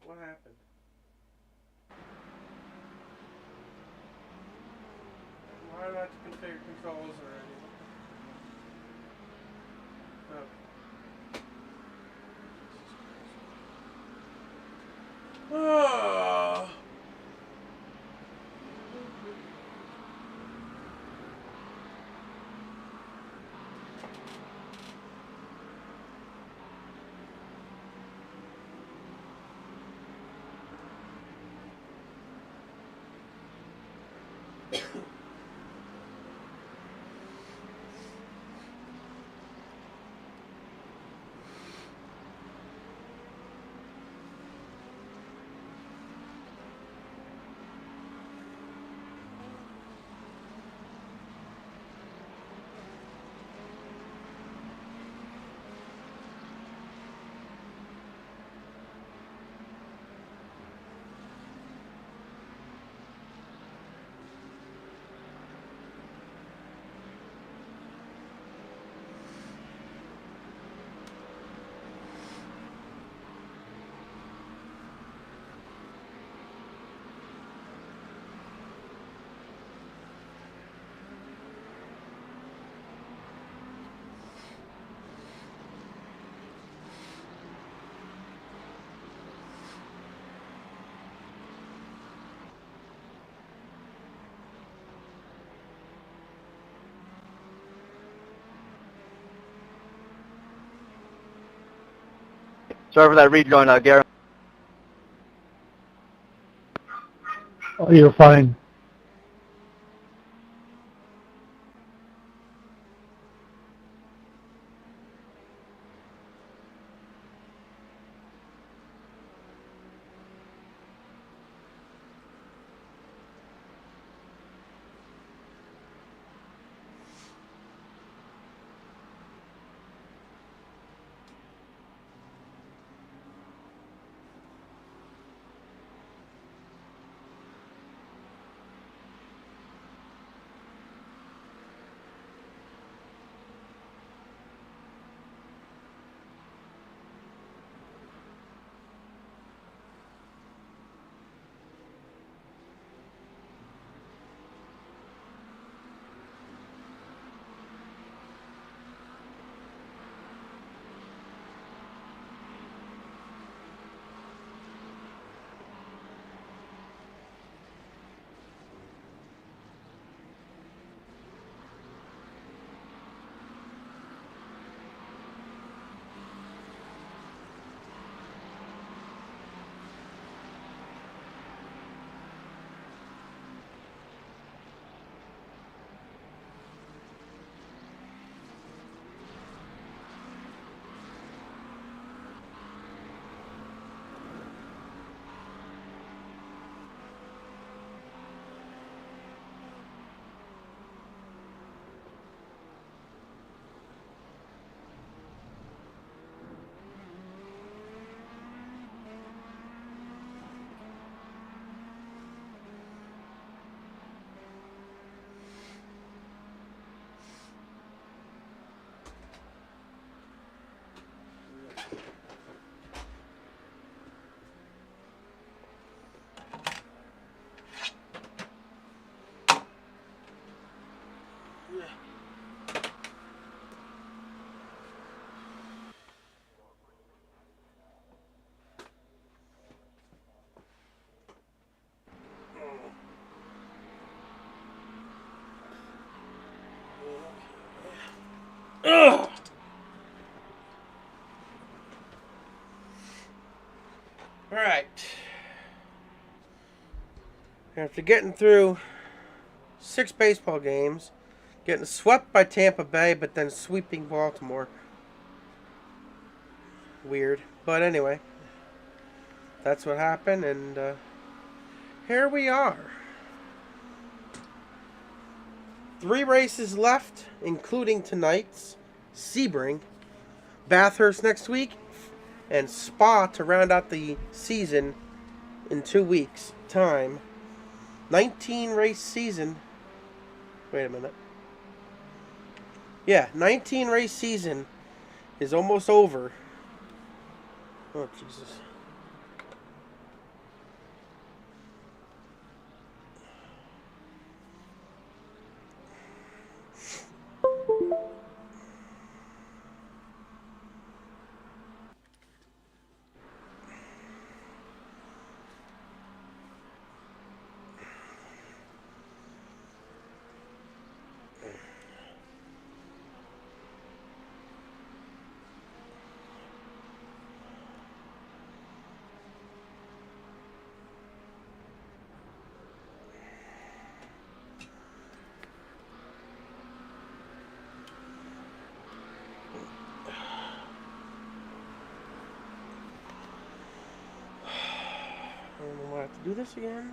What happened? Why do I have to configure controls already? Okay. Oh. Sorry for that rejoin, Gary. Oh, you're fine. Ugh. Alright. After getting through 6 baseball games, getting swept by Tampa Bay, but then sweeping Baltimore. Weird. But anyway, that's what happened, and here we are. 3 races left, including tonight's Sebring, Bathurst next week, and Spa to round out the season in 2 weeks' time. 19 race season. Wait a minute. Yeah, 19 race season is almost over. Oh, Jesus. do this again?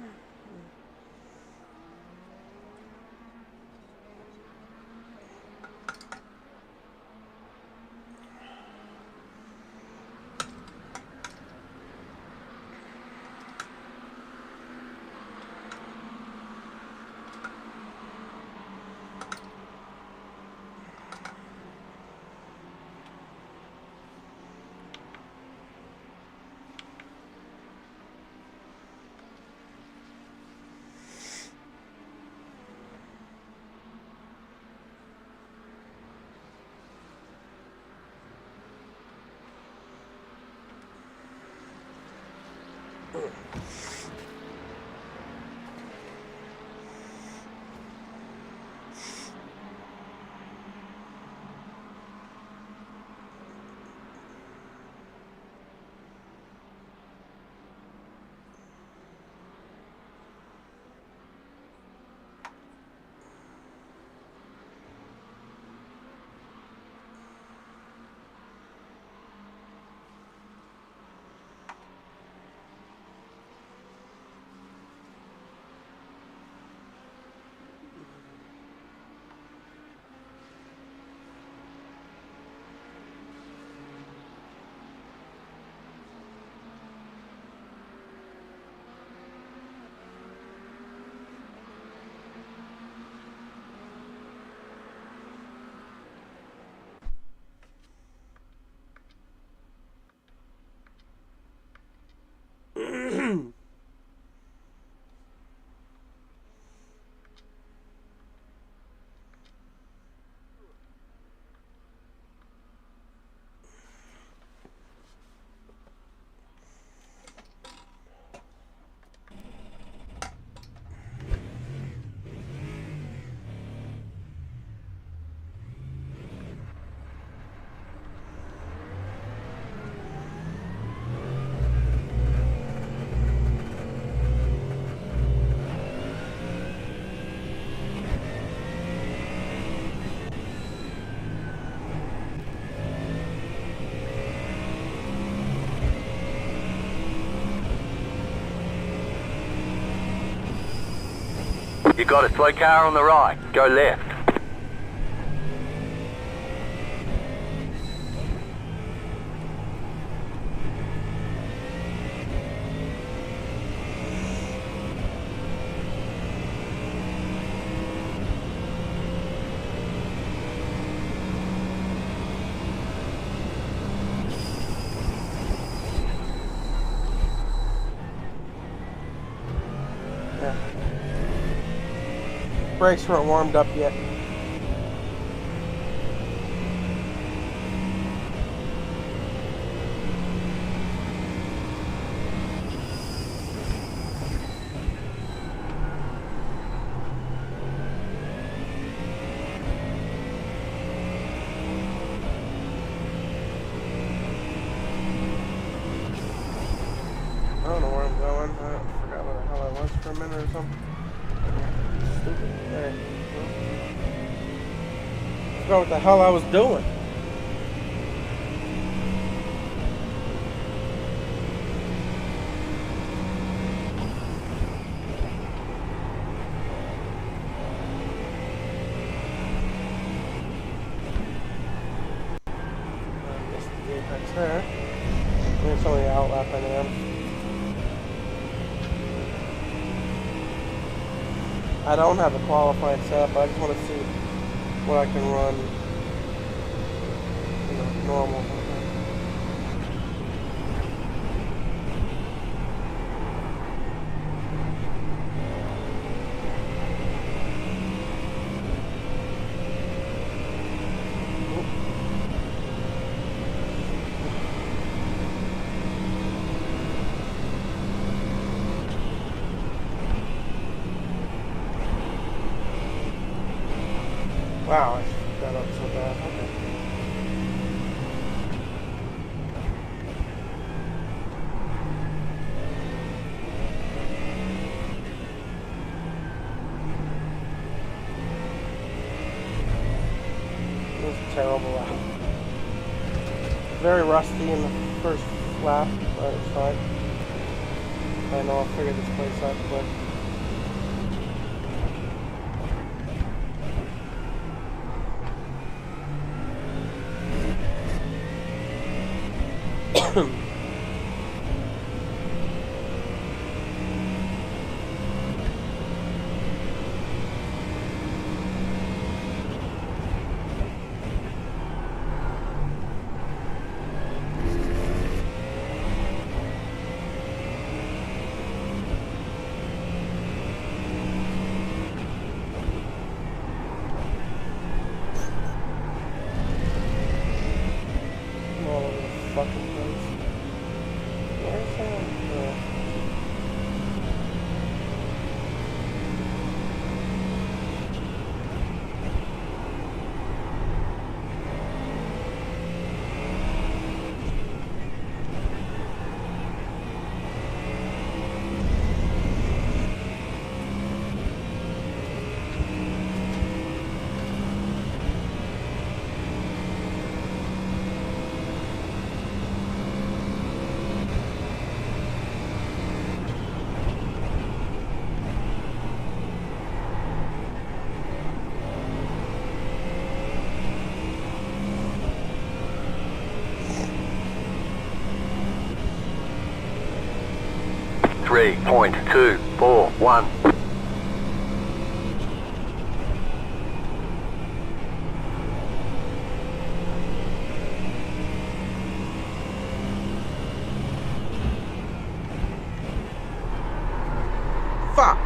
You got a slow car on the right. Go left. Brakes weren't warmed up yet. I don't know where I'm going. I forgot where the hell I was for a minute or something. Stupid. Hey. I forgot what the hell I was doing. I missed the apex there. It's only outlap I am. I don't have a qualifying setup. I just want to see what I can run, normal. Wow, I screwed that up so bad. Okay. It was a terrible lap. Very rusty in the first lap, but it's fine. I know, I'll figure this place out quick. Three point 241. Fuck!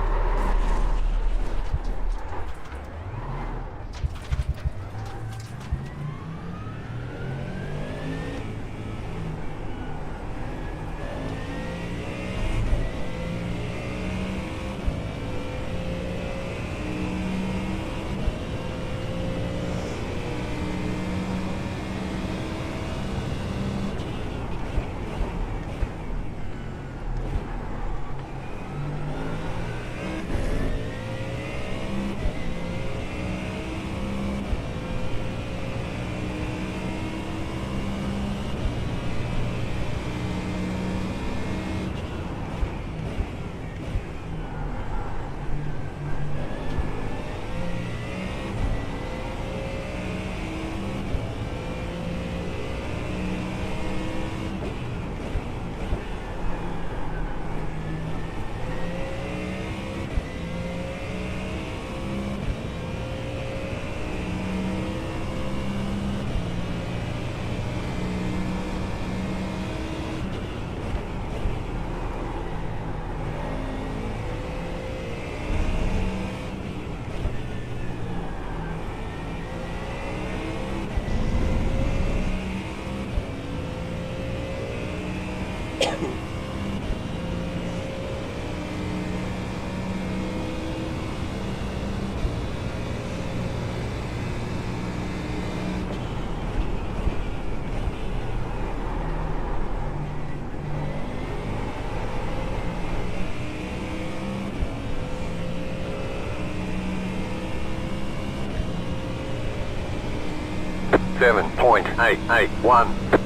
Seven point 881.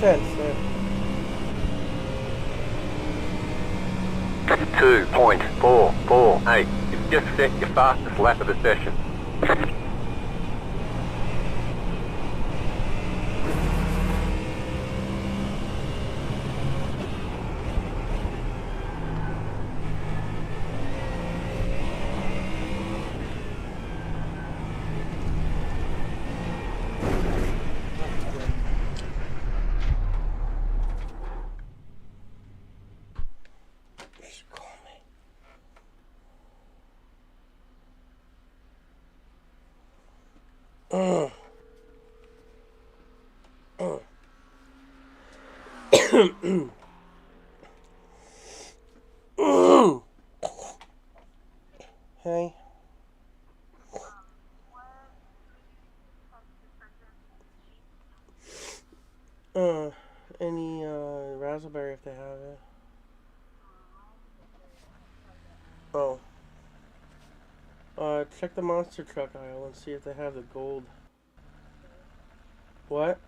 sense. 2.448. You've just set your fastest lap of the session. Just call me. Hey. Any raspberry if they have it. Oh. Check the monster truck aisle and see if they have the gold. What?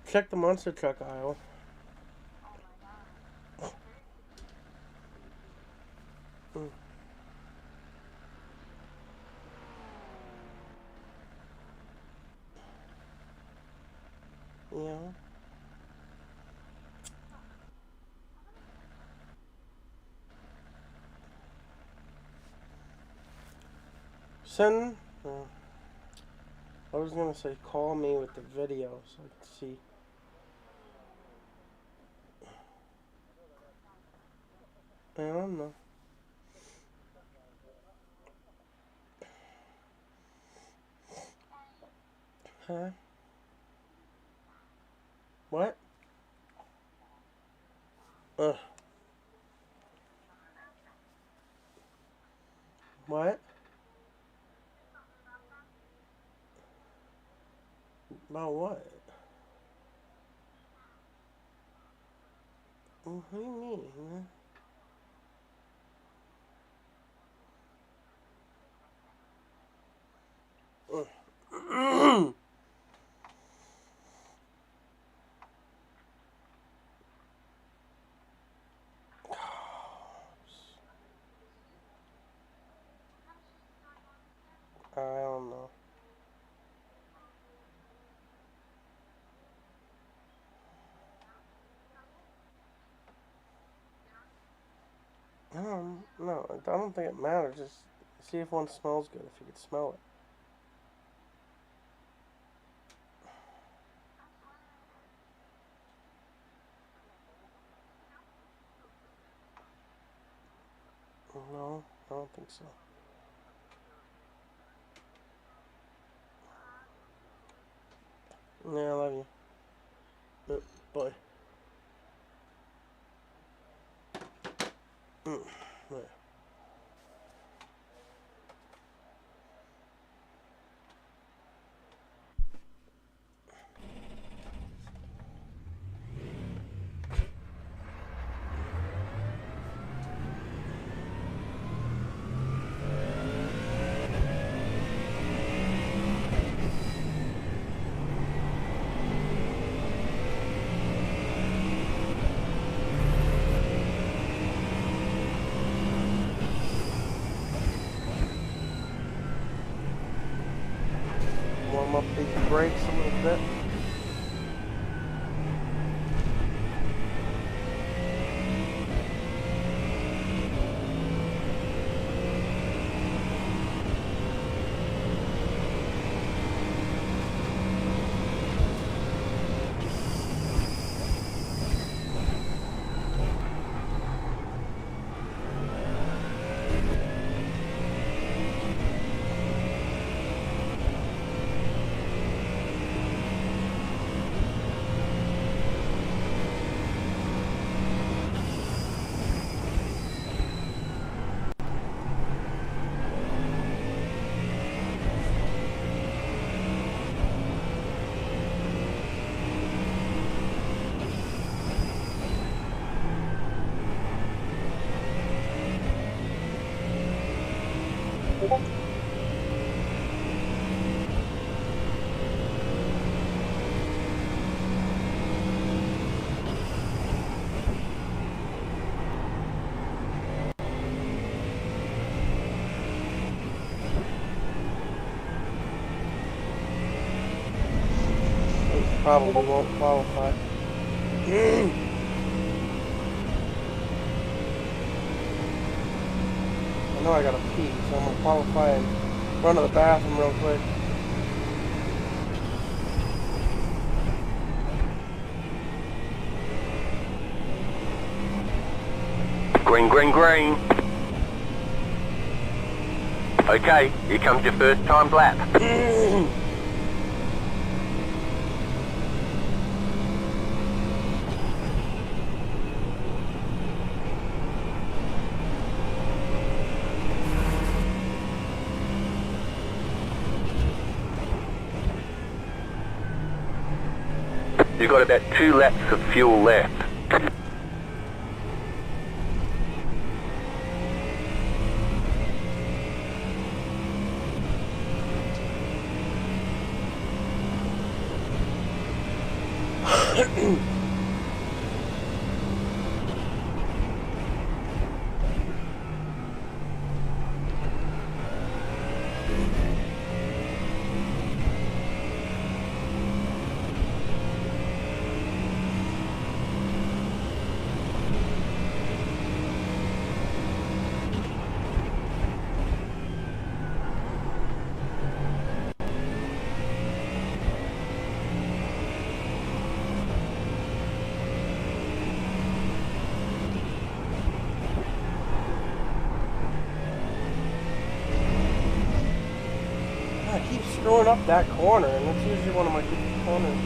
Check the monster truck aisle. Yeah. Send. I was gonna say call me with the video so I can see. I don't know. Huh? What? What? About what? What do you mean? I don't know. No, I don't think it matters. Just see if one smells good, if you could smell it. No, I don't think so. Yeah, I love you. Bye. Yeah. probably won't qualify. I know I gotta pee, so I'm gonna qualify and run to the bathroom real quick. Green, green, green. Okay, here comes your first time lap. You've got about 2 laps of fuel left. I keep screwing up that corner, and that's usually one of my good corners.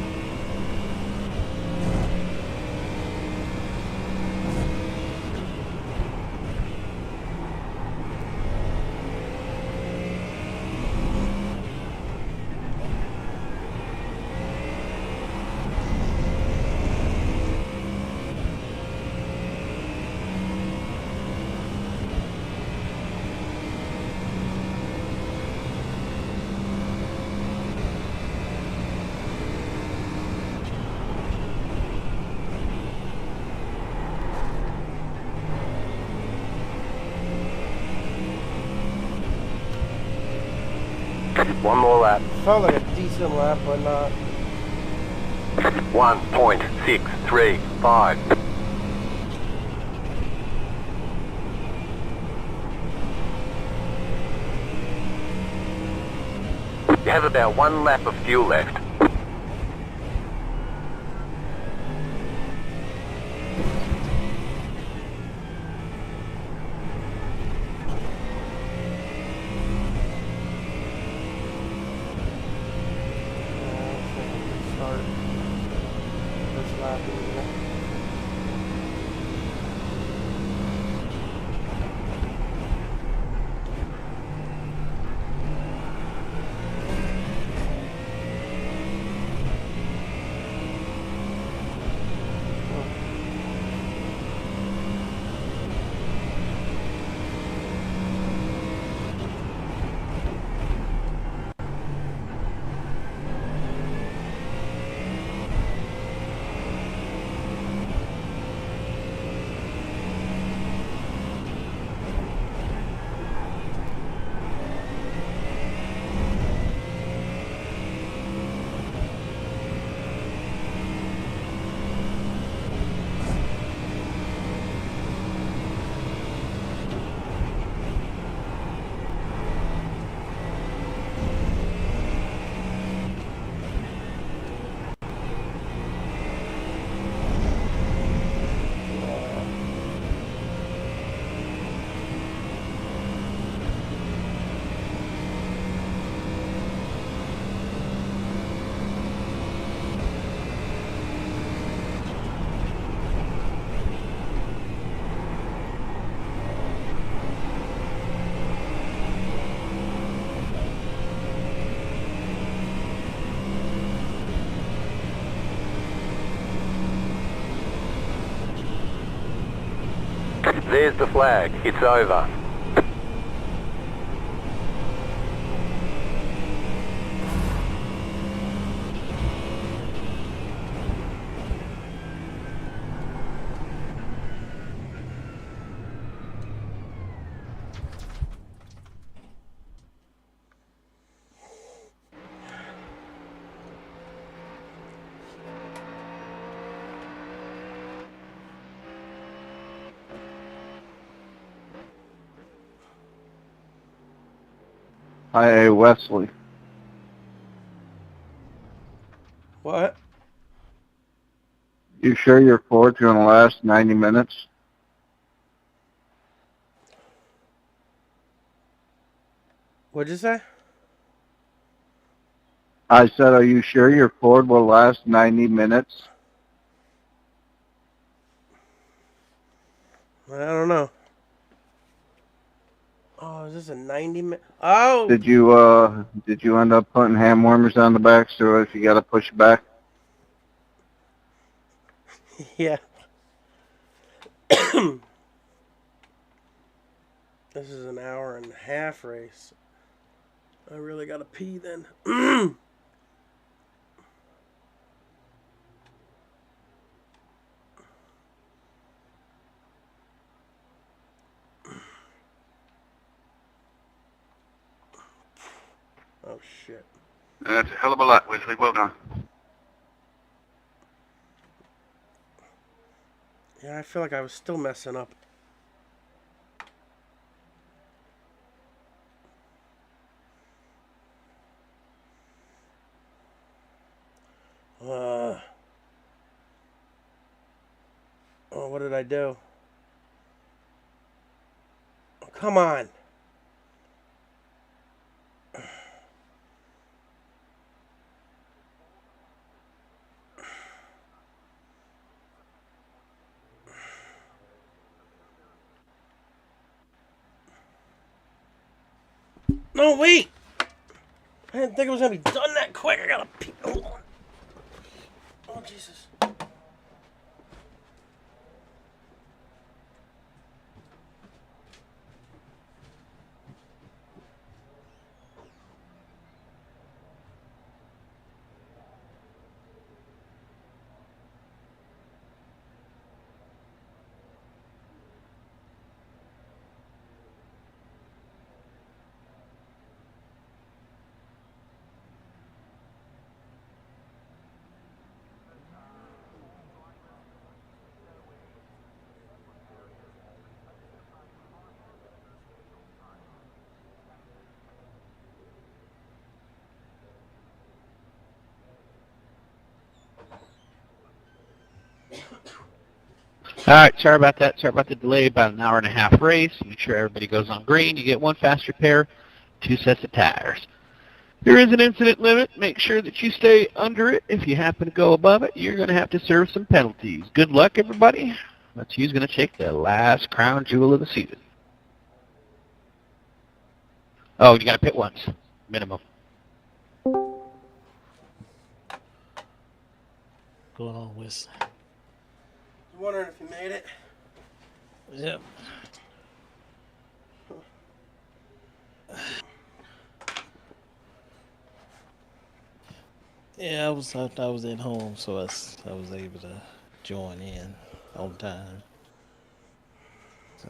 One more lap. Felt like a decent lap, but not. 1.635. You have about 1 lap of fuel left. Start first lap in here. There's the flag. It's over. Hi, Wesley. What? You sure your Ford's going to last 90 minutes? What'd you say? I said, are you sure your Ford will last 90 minutes? I don't know. Oh, is this a 90-minute? Oh! Did you end up putting ham warmers on the back so if you got to push it back? Yeah. This is an hour and a half race. I really gotta pee then. Oh, shit. That's a hell of a lot, Wesley. Well done. Yeah, I feel like I was still messing up. Oh, what did I do? Oh, come on. No, wait! I didn't think it was gonna be done that quick. I gotta pee. Hold on. Oh, Jesus. All right, sorry about that. Sorry about the delay. About an hour and a half race. Make sure everybody goes on green. You get one fast repair, 2 sets of tires. There is an incident limit. Make sure that you stay under it. If you happen to go above it, you're going to have to serve some penalties. Good luck, everybody. Let's see who's going to take the last crown jewel of the season. Oh, you got to pit once, minimum. Going on, Wesley. Wondering if you made it. Yep. Yeah, I was at home, so I was able to join in on time. So.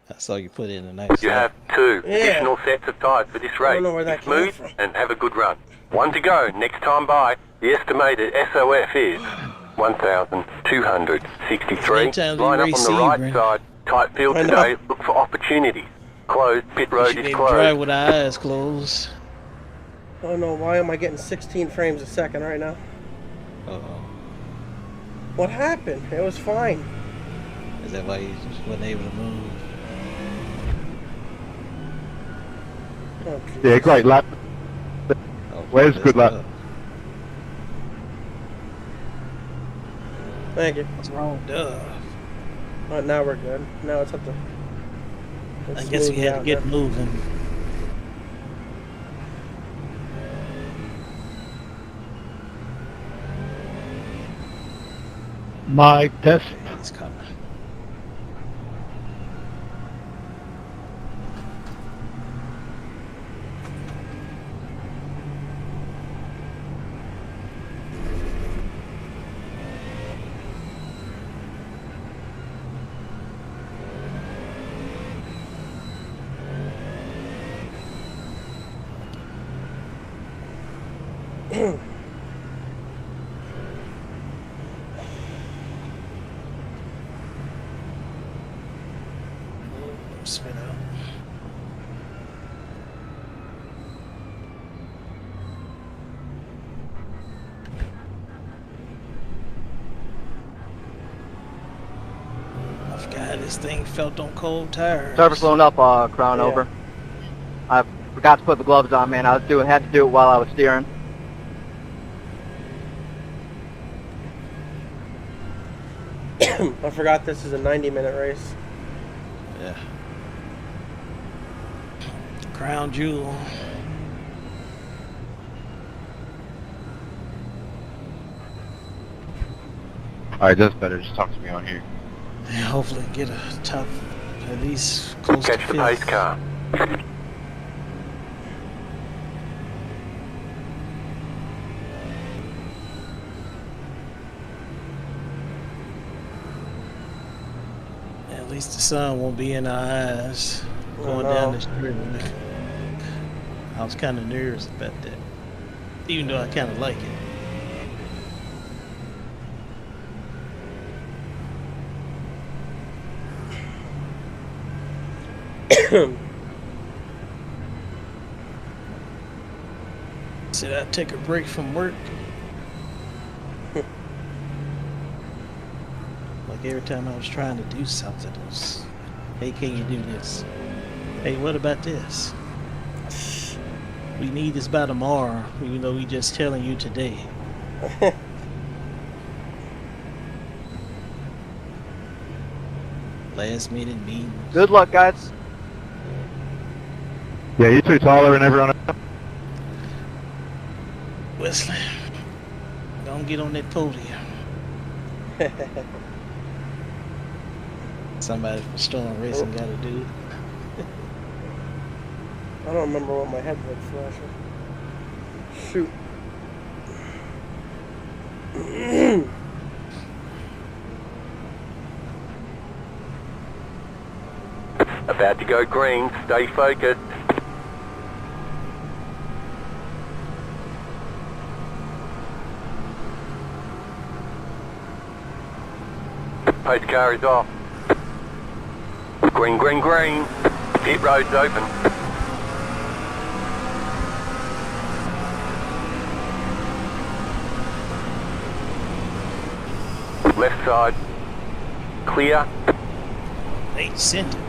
I saw you put in a nice. You have 2 additional sets of tyres for this race. know where that Be smooth came from. and have a good run. 1 to go. Next time by. The estimated SOF is 1,263. Sometimes Line up we on the race right Sebring. side. Tight field I know. today. Look for opportunities. Closed. Pit road She is didn't closed. drive with our eyes closed. Oh no, why am I getting 16 frames a second right now? Uh-oh. What happened? It was fine. Is that why you just wasn't able to move? Oh, Yeah, great lap. Oh, Wes, good luck. Thank you. What's wrong? Duh. Alright, now we're good. Now it's up to... I guess you had to get moving. Mic test. He's coming. This thing felt on cold tires. Service loan up, Crown Yeah. over. I forgot to put the gloves on, man. Had to do it while I was steering. I forgot this is a 90-minute race. Yeah. Crown jewel. Alright, that's better. Just talk to me on here. Yeah, hopefully get a top, at least close Catch to the pace fifth. car. At least the sun won't be in our eyes going no. down the street. I was kind of nervous about that, even though I kind of like it. Said I'd take a break from work. Like every time I was trying to do something, it was, hey, can you do this? Hey, what about this? We need this by tomorrow, even though we just telling you today. Last minute meetings. Good luck, guys. Yeah, you two taller than everyone else. Wesley, don't get on that podium. Somebody from Storm Racing got to do it. I don't remember what my headlight's flashing. Shoot. About to go green. Stay focused. Pace car is off. Green, green, green. Pit road's open. Left side. Clear. They sent it.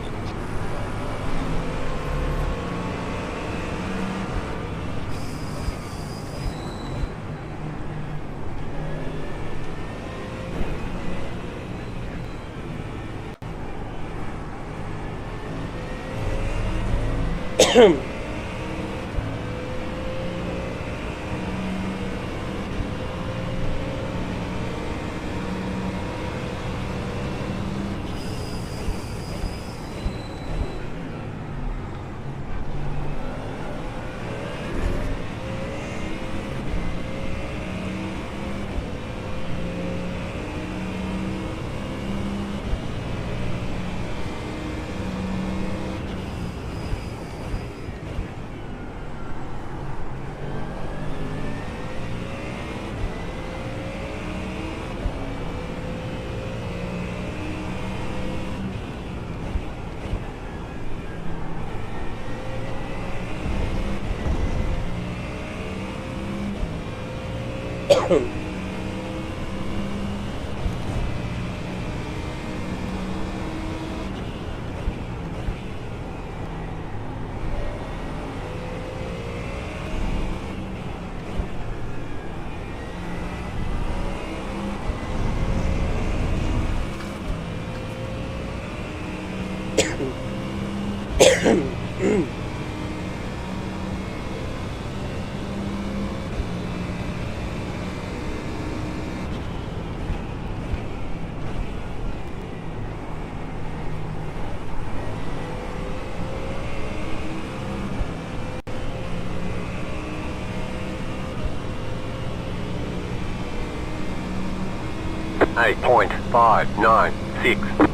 Eight point 596.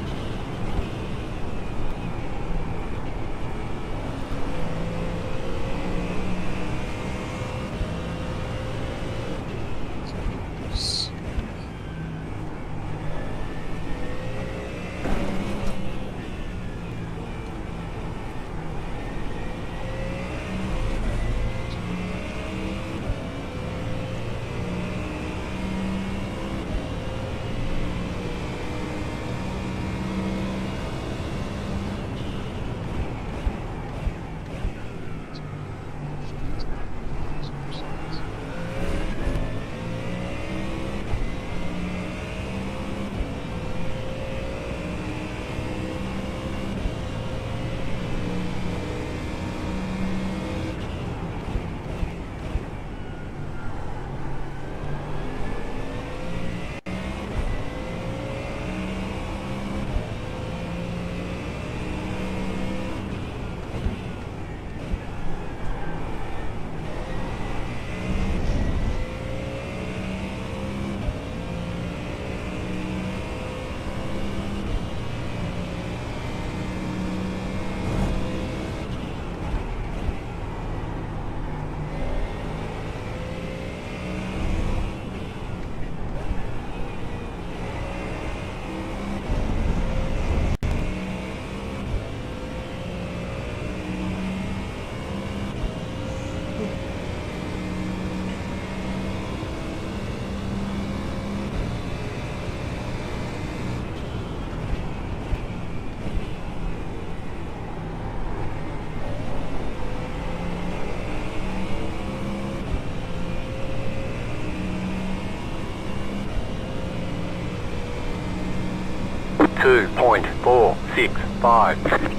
2.465.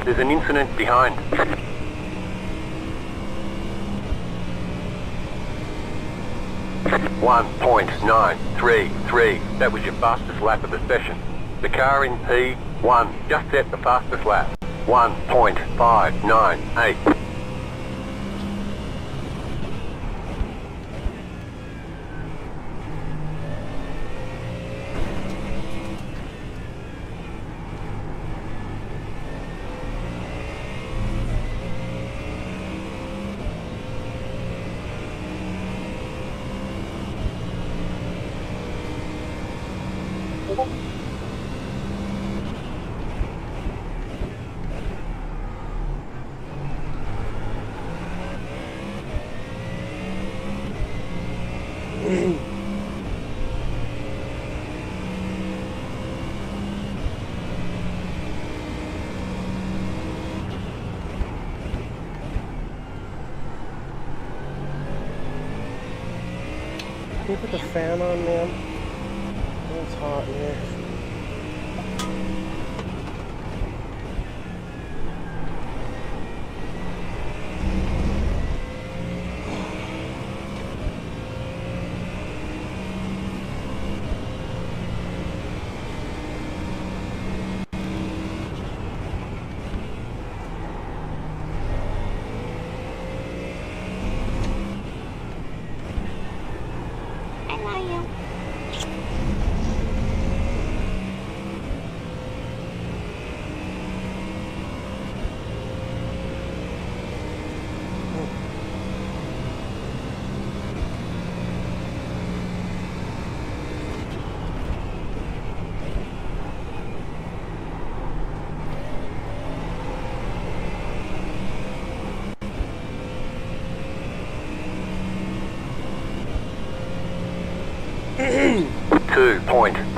There's an incident behind. .933. That was your fastest lap of the session. The car in P1 just set the fastest lap. 1.598. Can you put the fan on, man? It's hot in here.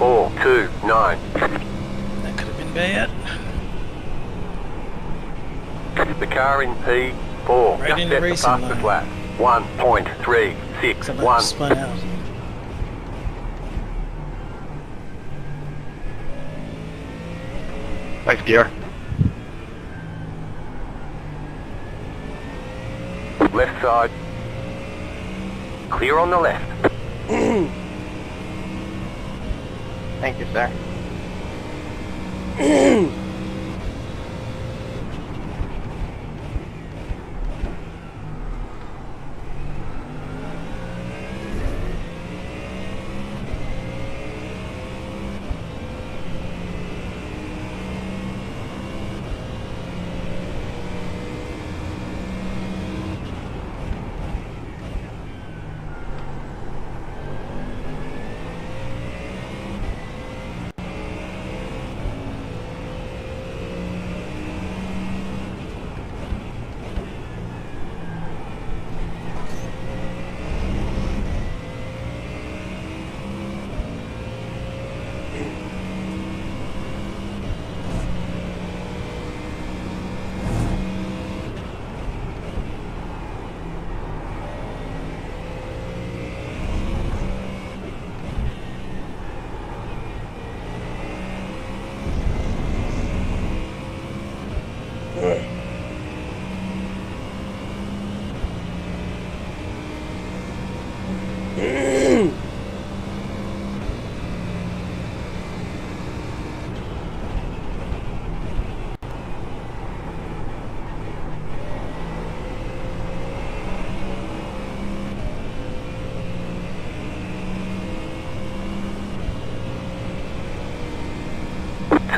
.429. That could have been bad. The car in P4 Right just in the set the racing fastest line. lap. Somebody 1.361. spun out. Thanks, Gear. Left side. Clear on the left. Thank you, sir.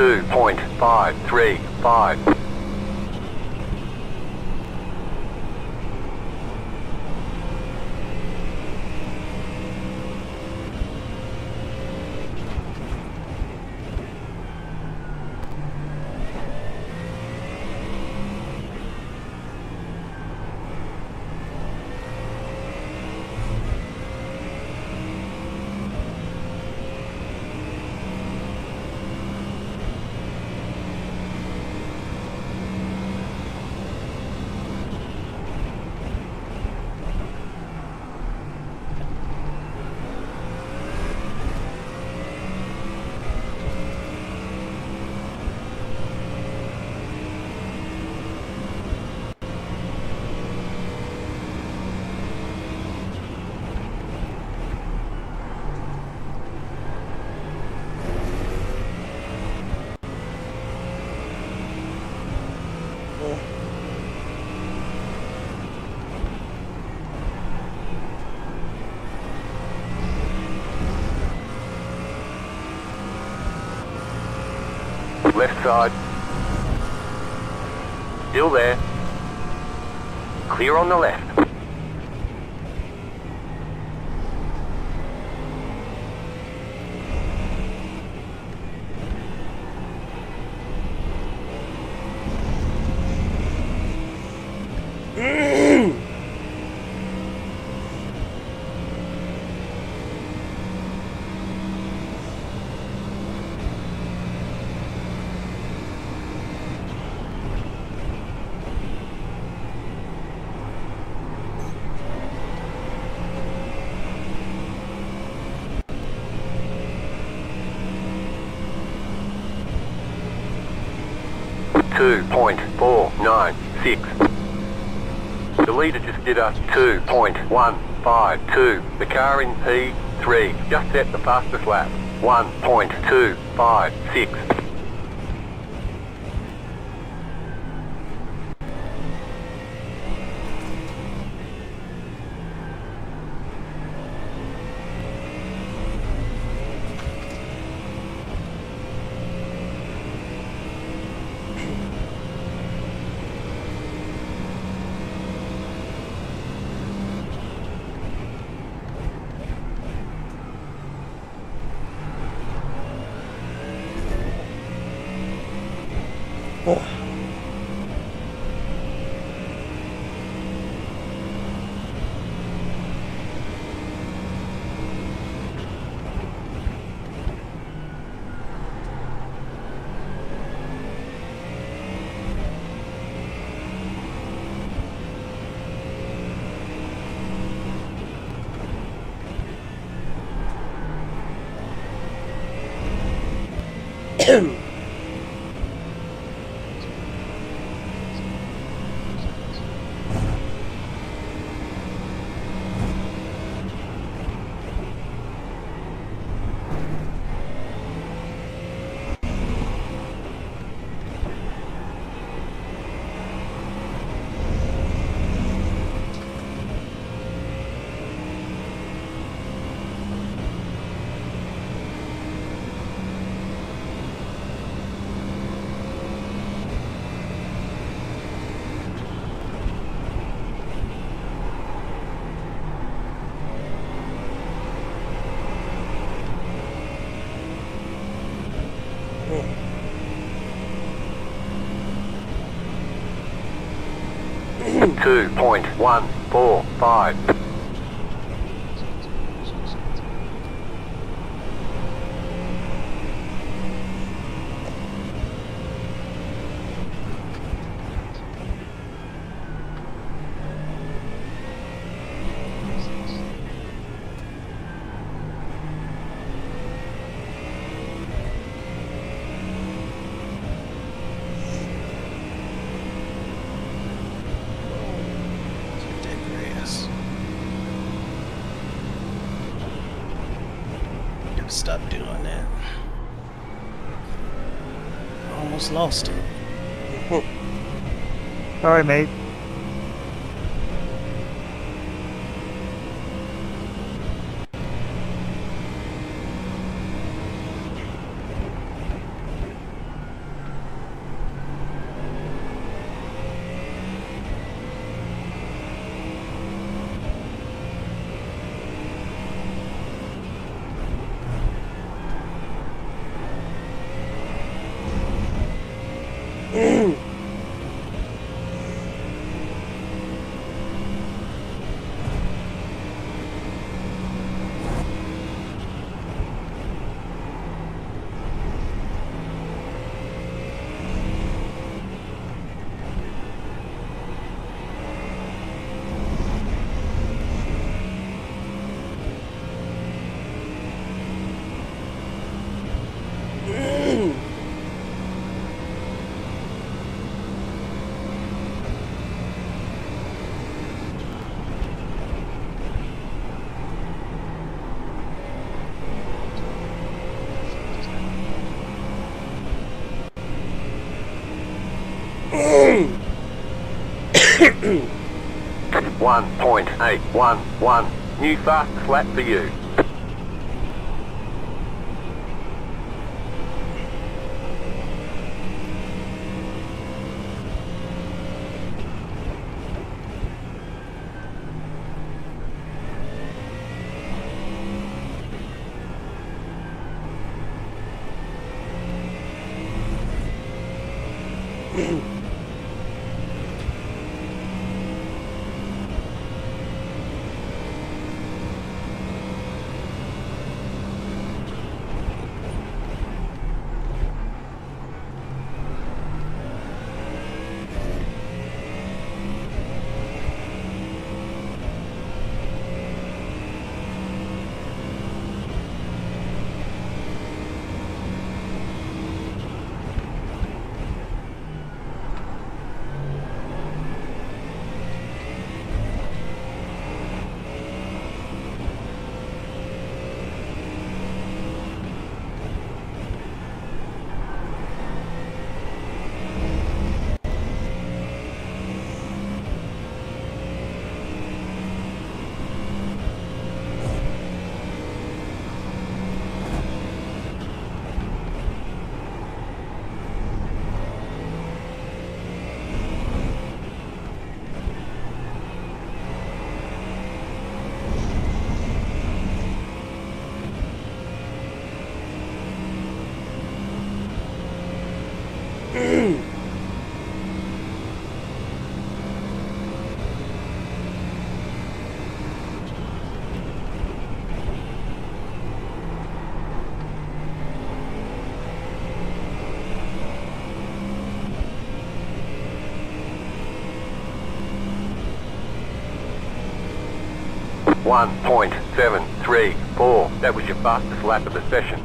2.535. Left side. Still there. Clear on the left. .496. The leader just did a 2.152. The car in P3 just set the fastest lap. 1.256. .145. Stop doing that. Almost lost it. Sorry, mate. .811. New fastest lap for you. .734. That was your fastest lap of the session.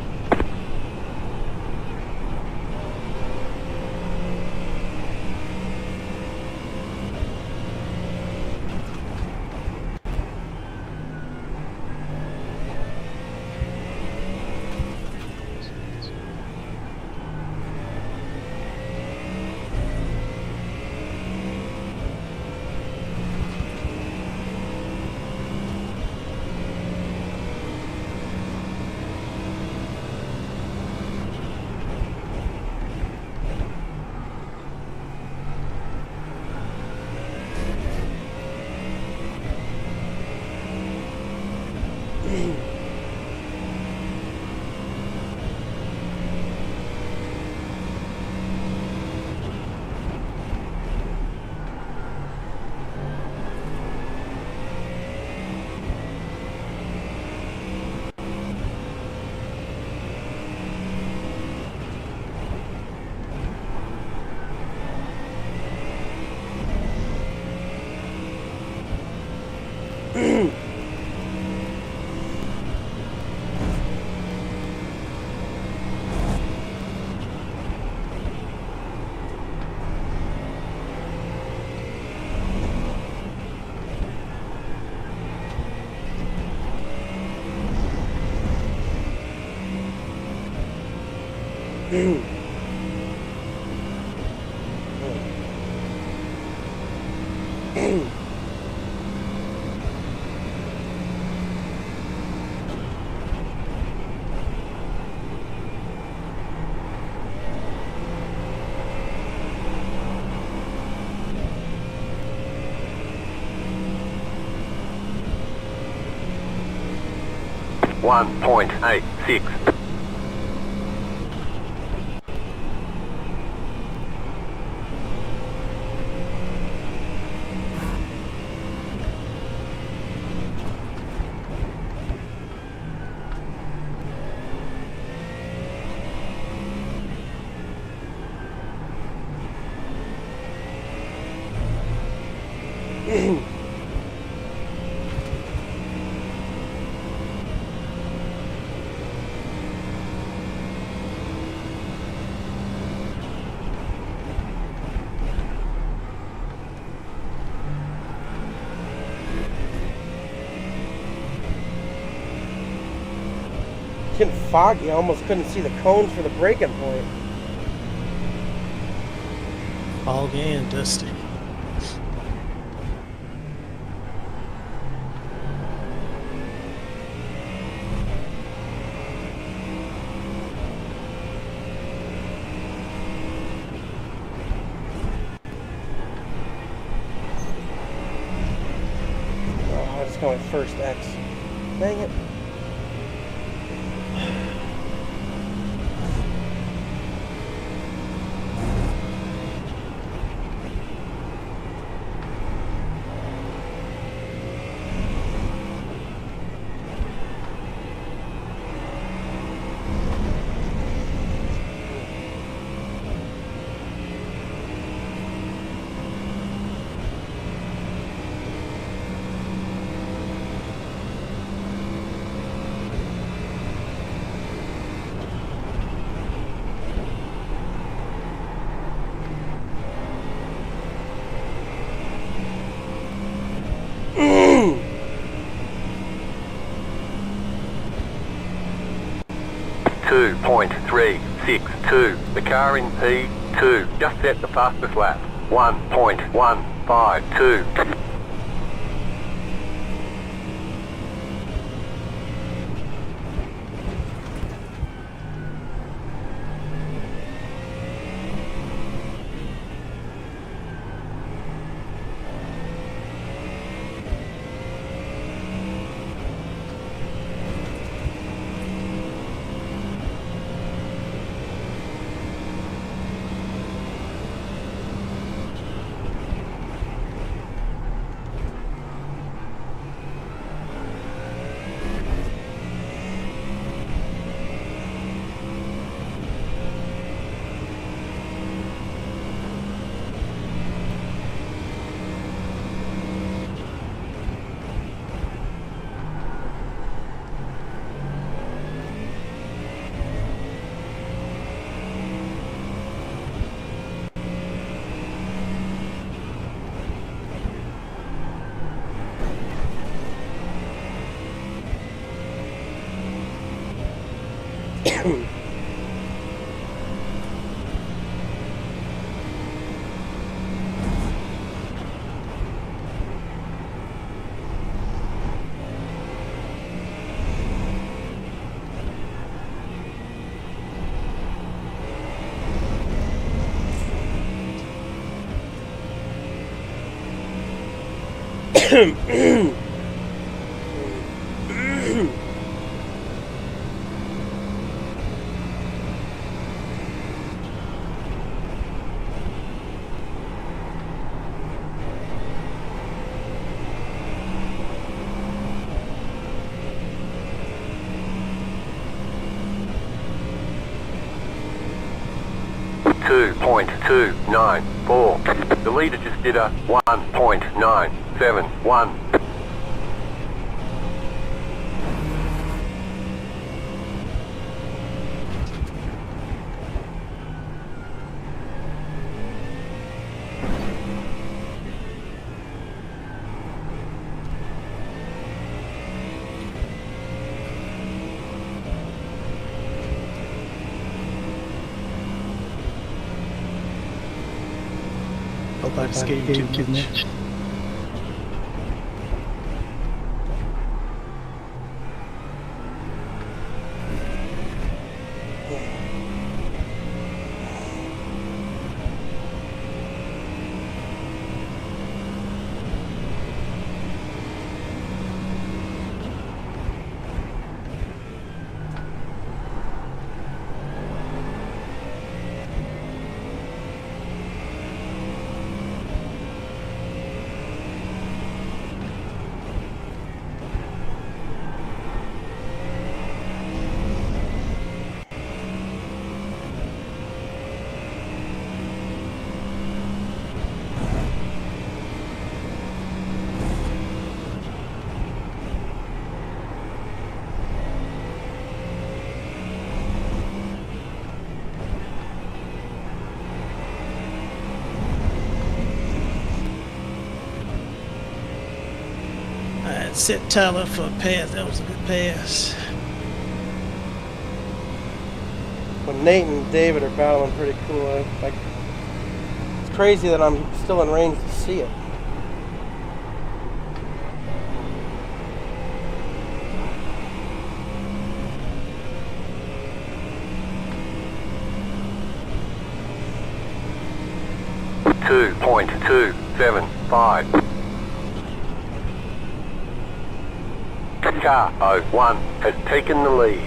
.86. Getting foggy, I almost couldn't see the cones for the braking point. Foggy and dusty. Oh, I just got my first X. Dang it. .362. The car in P2 just set the fastest lap. 1.152. .294. The leader just did a 1.971. Hope I skated too much. Set Tyler for a pass. That was a good pass. But Nate and David are battling pretty cool. Like, it's crazy that I'm still in range to see it. .275. Car 01 has taken the lead.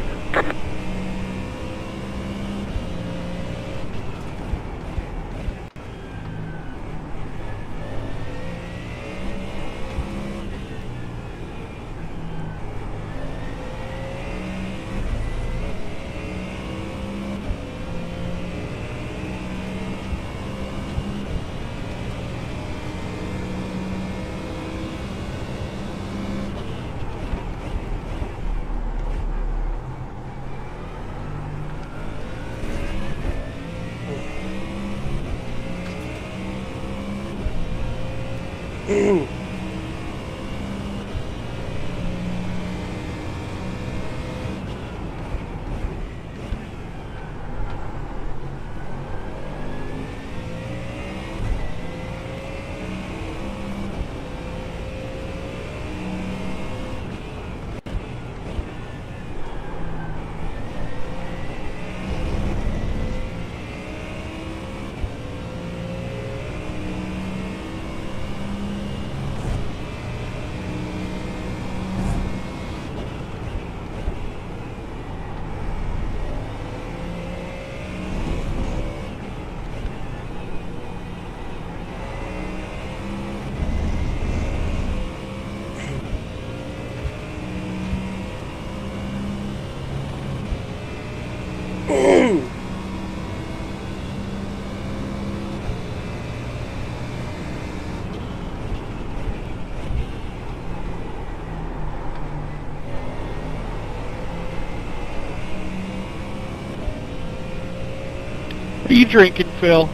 What are you drinking, Phil?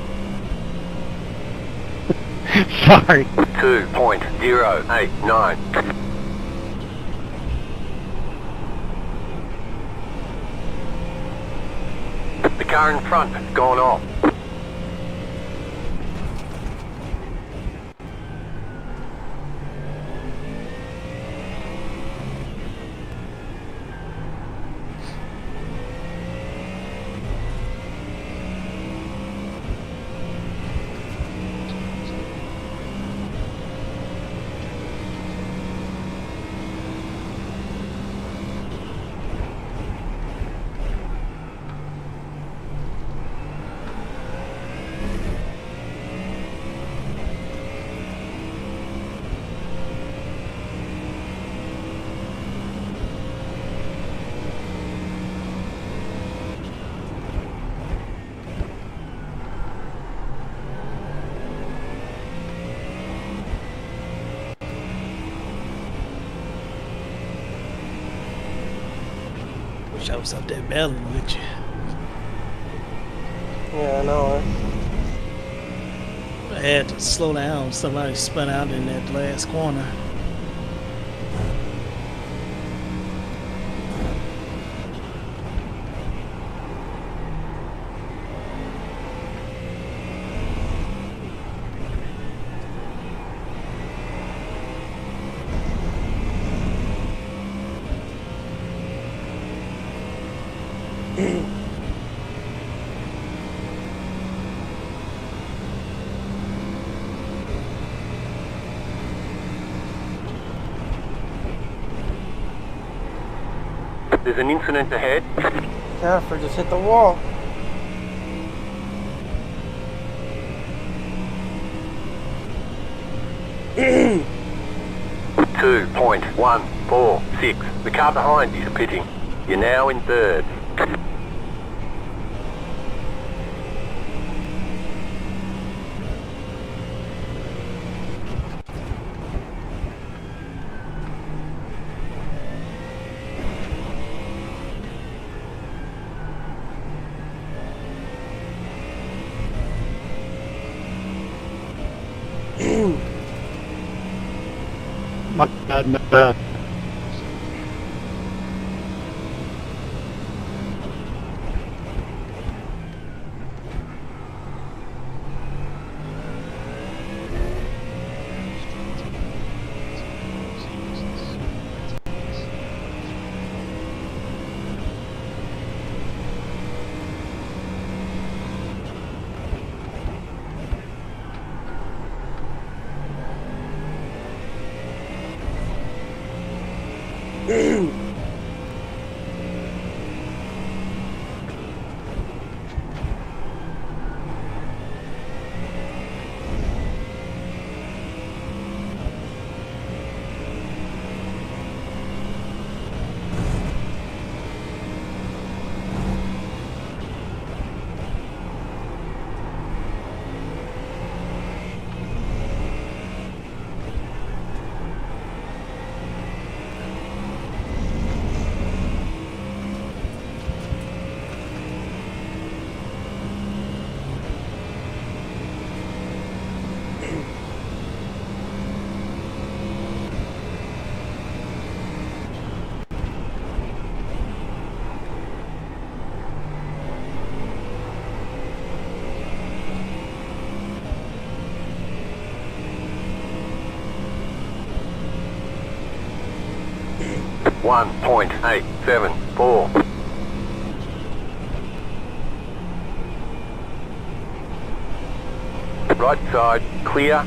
Sorry. 2.089. The car in front has gone off. Wish I was up there battling with you. Yeah, I know. I had to slow down. Somebody spun out in that last corner. There's an incident ahead. Caffer just hit the wall. .146. The car behind is pitting. You're now in third. My bad, my bad. .874. Right side, clear.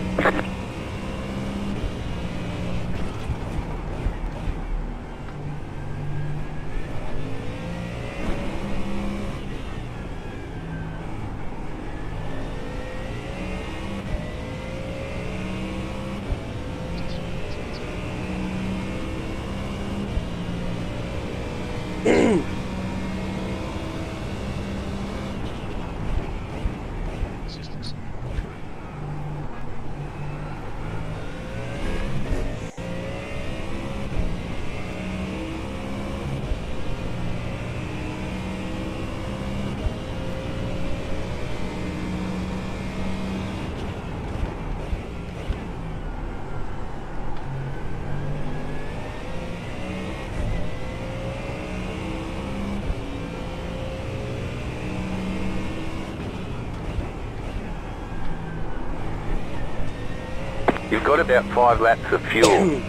You've got about 5 laps of fuel.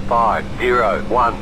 .501.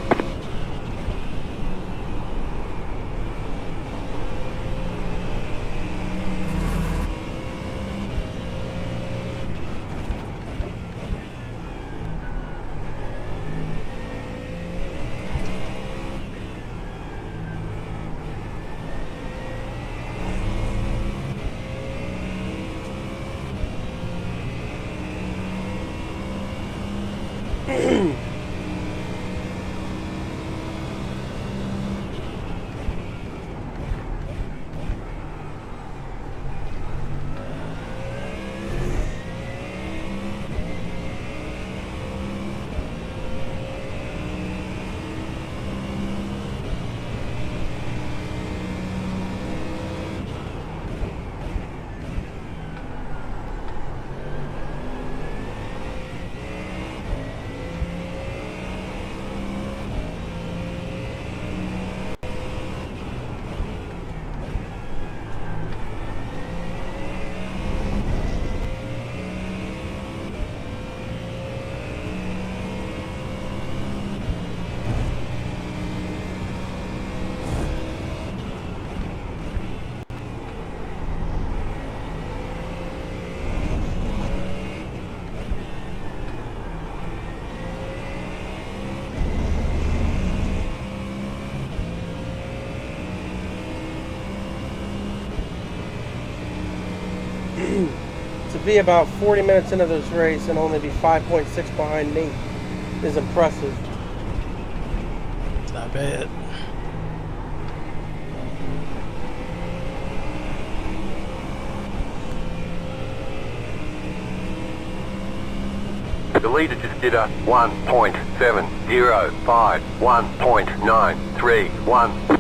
To be about 40 minutes into this race and only be 5.6 behind me is impressive. It's not bad. The leader just did a 1.705, 1.931.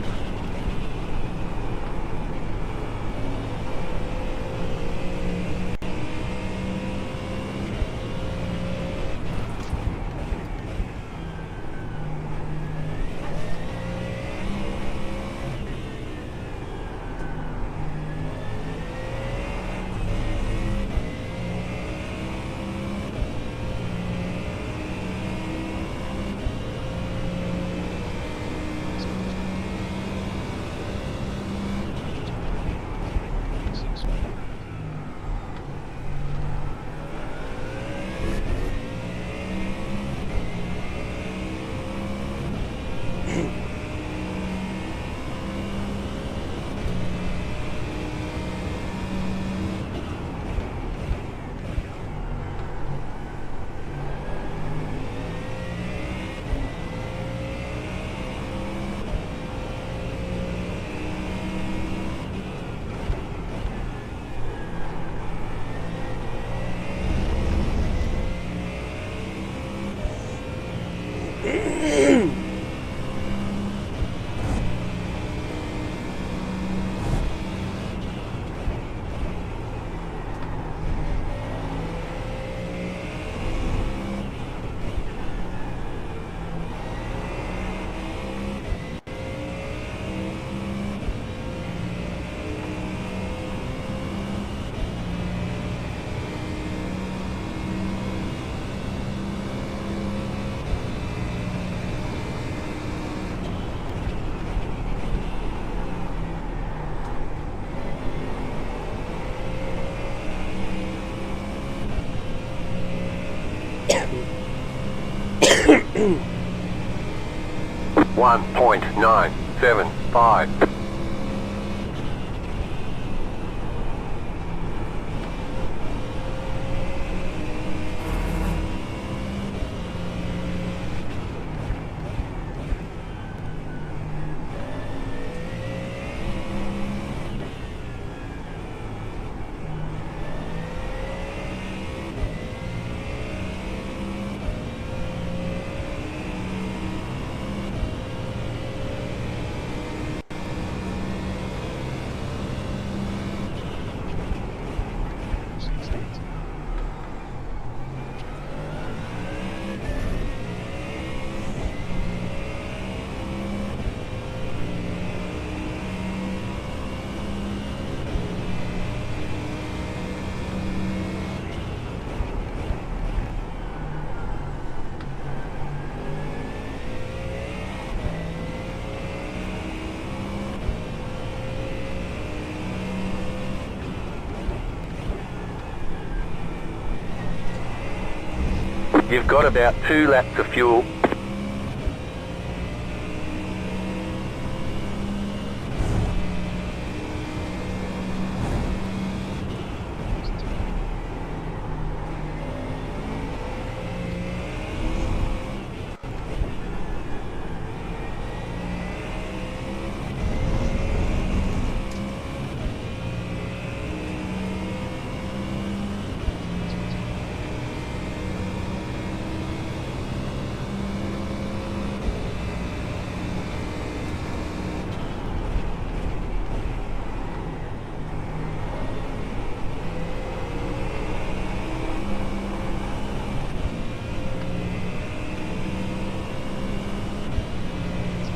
One 1.975. You've got about 2 laps of fuel.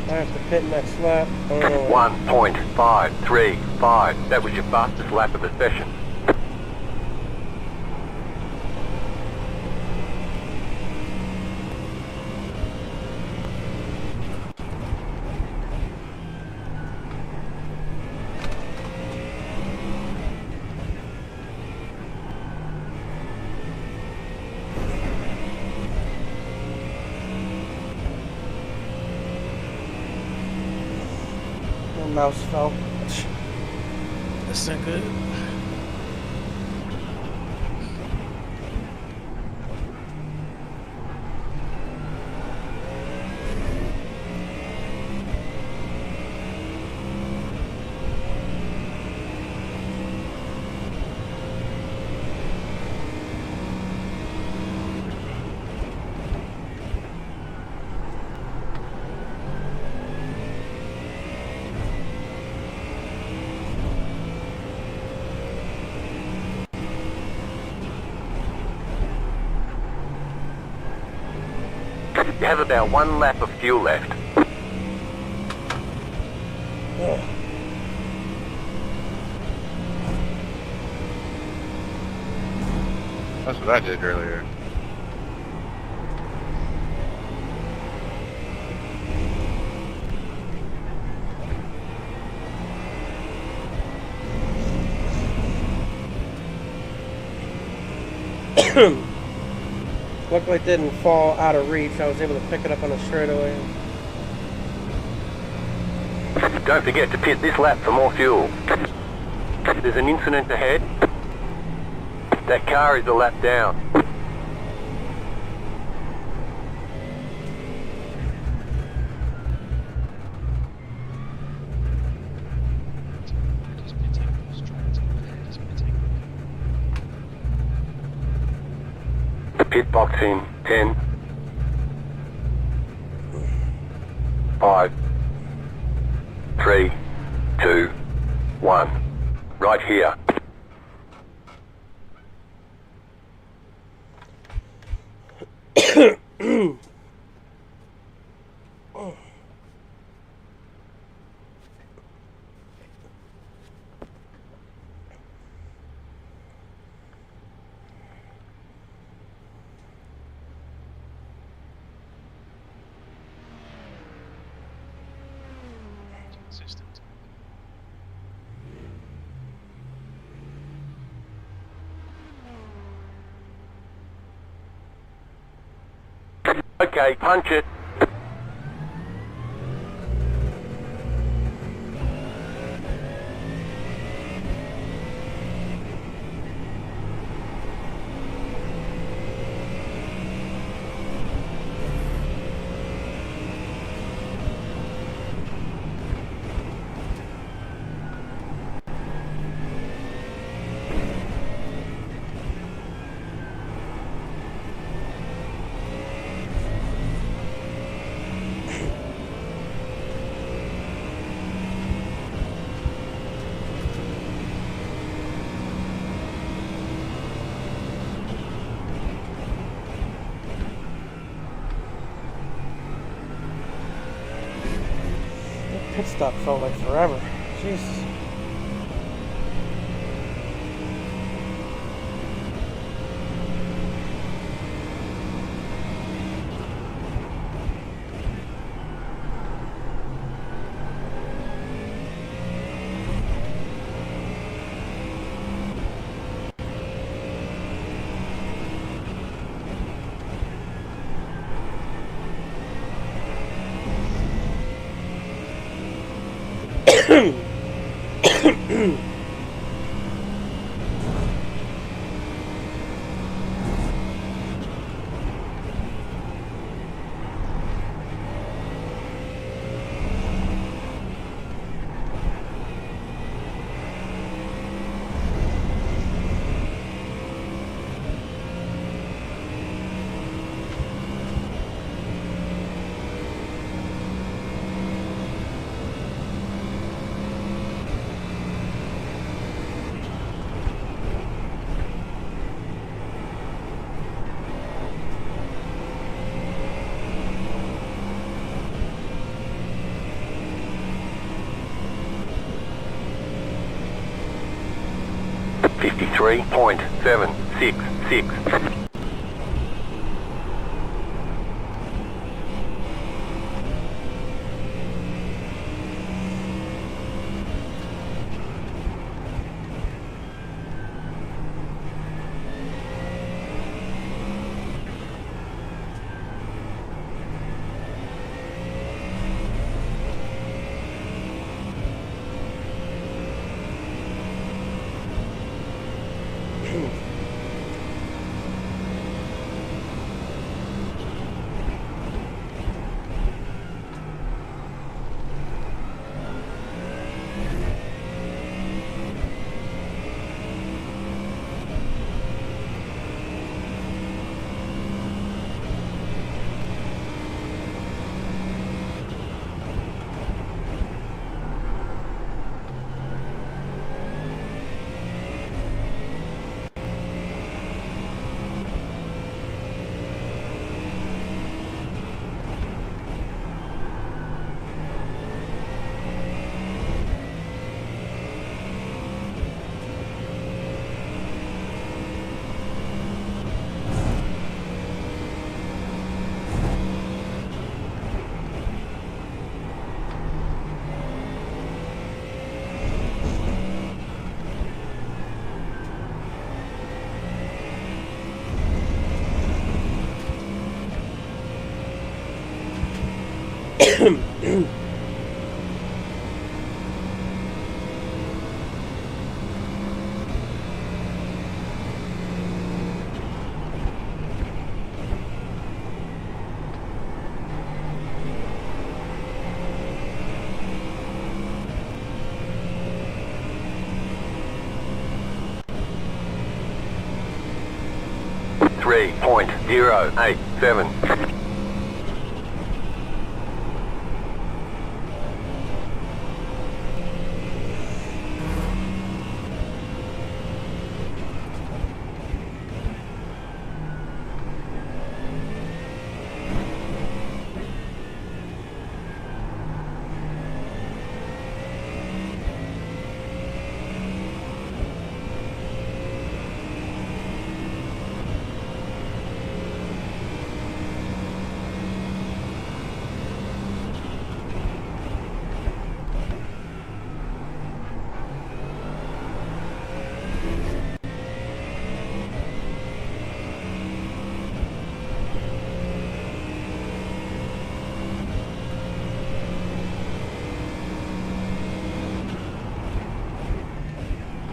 I have to pit next lap. 1.535. That was your fastest lap of the session. Mouse fell. That's not good. have about 1 lap of fuel left. That's what I did earlier. Looked like it didn't fall out of reach. I was able to pick it up on a straightaway. Don't forget to pit this lap for more fuel. There's an incident ahead. That car is a lap down. Pit box in 10, 5, 3, 2, 1. Right here. Okay, punch it. Pit stop felt like forever. Jesus. .766. 3.087.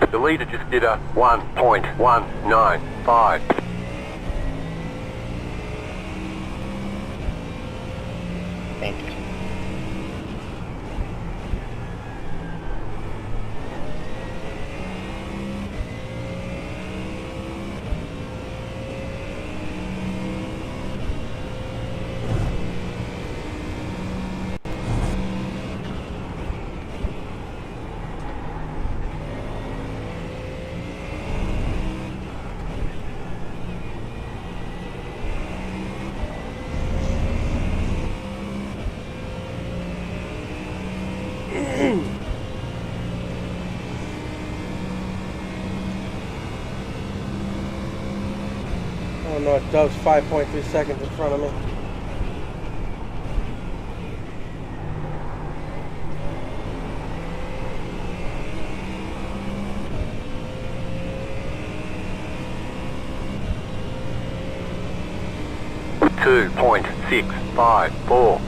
The leader just did a 1.195. Thank you. Oh no, Dove's 5.3 seconds in front of me. Two 2.654.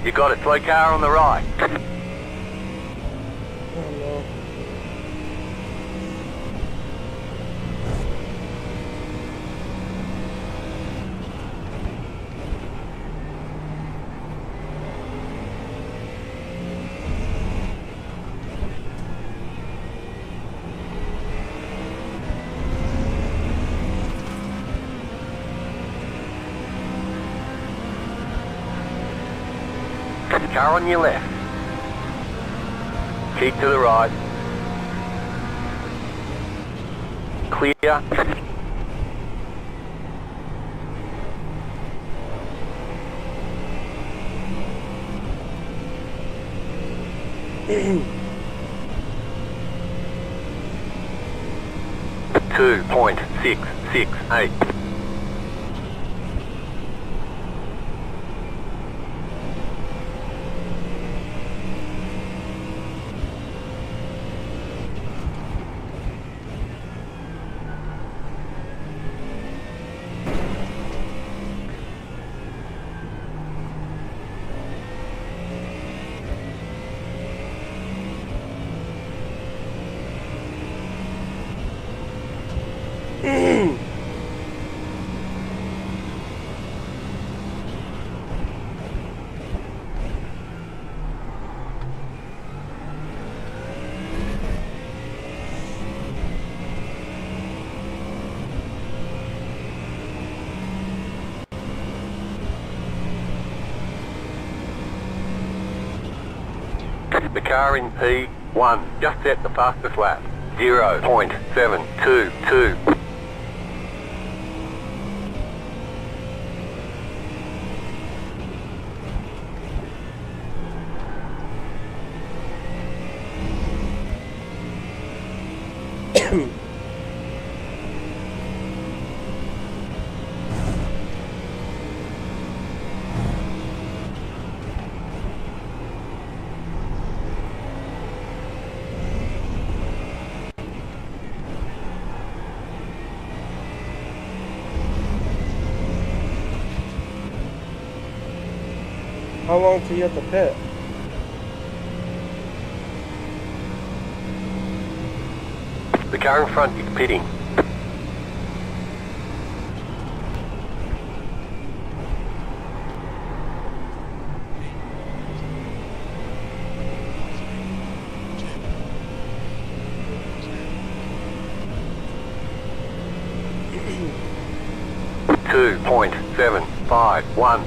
You got a slow car on the right. Oh no. Car on your left. Keep to the right. Clear. Two 2.668. The car in P1 just set the fastest lap. 0.722. How long till you have to pit? The car in front is pitting. .751.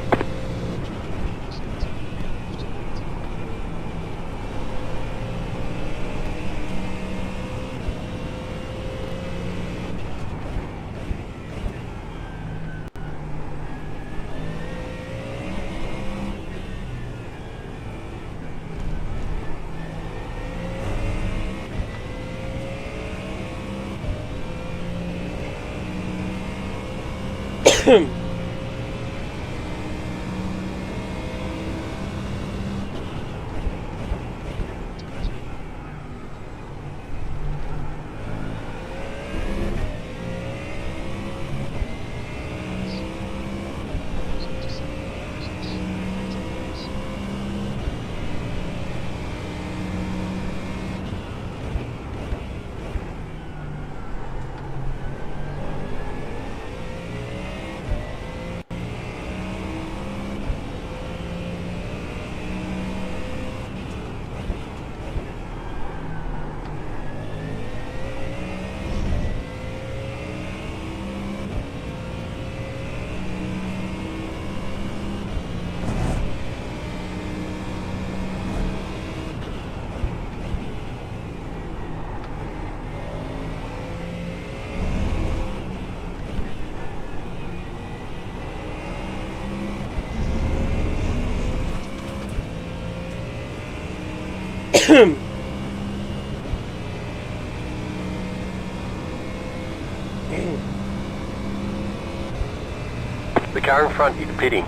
The car in front is pitting.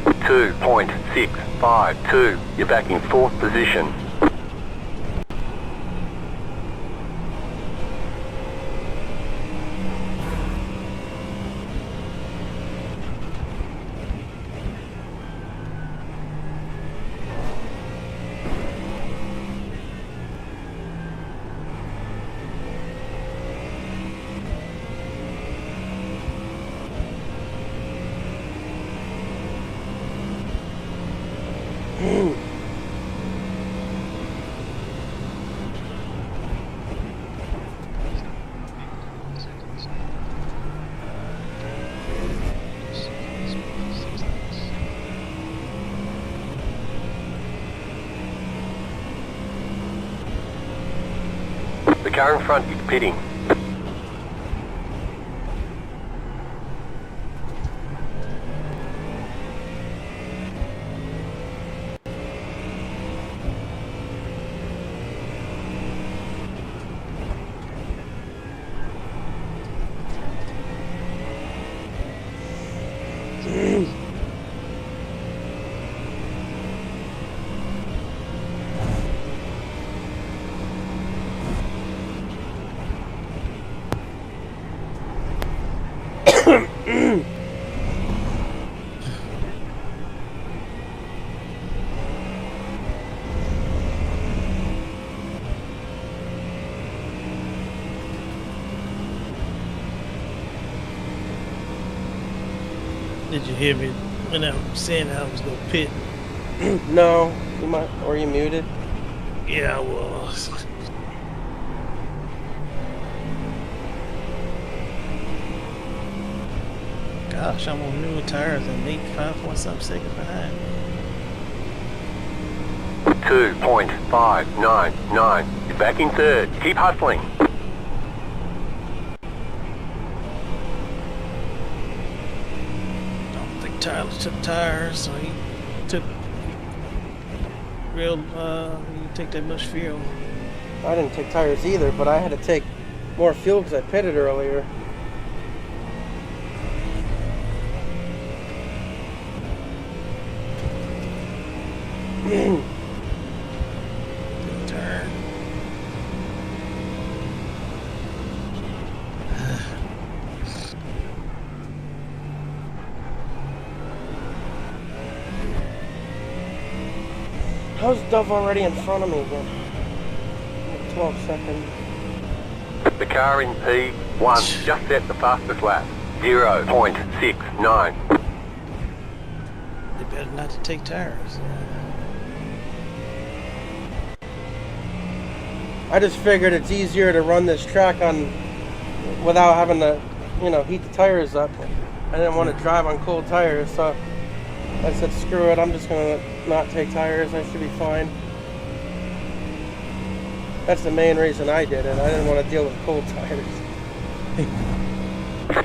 .652. You're back in fourth position. The car in front is pitting. Did you hear me when I was saying I was gonna pit? No, you might, or you muted. Yeah, I was. Gosh, I'm on newer tires and Nate 5.7 seconds behind. 2.599. You're back in third. Keep hustling. I don't think Tyler took tires, so he took real, he didn't take that much fuel. I didn't take tires either, but I had to take more fuel because I pitted earlier. Good turn. How's Dove already in front of me again? 12 seconds. The car in P1 just set the fastest lap. 0.69. They better not to take tires. I just figured it's easier to run this track on without having to, you know, heat the tires up. I didn't want to drive on cold tires, so I said, screw it, I'm just going to not take tires. I should be fine. That's the main reason I did it. I didn't want to deal with cold tires.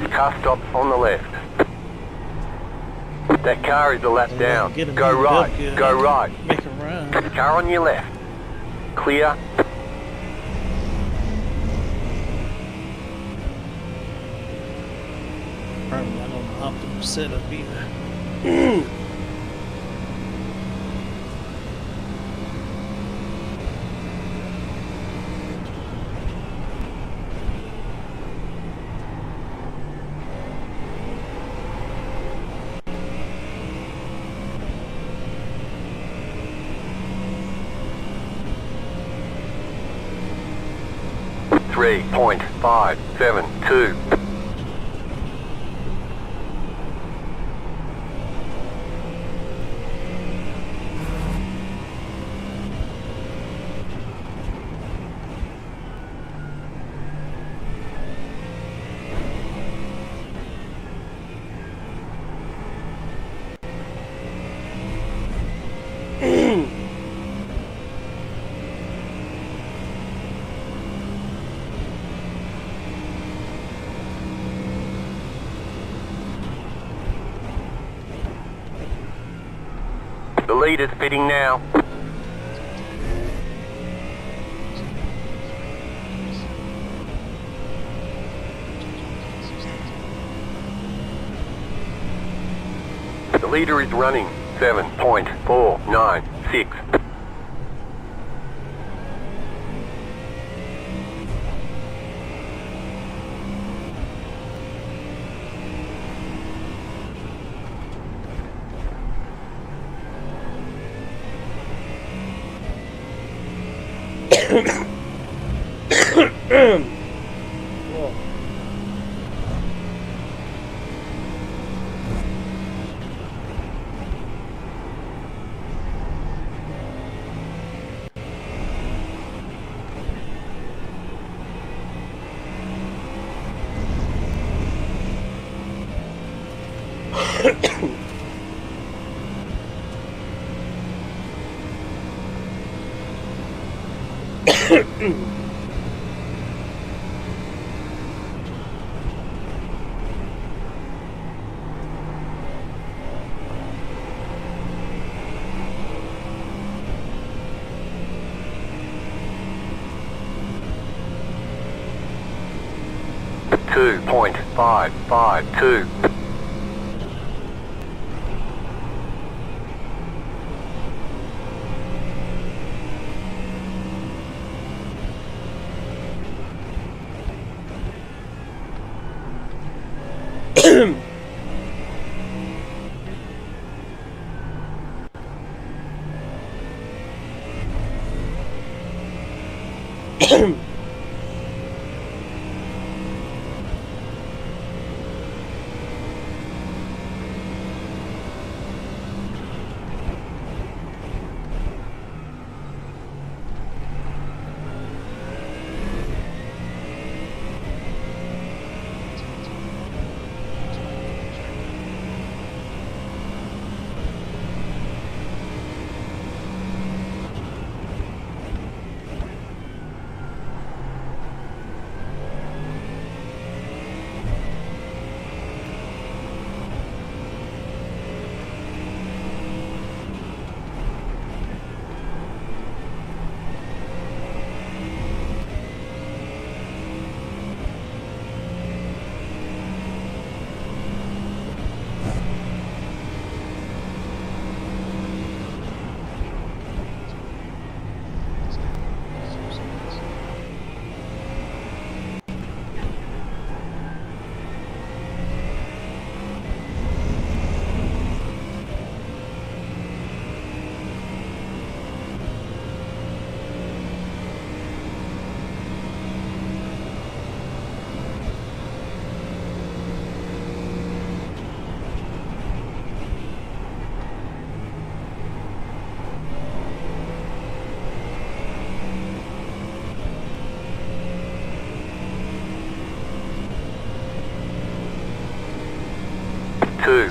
Car stops on the left. That car is a lap down. Get 'em Go heated right. up good. Go right. Make a run. Car on your left. Clear. Probably not on the optimal setup either. Three 3.572. The leader's pitting now. The leader is running 7.496. Two 2.552.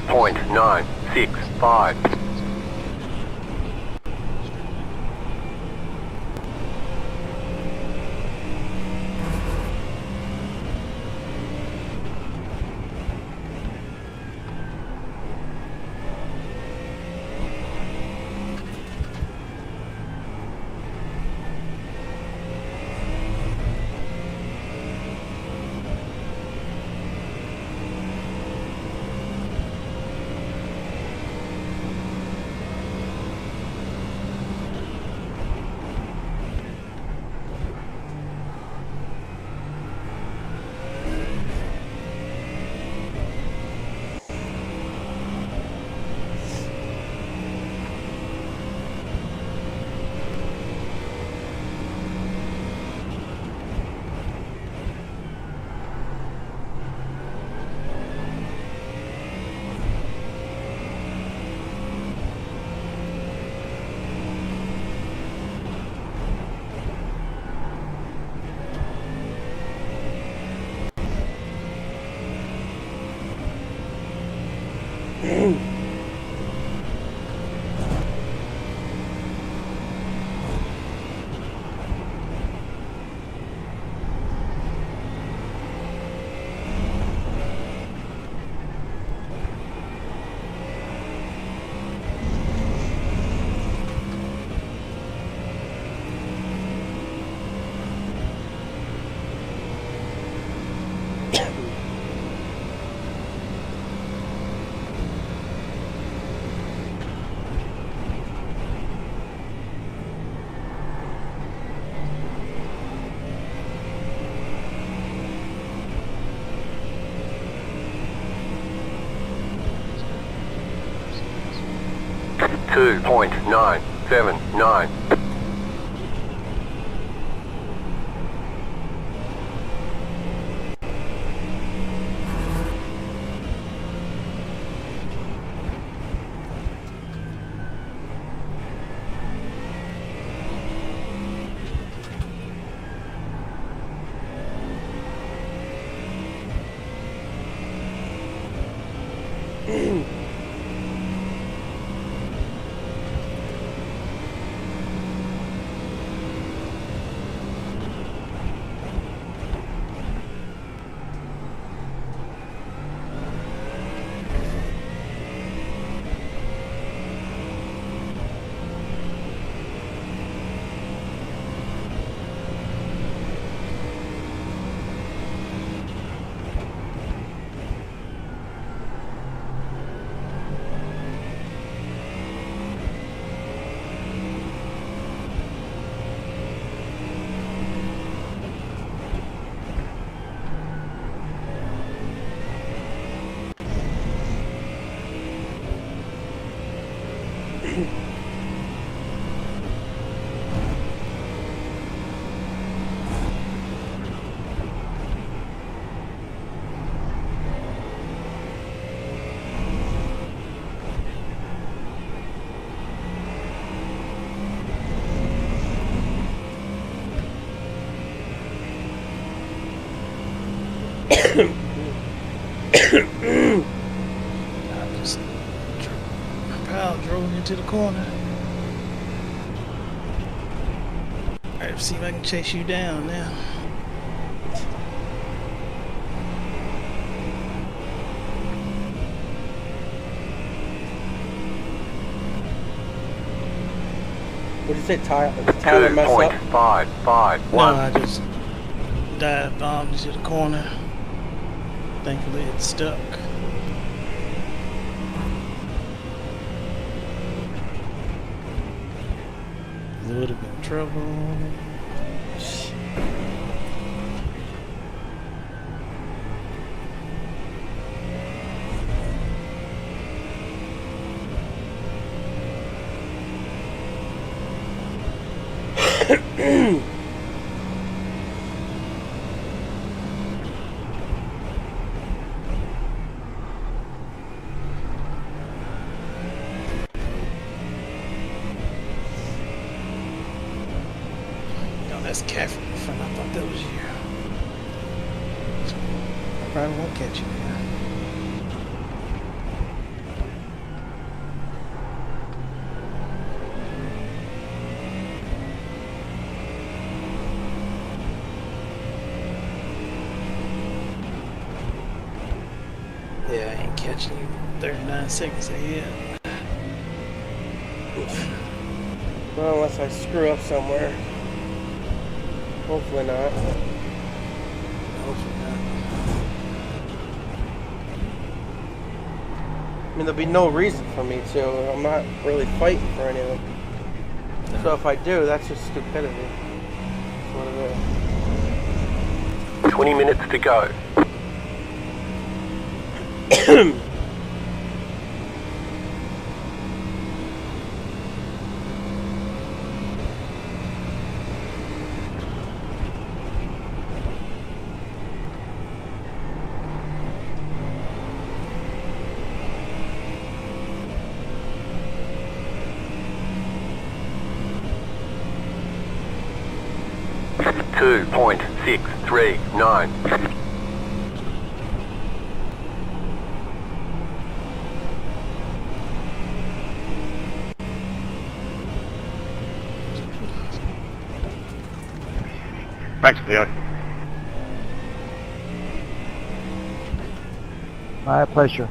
2.965. .979. I just drove into the corner. Alright, see if I can chase you down now. What did you say, Tyler mess up? 2.551. No, I just dive bombed into the corner. Thankfully it stuck. It would have been trouble. That's Caffrey in front. I thought that was you. I probably won't catch you now. actually 39 seconds ahead. Well, unless I screw up somewhere. Hopefully not. Hopefully not. I mean, there'll be no reason for me to. I'm not really fighting for anything. No. So if I do, that's just stupidity. That's what it is. 20 minutes to go. .639. Thanks, Leo. My pleasure.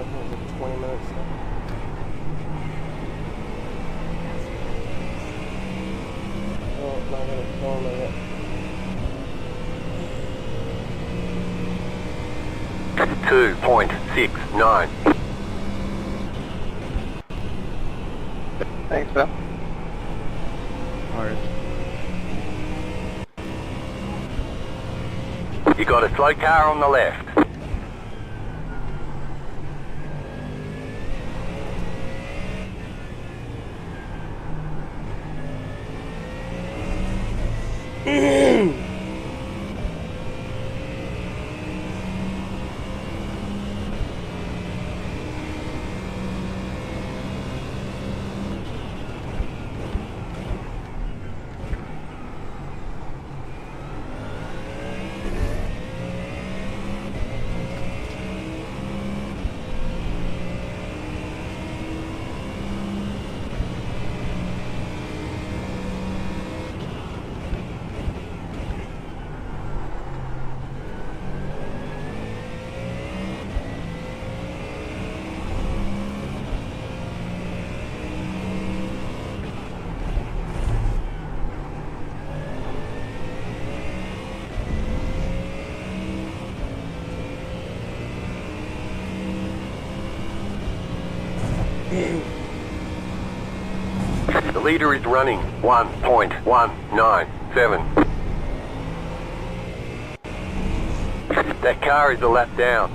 What was it, 20 minutes? Oh, not gonna call me yet. 2.69. Thanks, Phil. You got a slow car on the left. The leader is running 1.197. That car is a lap down.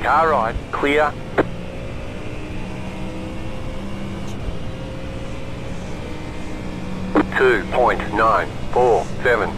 Car right, clear. 2.947.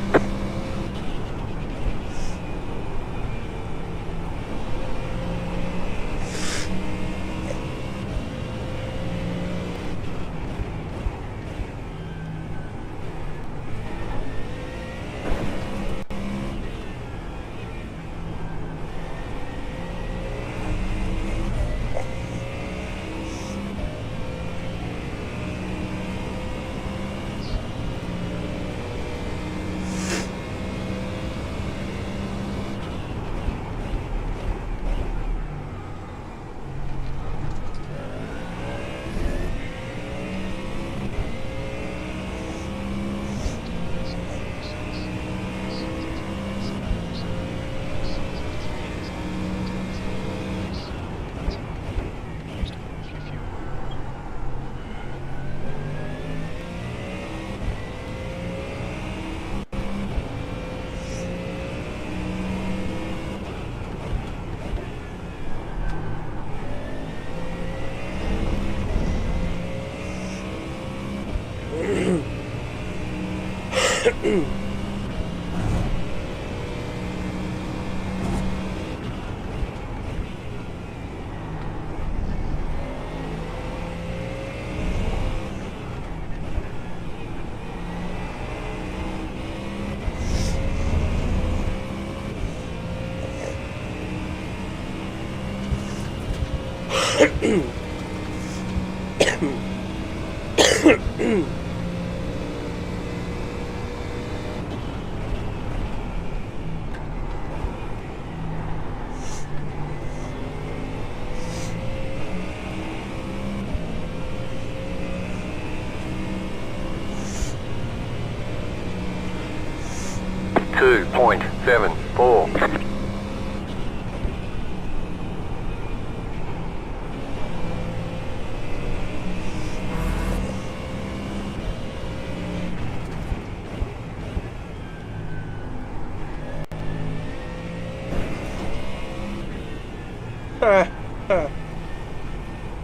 .74.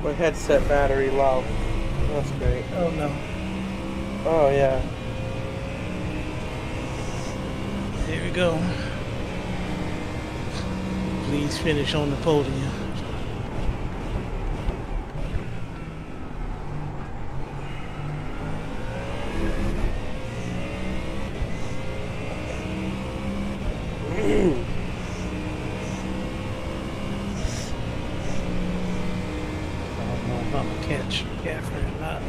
My headset battery low. That's great. Oh no. Oh yeah. Here we go. Please finish on the podium. I don't know if I'm gonna catch Gaffney or not.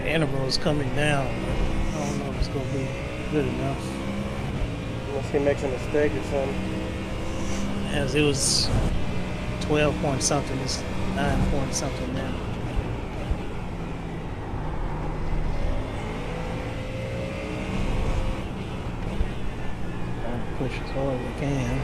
Interval is coming down, but I don't know if it's going to be good enough. Unless he makes a mistake or something. As it was 12 point something, it's 9 point something now. Trying to push as hard as we can.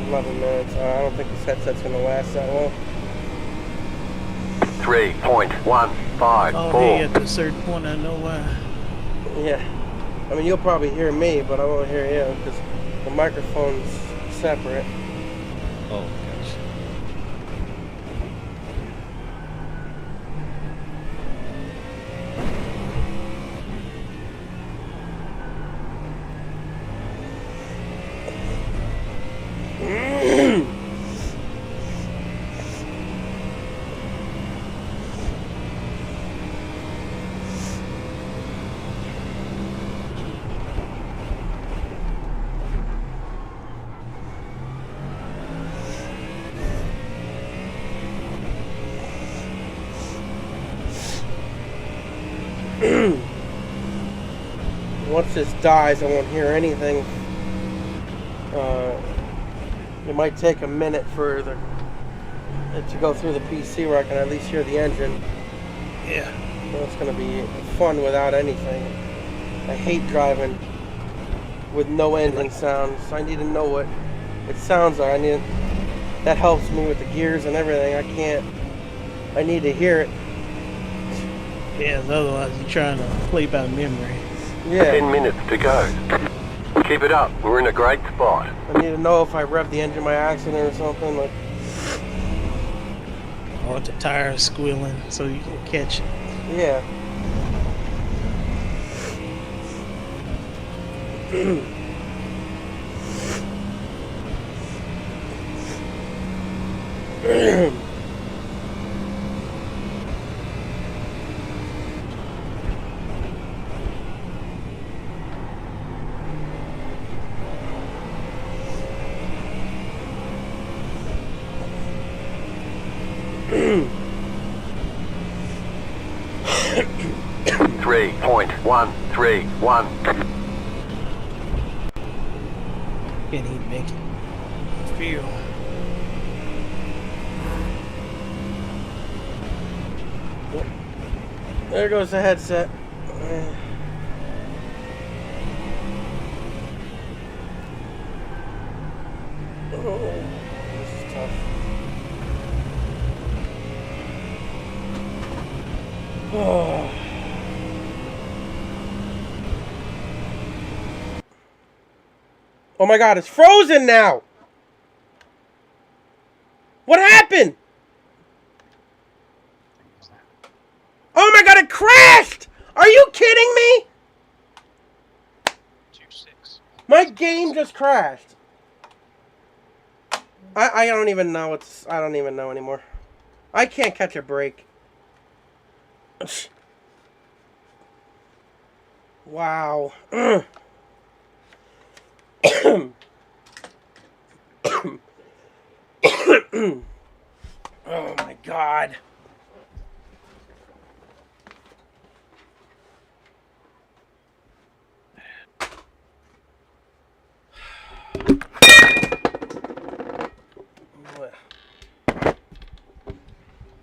11 minutes. I don't think this headset's going to last that long. 3.154. Oh, hey, at a certain point, I know why. Yeah. I mean, you'll probably hear me, but I won't hear you because the microphone's separate. Oh, gosh. Once this dies, I won't hear anything. It might take a minute for it to go through the PC where I can at least hear the engine. Yeah. So it's going to be fun without anything. I hate driving with no engine sounds. I need to know what it sounds like. That helps me with the gears and everything. I need to hear it. Yeah, otherwise you're trying to play by memory. Yeah. 10 minutes to go. Keep it up. We're in a great spot. I need to know if I rev the engine by accident or something. Like, Or the tires squealing so you can catch it. yeah. Three point 131. Can't even make it. Feel. There goes the headset. Oh, this is tough. Oh. Oh my God, it's frozen now! What happened? Oh my God, it crashed! Are you kidding me? My game just crashed. I don't even know I don't even know anymore. I can't catch a break. Wow. Oh my God.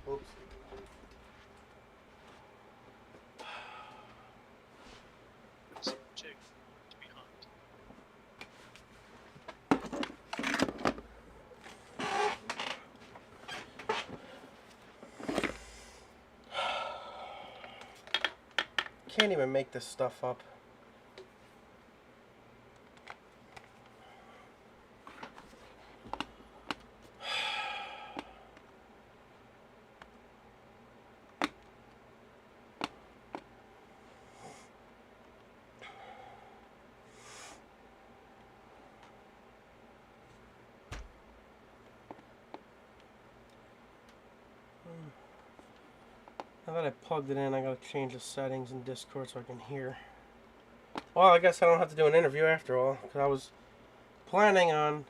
Oops. Can't even make this stuff up. Now that I plugged it in, I gotta change the settings in Discord so I can hear. Well, I guess I don't have to do an interview after all, because I was planning on...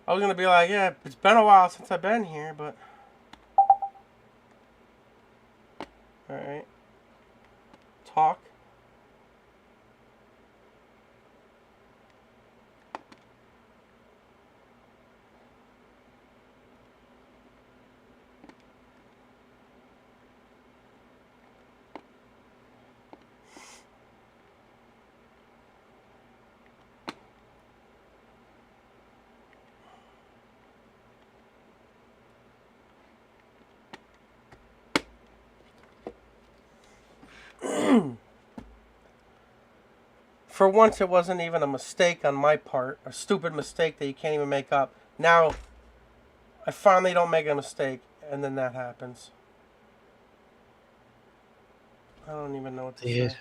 I was gonna be like, yeah, it's been a while since I've been here, but... Alright. Talk. For once, it wasn't even a mistake on my part. A stupid mistake that you can't even make up. Now, I finally don't make a mistake, and then that happens. I don't even know what to say.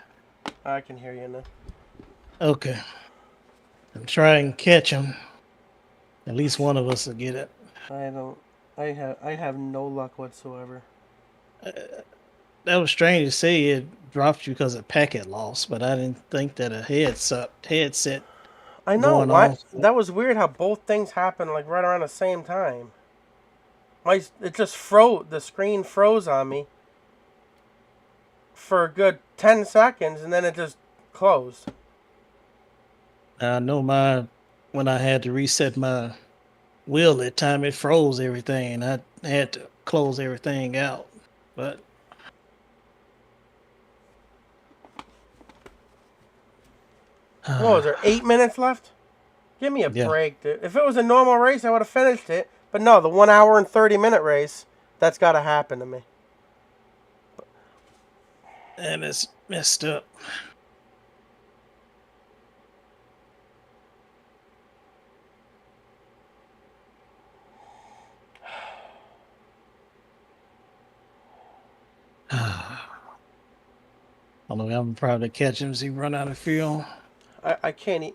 I can hear you now. Okay. I'm trying to catch him. At least one of us will get it. I have no luck whatsoever. That was strange to say it dropped you because of packet loss, but I didn't think that a headset. I know. Why? That was weird how both things happened like right around the same time. It just froze. The screen froze on me for a good 10 seconds, and then it just closed. I know my when I had to reset my wheel that time, it froze everything. I had to close everything out. But What was there, 8 minutes left? Give me a Yeah. break, dude. If it was a normal race, I would have finished it. But no, the 1 hour and 30-minute race, that's got to happen to me. and it's messed up. I don't know. I'm probably catch him as he run out of fuel. I can't,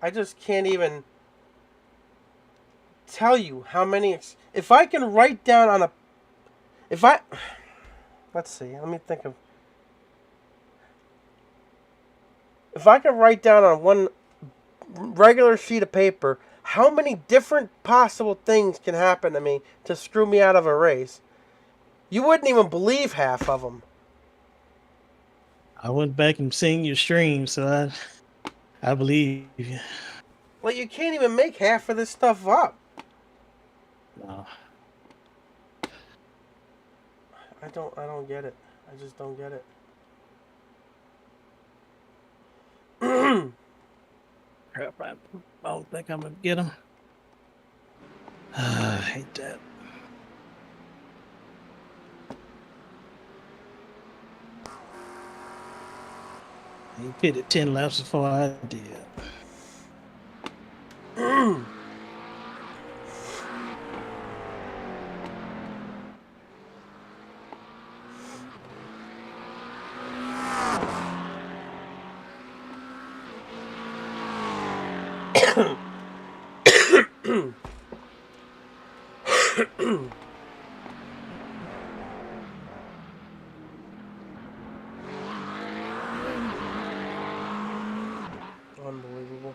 I just can't even tell you how many. If I can write down on a. Let's see, let me think of. If I can write down on one regular sheet of paper how many different possible things can happen to me to screw me out of a race, you wouldn't even believe half of them. I went back and seen your stream, so I believe you. Like, you can't even make half of this stuff up. No. I don't get it. I just don't get it. Crap, I don't think I'm gonna get him. I hate that. He pitted 10 laps before I did. Unbelievable.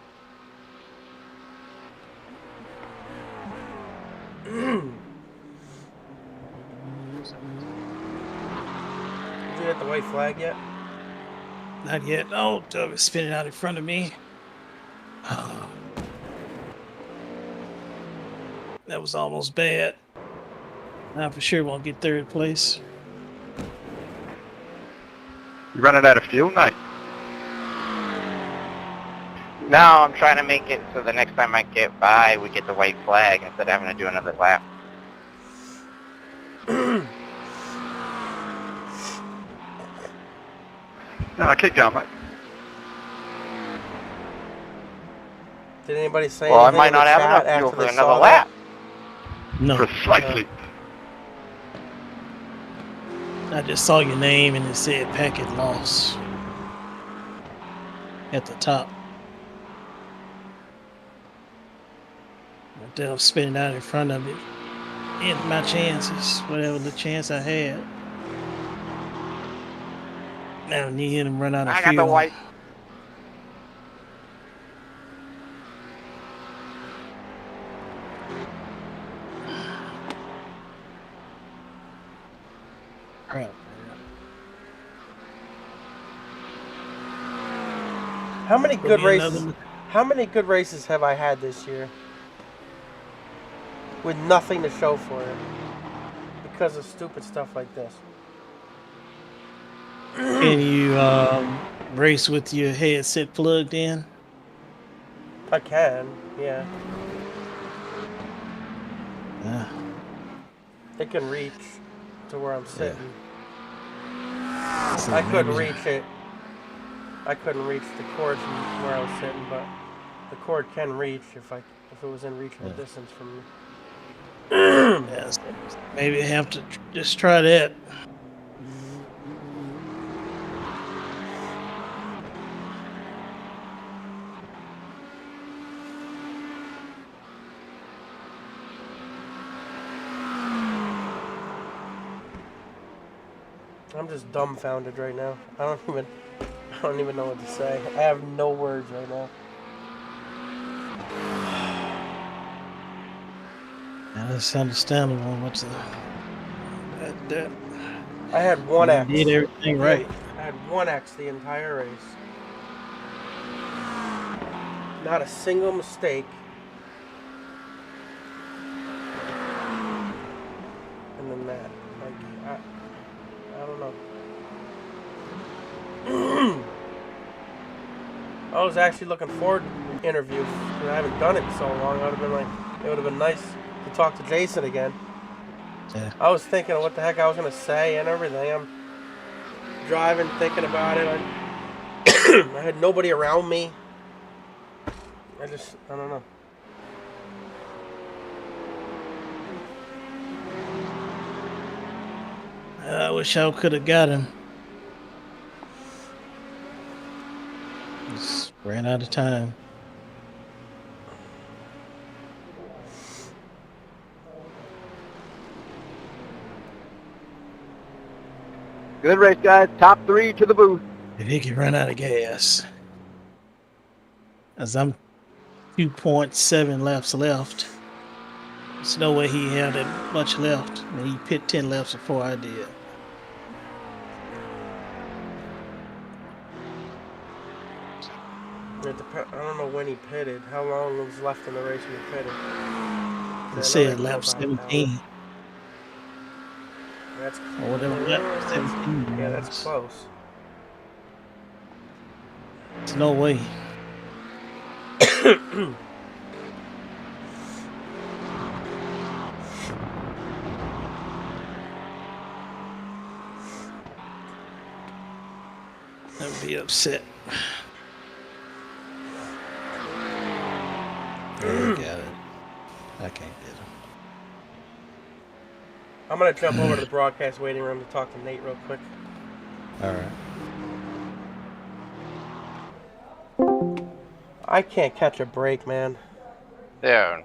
Did you get the white flag yet? Not yet. Oh, Doug is spinning out in front of me. Oh. That was almost bad. I for sure won't get third place. You running out of fuel, Nate? No, I'm trying to make it so the next time I get by, we get the white flag instead of having to do another lap. No, keep going, mate. Did anybody say Well, I anything might in the not have chat enough after fuel for they another saw lap. No, Precisely. I just saw your name and it said packet loss at the top. Right there, I'm spinning out in front of it. And my chances, whatever the chance I had. Now you hit him run out of I fuel. got the white. Crap. How many good Maybe races? another- How many good races have I had this year with nothing to show for it because of stupid stuff like this? Can you race with your headset plugged in? I can, yeah. Yeah. It can reach to where I'm sitting. So I couldn't maybe- reach it. I couldn't reach the cord from where I was sitting, but the cord can reach if it was in reachable distance from me. Yeah, so maybe I have to just try that. I'm just dumbfounded right now. I don't even know what to say. I have no words right now. Yeah, that's understandable. What's that? I had one X. You did everything right. I had one X the entire race. Not a single mistake. And then that. Like, I don't know. I was actually looking forward to interviews because I haven't done it in so long. I would have been like, it would have been nice to talk to Jason again. Yeah. I was thinking of what the heck I was going to say and everything. I'm driving, thinking about it. I had nobody around me. I don't know. I wish I could have got him. Just ran out of time. Good race, guys. Top 3 to the booth. If he could run out of gas. As I'm 2.7 laps left. There's no way he had that much left. And he pit 10 laps before I did. I don't know when he pitted. How long was left in the race when he pitted? They said lap 17. That's Or whatever lap 17. Yeah, that's close. There's no way. I'd be upset. Yeah, got it. I can't get him. I'm going to jump over to the broadcast waiting room to talk to Nate real quick. Alright. I can't catch a break, man. Dude,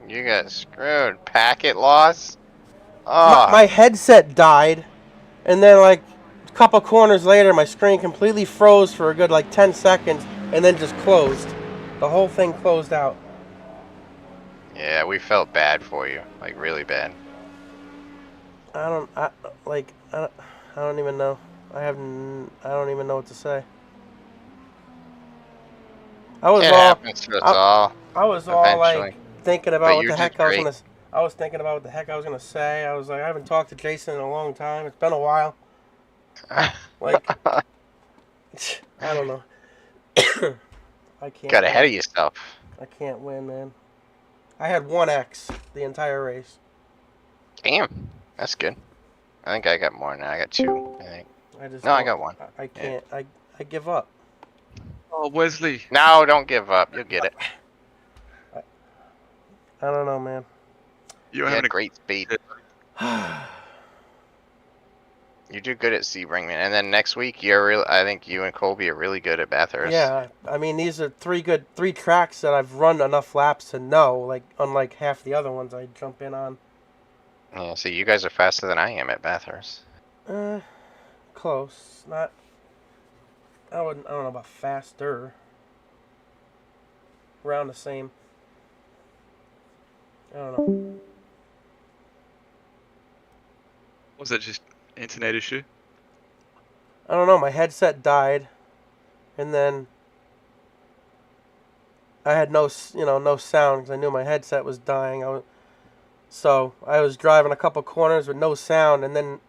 you got screwed. Packet loss? Oh. My headset died, and then like a couple corners later, my screen completely froze for a good like 10 seconds, and then just closed. The whole thing closed out. Yeah, we felt bad for you. Like, really bad. I don't even know. I don't even know what to say. I was happens to us all. I was all like thinking about what the heck I was great. I was thinking about what the heck I was gonna say. I was like, I haven't talked to Jason in a long time. It's been a while. Like, I don't know. I can't. Got ahead of yourself. I can't win, man. I had 1X the entire race. Damn, that's good. I think I got more than that. I got 2, I think. I got 1. I can't. Yeah. I give up. Oh, Wesley. No, don't give up. You'll get it. I don't know, man. You're You having had a great speed. You do good at Sebring, man. And then next week, I think you and Colby are really good at Bathurst. Yeah, I mean, these are three tracks that I've run enough laps to know, like, unlike half the other ones I jump in on. Yeah, so you guys are faster than I am at Bathurst. Close. Not, I don't know about faster. Around the same. I don't know. Was that just internet issue? I don't know, my headset died, and then I had no sound because I knew my headset was dying. So I was driving a couple corners with no sound, and then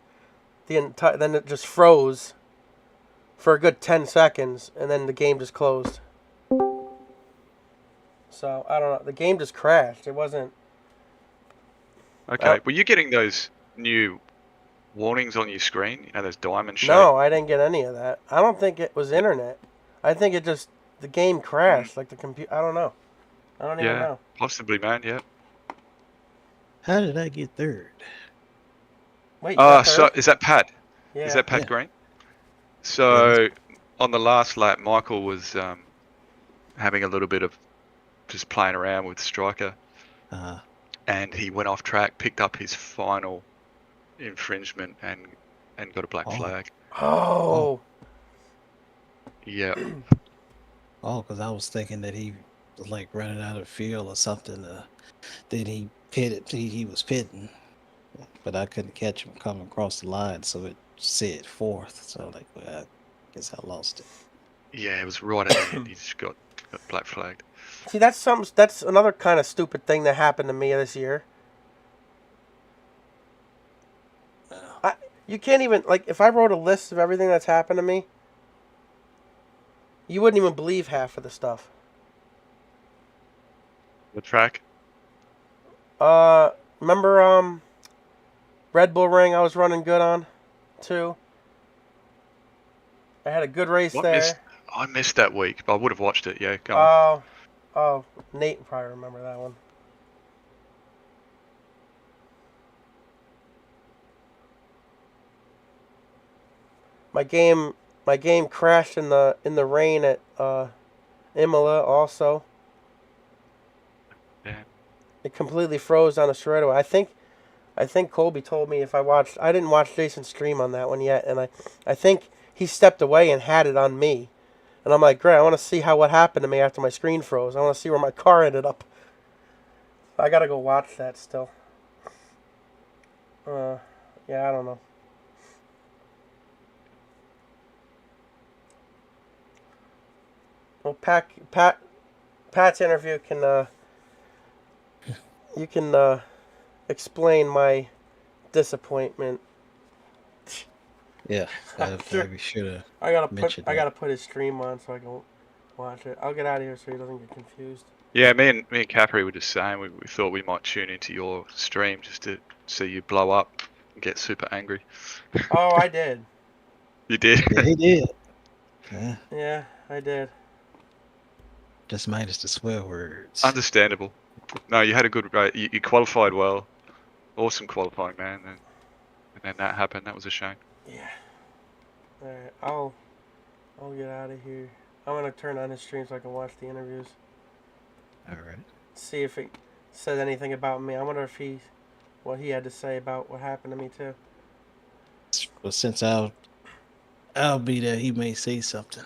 then it just froze for a good 10 seconds, and then the game just closed. So I don't know, the game just crashed. It wasn't. Okay, were you getting those new warnings on your screen? You know, those diamond shaped? No, I didn't get any of that. I don't think it was internet. I think it just, the game crashed, like the computer. I don't know. I don't even know. Possibly, man. Yeah. How did I get third? Wait. So is that Pat? Yeah. Is that Pat Green? So on the last lap, Michael was having a little bit of just playing around with Striker, and he went off track, picked up his final infringement, and got a black flag. Oh. Yeah. Oh, because I was thinking that he was like running out of the field or something. Then he pitted. He was pitting, but I couldn't catch him coming across the line, so it said fourth. So like, well, I guess I lost it. Yeah, it was right at the end. He just got black flagged. See, that's another kind of stupid thing that happened to me this year. You can't even, like, if I wrote a list of everything that's happened to me, you wouldn't even believe half of the stuff. The track? Remember, Red Bull Ring I was running good on, too? I had a good race there. I missed that week, but I would have watched it, yeah, go on. Oh, Nate will probably remember that one. My game crashed in the rain at Imola also. Yeah. It completely froze on a straightaway. I think Colby told me if I didn't watch Jason's stream on that one yet, and I think he stepped away and had it on me. And I'm like, great, I want to see what happened to me after my screen froze. I want to see where my car ended up. I gotta go watch that still. Yeah, I don't know. Well, Pat's interview can you can explain my disappointment. Yeah, I'd be sure to. I gotta put his stream on so I can watch it. I'll get out of here so he doesn't get confused. Yeah, me and Capri were just saying we thought we might tune into your stream just to see you blow up and get super angry. Oh, I did. You did? Yeah, he did. Yeah, I did. Just minus the swear words. Understandable. No, you had a good race. You qualified well. Awesome qualifying, man. And then that happened. That was a shame. Yeah. Alright, I'll get out of here. I'm gonna turn on his stream so I can watch the interviews. Alright. See if he said anything about me. I wonder if what he had to say about what happened to me too. Well, since I'll be there, he may say something.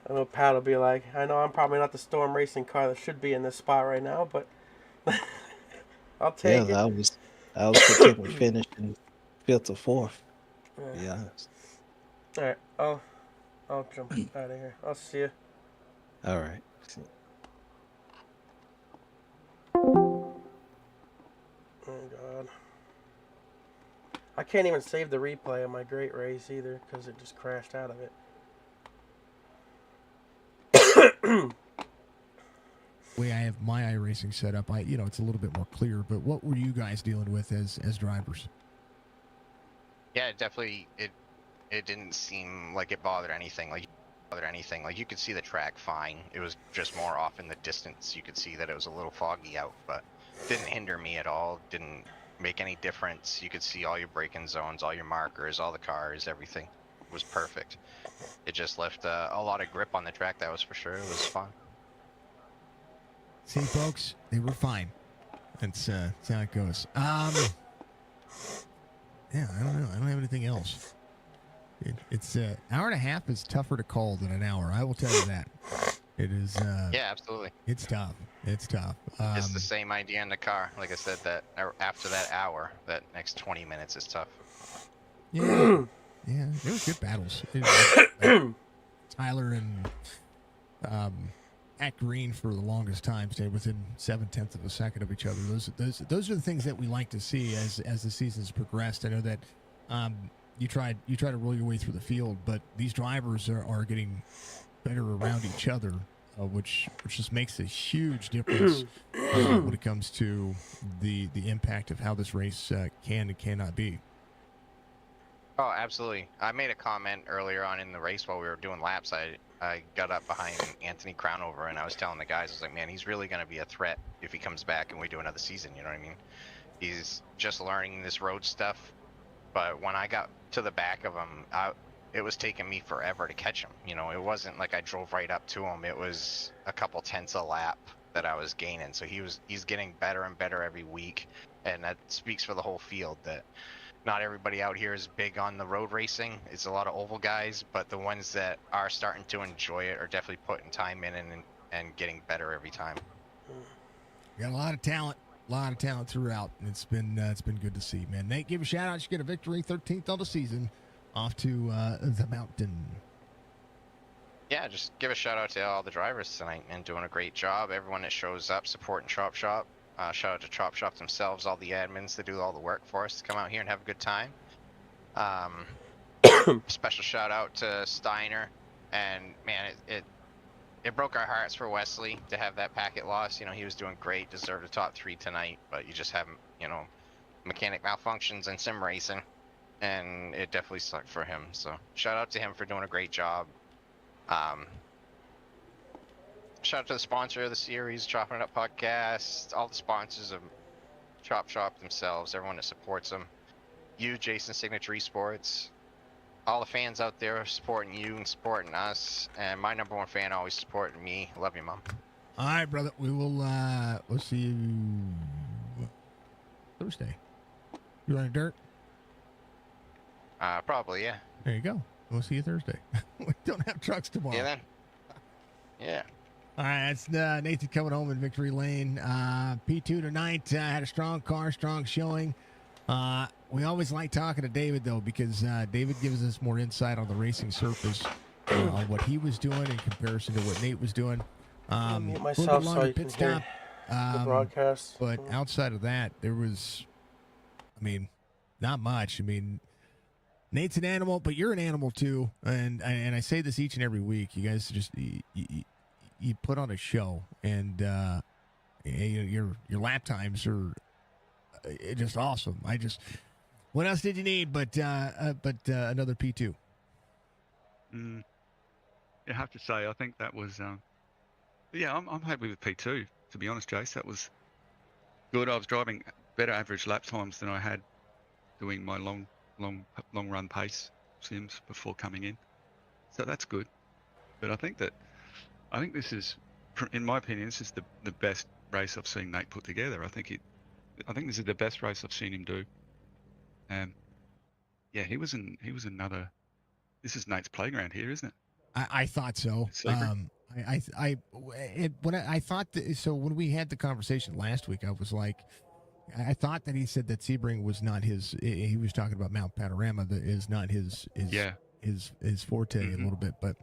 I know Pat will be like, I know I'm probably not the Storm Racing car that should be in this spot right now, but I'll take it. I was particularly finished in 5th or 4th. To be honest. Alright, I'll jump out of here. I'll see you. Alright. Oh God. I can't even save the replay of my great race either because it just crashed out of it. Way I have my iRacing set up, it's a little bit more clear. But what were you guys dealing with as drivers? Yeah, definitely. It didn't seem like it bothered anything. Like you could see the track fine. It was just more off in the distance. You could see that it was a little foggy out, but didn't hinder me at all. Didn't make any difference. You could see all your braking zones, all your markers, all the cars, everything was perfect. It just left a lot of grip on the track. That was for sure. It was fun. See, folks, they were fine. That's how it goes. Yeah, I don't know. I don't have anything else. It's an hour and a half is tougher to call than an hour. I will tell you that. It is. Yeah, absolutely. It's tough. It's tough. It's the same idea in the car. Like I said, that after that hour, that next 20 minutes is tough. Yeah, yeah. There were good battles. Tyler and at green for the longest time stayed within 0.7 of a second of each other. Those are the things that we like to see as the season's progressed. I know that you try to roll your way through the field, but these drivers are getting better around each other, which just makes a huge difference when it comes to the impact of how this race can and cannot be. Oh, absolutely. I made a comment earlier on in the race while we were doing laps. I got up behind Anthony Crownover and I was telling the guys, I was like, man, he's really going to be a threat if he comes back and we do another season. You know what I mean? He's just learning this road stuff. But when I got to the back of him, it was taking me forever to catch him. You know, it wasn't like I drove right up to him. It was a couple tenths a lap that I was gaining. So he's getting better and better every week. And that speaks for the whole field that not everybody out here is big on the road racing. It's a lot of oval guys, but the ones that are starting to enjoy it are definitely putting time in and getting better every time. We got a lot of talent throughout, and it's been good to see, man. Nate, give a shout out. You get a victory, 13th of the season, off to the mountain. Yeah, just give a shout out to all the drivers tonight and doing a great job. Everyone that shows up supporting Chop Shop. Shout out to Chop Shop themselves, all the admins that do all the work for us to come out here and have a good time. Special shout out to Steiner, and man, it broke our hearts for Wesley to have that packet loss. You know, he was doing great, deserved a top 3 tonight, but you just have, you know, mechanic malfunctions and sim racing, and it definitely sucked for him. So shout out to him for doing a great job. Shout out to the sponsor of the series, Chopping It Up Podcast, all the sponsors of Chop Shop themselves, everyone that supports them. You, Jason, Signature Esports, all the fans out there supporting you and supporting us, and my number one fan always supporting me. Love you, Mom. All right, brother. We will. We'll see you Thursday. You running dirt? Probably, yeah. There you go. We'll see you Thursday. We don't have trucks tomorrow. Yeah, then. Yeah. All right, that's Nathan coming home in victory lane. P2 tonight had a strong car, strong showing. We always like talking to David, though, because David gives us more insight on the racing surface, on what he was doing in comparison to what Nate was doing. Mute myself so I can hear the broadcast. But outside of that, there was, I mean, not much. I mean, Nate's an animal, but you're an animal too. And I say this each and every week. You guys just you put on a show, and your lap times are just awesome. What else did you need? But another P2. I have to say, I think that was. Yeah, I'm happy with P2. To be honest, Jace, that was good. I was driving better average lap times than I had doing my long run pace sims before coming in. So that's good. But I think this is, in my opinion, this is the best race I've seen Nate put together. I think this is the best race I've seen him do. Yeah, he was another. This is Nate's playground here, isn't it? I thought so. I thought that, so when we had the conversation last week, I was like, I thought that he said that Sebring was not his. He was talking about Mount Panorama that is not his forte a little bit, but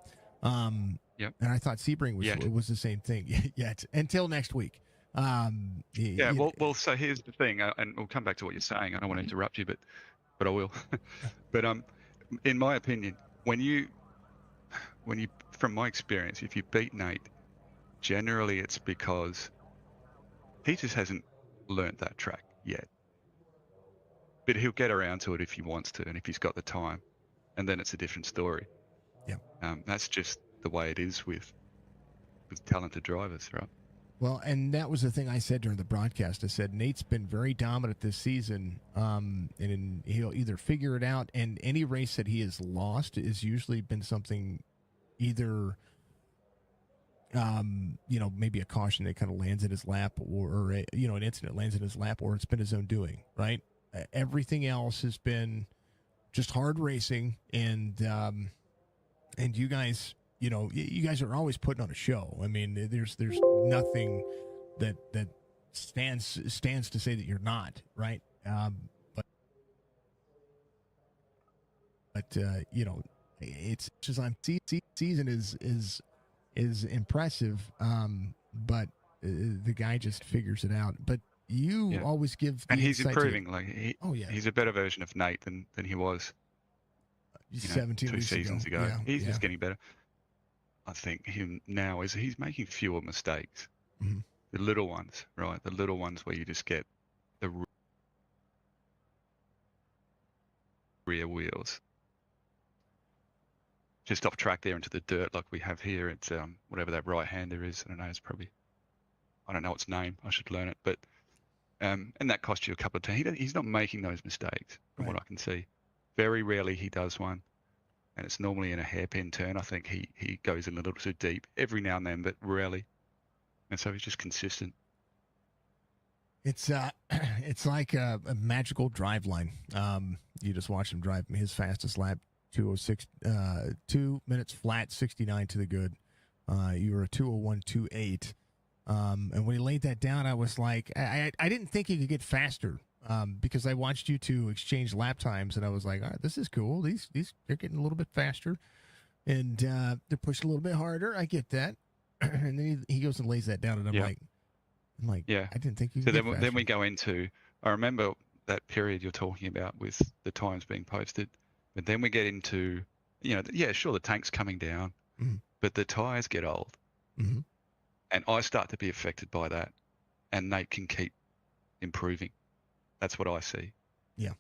yep. And I thought Sebring was the same thing yet until next week. Well, so here's the thing, and we'll come back to what you're saying. I don't want to interrupt you, but I will. But in my opinion, when you, from my experience, if you beat Nate, generally it's because he just hasn't learnt that track yet. But he'll get around to it if he wants to, and if he's got the time, and then it's a different story. Yeah. That's just the way it is with talented drivers, right? Well, and that was the thing I said during the broadcast. I said Nate's been very dominant this season, and he'll either figure it out. And any race that he has lost has usually been something, either, maybe a caution that kind of lands in his lap, or an incident lands in his lap, or it's been his own doing. Right? Everything else has been just hard racing, and you guys. You guys are always putting on a show. I mean, there's nothing that stands to say that you're not, right? But it's just season is impressive, but the guy just figures it out. But you always give, and he's improving. He's a better version of Nate than he was 17 2 seasons ago. Yeah, he's just getting better. I think him now he's making fewer mistakes. Mm-hmm. The little ones, right? The little ones where you just get the rear wheels just off track there into the dirt like we have here. It's whatever that right-hander is. I don't know. I don't know its name. I should learn it. But and that cost you a couple of times. He's not making those mistakes from what I can see. Very rarely he does one. And it's normally in a hairpin turn. I think he goes in a little too deep every now and then, but rarely. And so he's just consistent. It's like a magical drive line. You just watch him drive his fastest lap, 2:06, 2 minutes flat, 69 to the good. You were a 2:01.28. And when he laid that down, I was like, I didn't think he could get faster. Because I watched you two exchange lap times, and I was like, all right, this is cool. They're getting a little bit faster. And they're pushed a little bit harder. I get that. And then he goes and lays that down, and I'm like, yeah. I didn't think you So could then we go into, I remember that period you're talking about with the times being posted, but then we get into, sure, the tank's coming down, but the tyres get old. Mm-hmm. And I start to be affected by that, and Nate can keep improving. That's what I see. Yeah.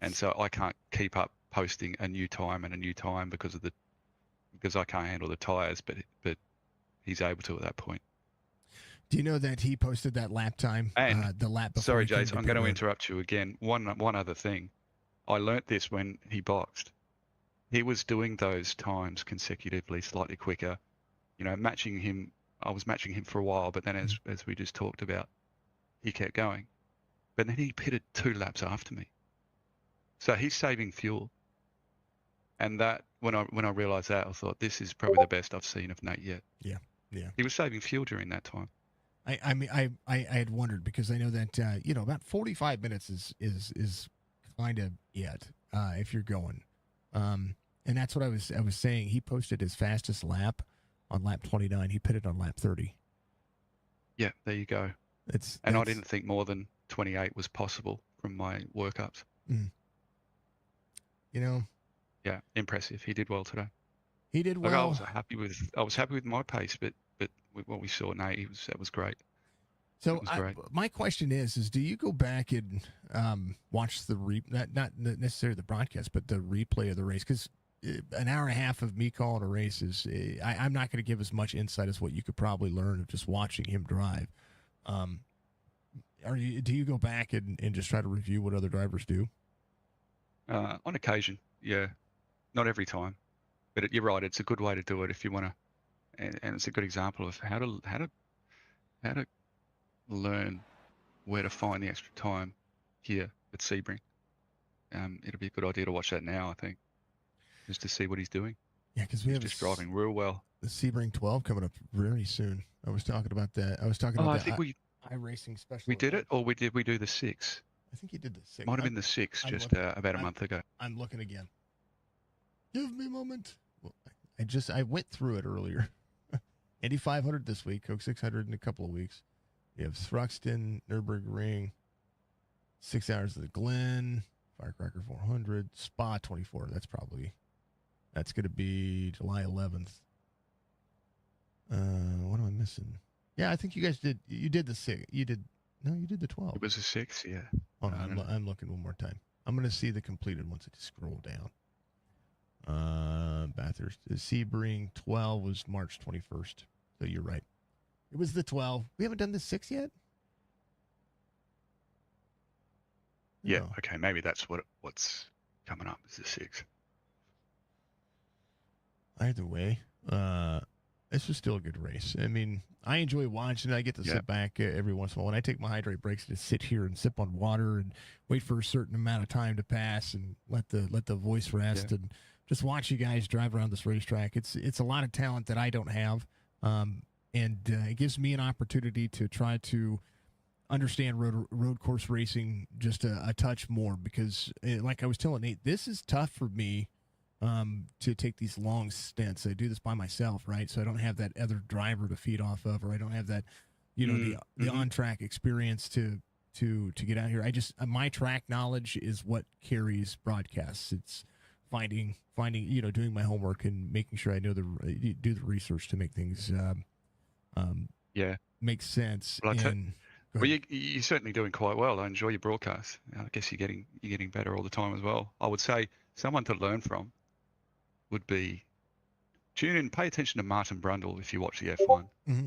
And so I can't keep up posting a new time because I can't handle the tyres, but he's able to at that point. Do you know that he posted that lap time? And the lap before. Sorry, Jace, I'm going to interrupt you again. One other thing. I learnt this when he boxed. He was doing those times consecutively, slightly quicker. Matching him. I was matching him for a while, but then as we just talked about, he kept going. But then he pitted 2 laps after me. So he's saving fuel. And that when I realised that, I thought this is probably the best I've seen of Nate yet. Yeah. He was saving fuel during that time. I mean, I had wondered because I know that about 45 minutes is kind of it if you're going, and that's what I was saying. He posted his fastest lap on lap 29. He pitted on lap 30. Yeah, there you go. I didn't think more than 28 was possible from my workups. Yeah, impressive. He did well today. He did well. I was happy with my pace, but with what we saw, Nate, that was great. So my question is do you go back and watch the not necessarily the broadcast, but the replay of the race? Because an hour and a half of me calling a race is I'm not going to give as much insight as what you could probably learn of just watching him drive. Do you go back and just try to review what other drivers do? On occasion, yeah, not every time, but you're right. It's a good way to do it if you want to, and it's a good example of how to learn where to find the extra time here at Sebring. It'll be a good idea to watch that now, I think, just to see what he's doing. Yeah, because we have just driving real well. The Sebring 12 coming up very soon. I was talking about that. I think iRacing special. We did it, or did we do the 6? I think you did the 6. Might have been the 6 about a month ago. I'm looking again. Give me a moment. Well, I went through it earlier. Indy 500 this week, Coke 600 in a couple of weeks. You have Thruxton, Nürburgring, 6 hours of the Glen, Firecracker 400, Spa 24. That's going to be July 11th. What am I missing? Yeah, I think you guys did. You did the 6. You did the 12. It was a 6, yeah. Hold on, I'm looking one more time. I'm going to see the completed ones. I just scroll down. Bathurst. The Sebring 12 was March 21st. So you're right. It was the 12. We haven't done the 6 yet? Yeah, No. okay, maybe that's what's coming up is the 6. Either way, this was still a good race. I mean, I enjoy watching. I get to sit back every once in a while. When I take my hydrate breaks, to sit here and sip on water and wait for a certain amount of time to pass and let the voice rest and just watch you guys drive around this racetrack. It's a lot of talent that I don't have, and it gives me an opportunity to try to understand road course racing just a touch more because, like I was telling Nate, this is tough for me. To take these long stints. I do this by myself, right? So I don't have that other driver to feed off of, or I don't have that, the on-track experience to get out here. My track knowledge is what carries broadcasts. It's finding, doing my homework and making sure I know do the research to make things, make sense. Well, you're certainly doing quite well. I enjoy your broadcast. I guess you're getting better all the time as well. I would say someone to learn from would be tune in, pay attention to Martin Brundle if you watch the F1. Mm-hmm.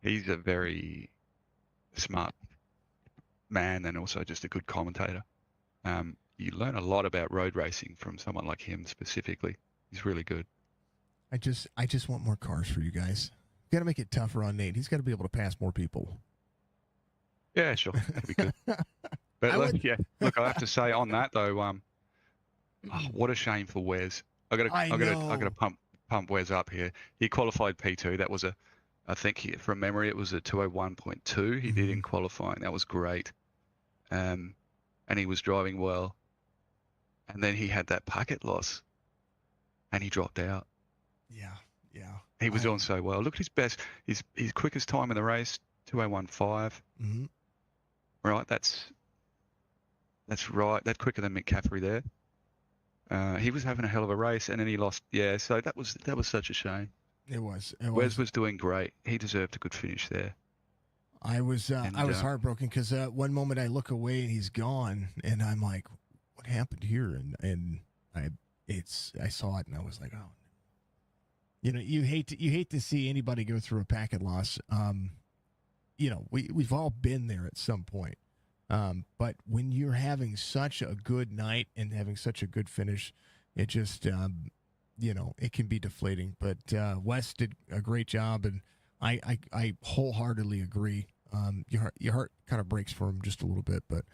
He's a very smart man and also just a good commentator. You learn a lot about road racing from someone like him specifically. He's really good. I just want more cars for you guys. You got to make it tougher on Nate. He's got to be able to pass more people. Yeah, sure. That'd be good. But look, I have to say on that though, what a shame for Wes. I gotta pump Wes up here. He qualified P2. That was I think from memory it was a 201.2. He did in qualifying. That was great. And he was driving well. And then he had that packet loss. and he dropped out. Yeah. He was doing so well. Look at his best. His quickest time in the race, 2:01.5. Mm-hmm. Right, that's right. That's quicker than Mick Caffrey there. He was having a hell of a race, and then he lost. Yeah, so that was such a shame. It was. Wes was doing great. He deserved a good finish there. I was heartbroken because one moment I look away and he's gone, and I'm like, "What happened here?" And I saw it and I was like, "Oh." You hate to see anybody go through a packet loss. We've all been there at some point. But when you're having such a good night and having such a good finish, it just it can be deflating. But Wes did a great job, and I wholeheartedly agree. Your heart kind of breaks for him just a little bit, but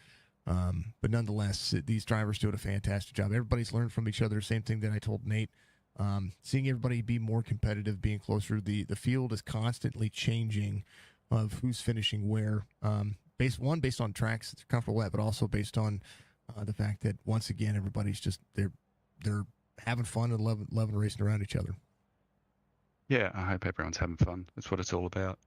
nonetheless, these drivers doing a fantastic job. Everybody's learned from each other. Same thing that I told Nate. Seeing everybody be more competitive, being closer. The field is constantly changing of who's finishing where. Based on tracks that they're comfortable at, but also based on the fact that once again everybody's just they're having fun and loving racing around each other. Yeah, I hope everyone's having fun. That's what it's all about.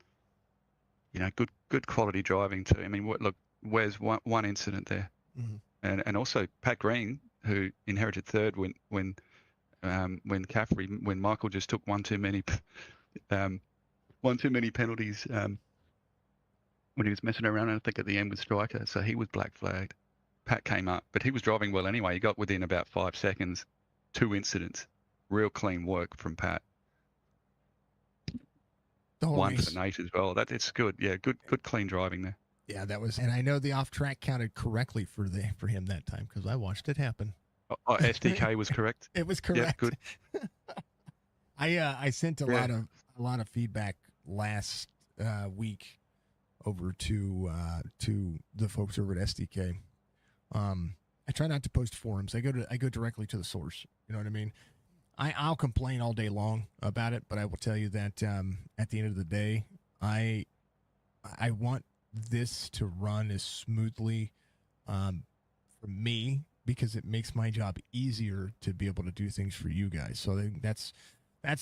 Good quality driving too. I mean, look, where's one incident there, mm-hmm. and also Pat Green, who inherited third when Michael just took one too many penalties. When he was messing around, I think at the end with Striker, so he was black flagged. Pat came up, but he was driving well anyway. He got within about 5 seconds. 2 incidents. Real clean work from Pat. One for Nate as well. It's good. Yeah, good clean driving there. Yeah, that was, and I know the off track counted correctly for him that time because I watched it happen. SDK was correct. It was correct. Yeah, good. I sent a lot of feedback last week over to the folks over at SDK. I try not to post forums. I go directly to the source. You know what I mean? I'll complain all day long about it, but I will tell you that at the end of the day, I want this to run as smoothly for me because it makes my job easier to be able to do things for you guys. So I think that's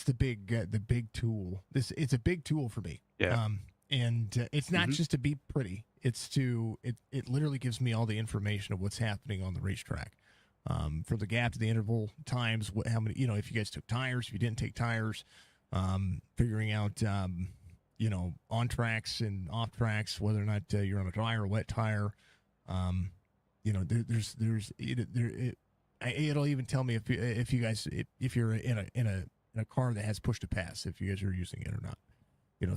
the big tool. It's a big tool for me. Yeah. And it's not just to be pretty. It's it literally gives me all the information of what's happening on the racetrack. From the gap to the interval times, how many, if you guys took tires, if you didn't take tires, figuring out, on tracks and off tracks, whether or not you're on a dry or wet tire. It'll even tell me if you guys, if you're in a car that has push to pass, if you guys are using it or not.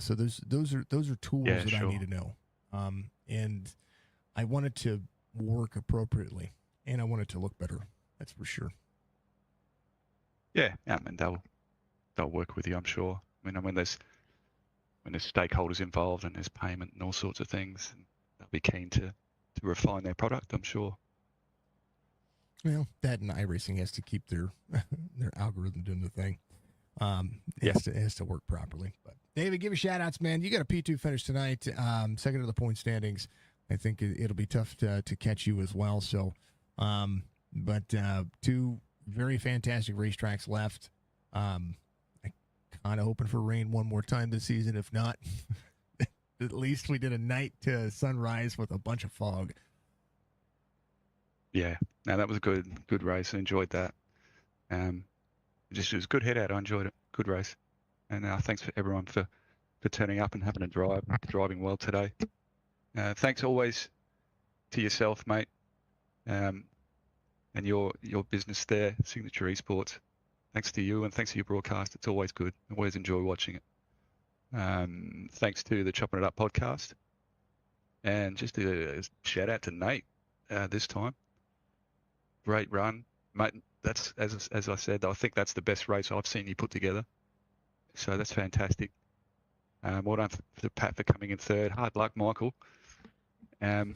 So those are tools that I need to know. And I want it to work appropriately, and I want it to look better. That's for sure. Yeah, and they'll work with you, I'm sure. I mean, when there's stakeholders involved and there's payment and all sorts of things, and they'll be keen to refine their product, I'm sure. Well, that and iRacing has to keep their algorithm doing the thing. It has to work properly. But David, give your shout outs, man. You got a P2 finish tonight, second of the point standings. I think it'll be tough to catch you as well. So, but 2 very fantastic racetracks left. I kind of hoping for rain one more time this season. If not, at least we did a night to sunrise with a bunch of fog. Yeah, no, that was a good race. I enjoyed that. It was a good head out. I enjoyed it. Good race. And thanks for everyone for turning up and having a drive, driving well today. Thanks always to yourself, mate, and your business there, Signature Esports. Thanks to you and thanks to your broadcast. It's always good. I always enjoy watching it. Thanks to the Choppin' It Up podcast. And just a shout out to Nate this time. Great run. Mate, that's, as I said, I think that's the best race I've seen you put together. So that's fantastic. Well done for Pat for coming in third. Hard luck, Michael. And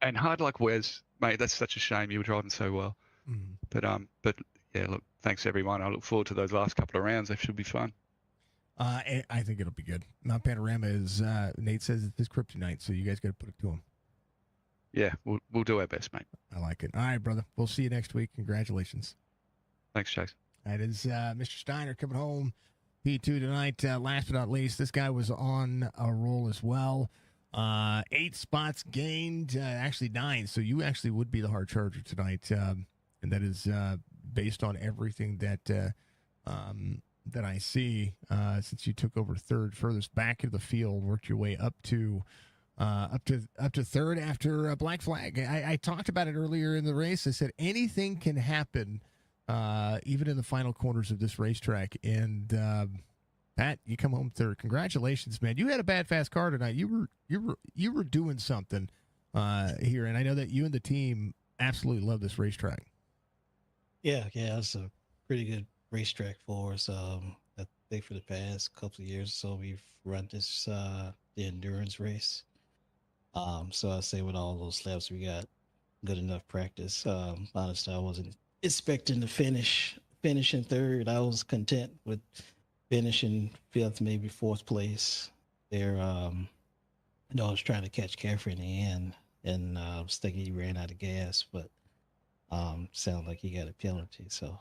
hard luck, Wes. Mate, that's such a shame. You were driving so well. Mm. But yeah, look, thanks everyone. I look forward to those last couple of rounds. They should be fun. I think it'll be good. Mount Panorama is, Nate says it's his kryptonite, so you guys got to put it to him. Yeah, we'll do our best, mate. I like it. All right, brother. We'll see you next week. Congratulations. Thanks, Chase. That is Mr. Steiner coming home P2 tonight. Last but not least, this guy was on a roll as well. 8 spots gained, actually 9. So you actually would be the hard charger tonight, and that is based on everything that that I see. Since you took over third, furthest back into the field, worked your way up to third after Black Flag. I talked about it earlier in the race. I said anything can happen, even in the final corners of this racetrack. And Pat, you come home third. Congratulations, man! You had a bad fast car tonight. You were doing something here, and I know that you and the team absolutely love this racetrack. Yeah, it's a pretty good racetrack for us. I think for the past couple of years or so, we've run this the endurance race. So I say with all those laps, we got good enough practice. Honestly, I wasn't expecting to finish in third. I was content with finishing 5th, maybe 4th place. There, I was trying to catch Caffrey in the end, and I was thinking he ran out of gas, but sounded like he got a penalty. So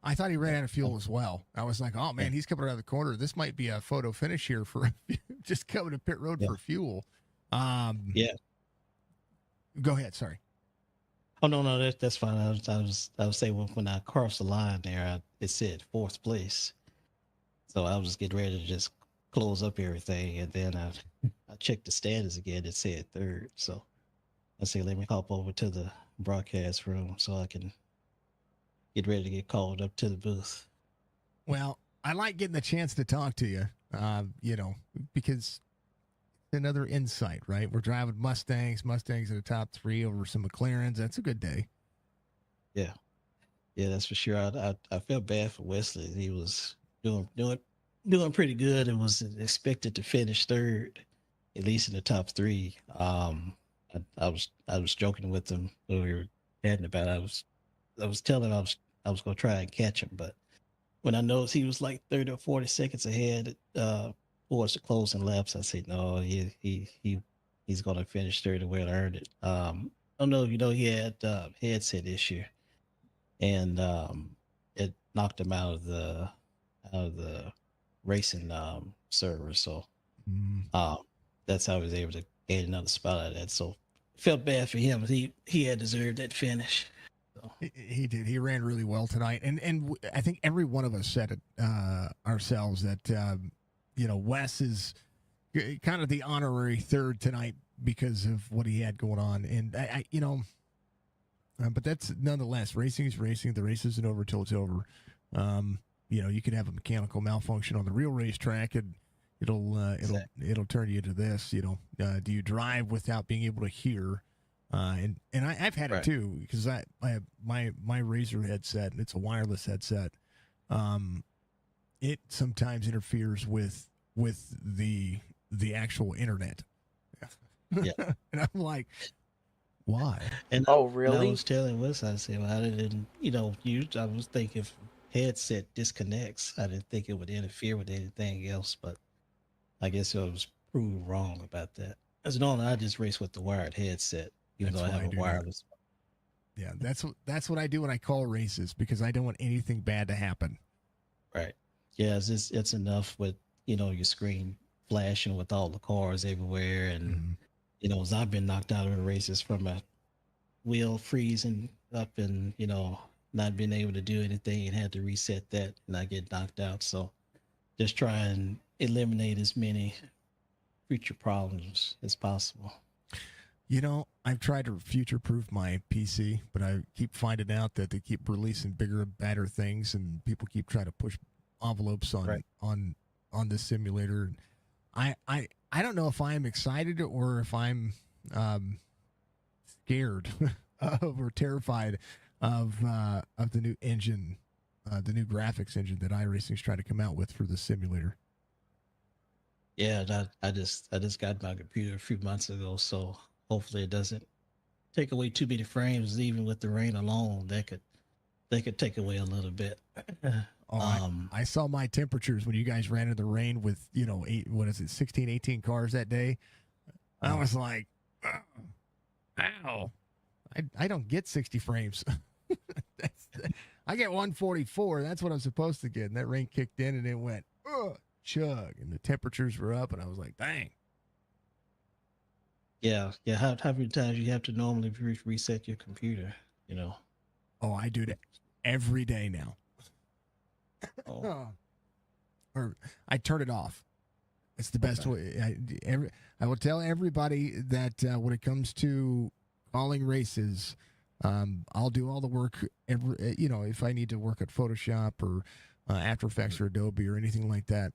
I thought he ran out of fuel as well. I was like, oh man, he's coming around the corner. This might be a photo finish here for just coming to pit road for fuel. Yeah. Go ahead. Sorry. Oh no, that's fine. I was saying when I crossed the line there, it said 4th place, so I was getting ready to just close up everything, and then I checked the standings again. It said 3rd, so I said let me hop over to the broadcast room so I can get ready to get called up to the booth. Well, I like getting the chance to talk to you, because another insight, right? We're driving Mustangs in the top 3 over some McLarens. That's a good day. Yeah, that's for sure. I felt bad for Wesley. He was doing pretty good and was expected to finish 3rd, at least in the top 3. I was joking with him when we were chatting about it. I was telling him I was going to try and catch him, but when I noticed he was like 30 or 40 seconds ahead towards the closing laps, I said, no, he's going to finish 3rd where I earned it. I don't know if you know he had headset issue, and it knocked him out of the racing server. So that's how he was able to gain another spot out of that. So felt bad for him. He had deserved that finish. So. He did. He ran really well tonight, and I think every one of us said it ourselves that Wes is kind of the honorary 3rd tonight because of what he had going on, and but that's nonetheless, racing is racing. The race isn't over till it's over. You could have a mechanical malfunction on the real racetrack, and it'll turn you into this. Do you drive without being able to hear? And I've had it too, because I have my Razor headset, and it's a wireless headset. It sometimes interferes with the actual internet. Yeah. And I'm like, why? And really? I was telling Wes, I said, well, I didn't, I was thinking if headset disconnects, I didn't think it would interfere with anything else, but I guess I was proved wrong about that. As normally, I just race with the wired headset, even though I have a wireless. Yeah, that's what I do when I call races, because I don't want anything bad to happen. Right. Yeah, it's enough with, your screen flashing with all the cars everywhere. And, as I've been knocked out of the races from a wheel freezing up and, not being able to do anything and had to reset that and I get knocked out. So just try and eliminate as many future problems as possible. I've tried to future-proof my PC, but I keep finding out that they keep releasing bigger and badder things, and people keep trying to push envelopes on this simulator. I don't know if I'm excited or if I'm scared or terrified of the new engine, the new graphics engine that iRacing is trying to come out with for the simulator. Yeah, I just got my computer a few months ago, so hopefully it doesn't take away too many frames. Even with the rain alone, they could take away a little bit. I saw my temperatures when you guys ran in the rain with 16, 18 cars that day. I was like, ow! I don't get 60 frames. I get 144. That's what I'm supposed to get. And that rain kicked in and it went, chug. And the temperatures were up. And I was like, dang. Yeah. How many times you have to normally reset your computer? Oh, I do that every day now. Oh. Or I turn it off. It's the best way. I will tell everybody that when it comes to calling races, I'll do all the work. If I need to work at Photoshop or After Effects or Adobe or anything like that,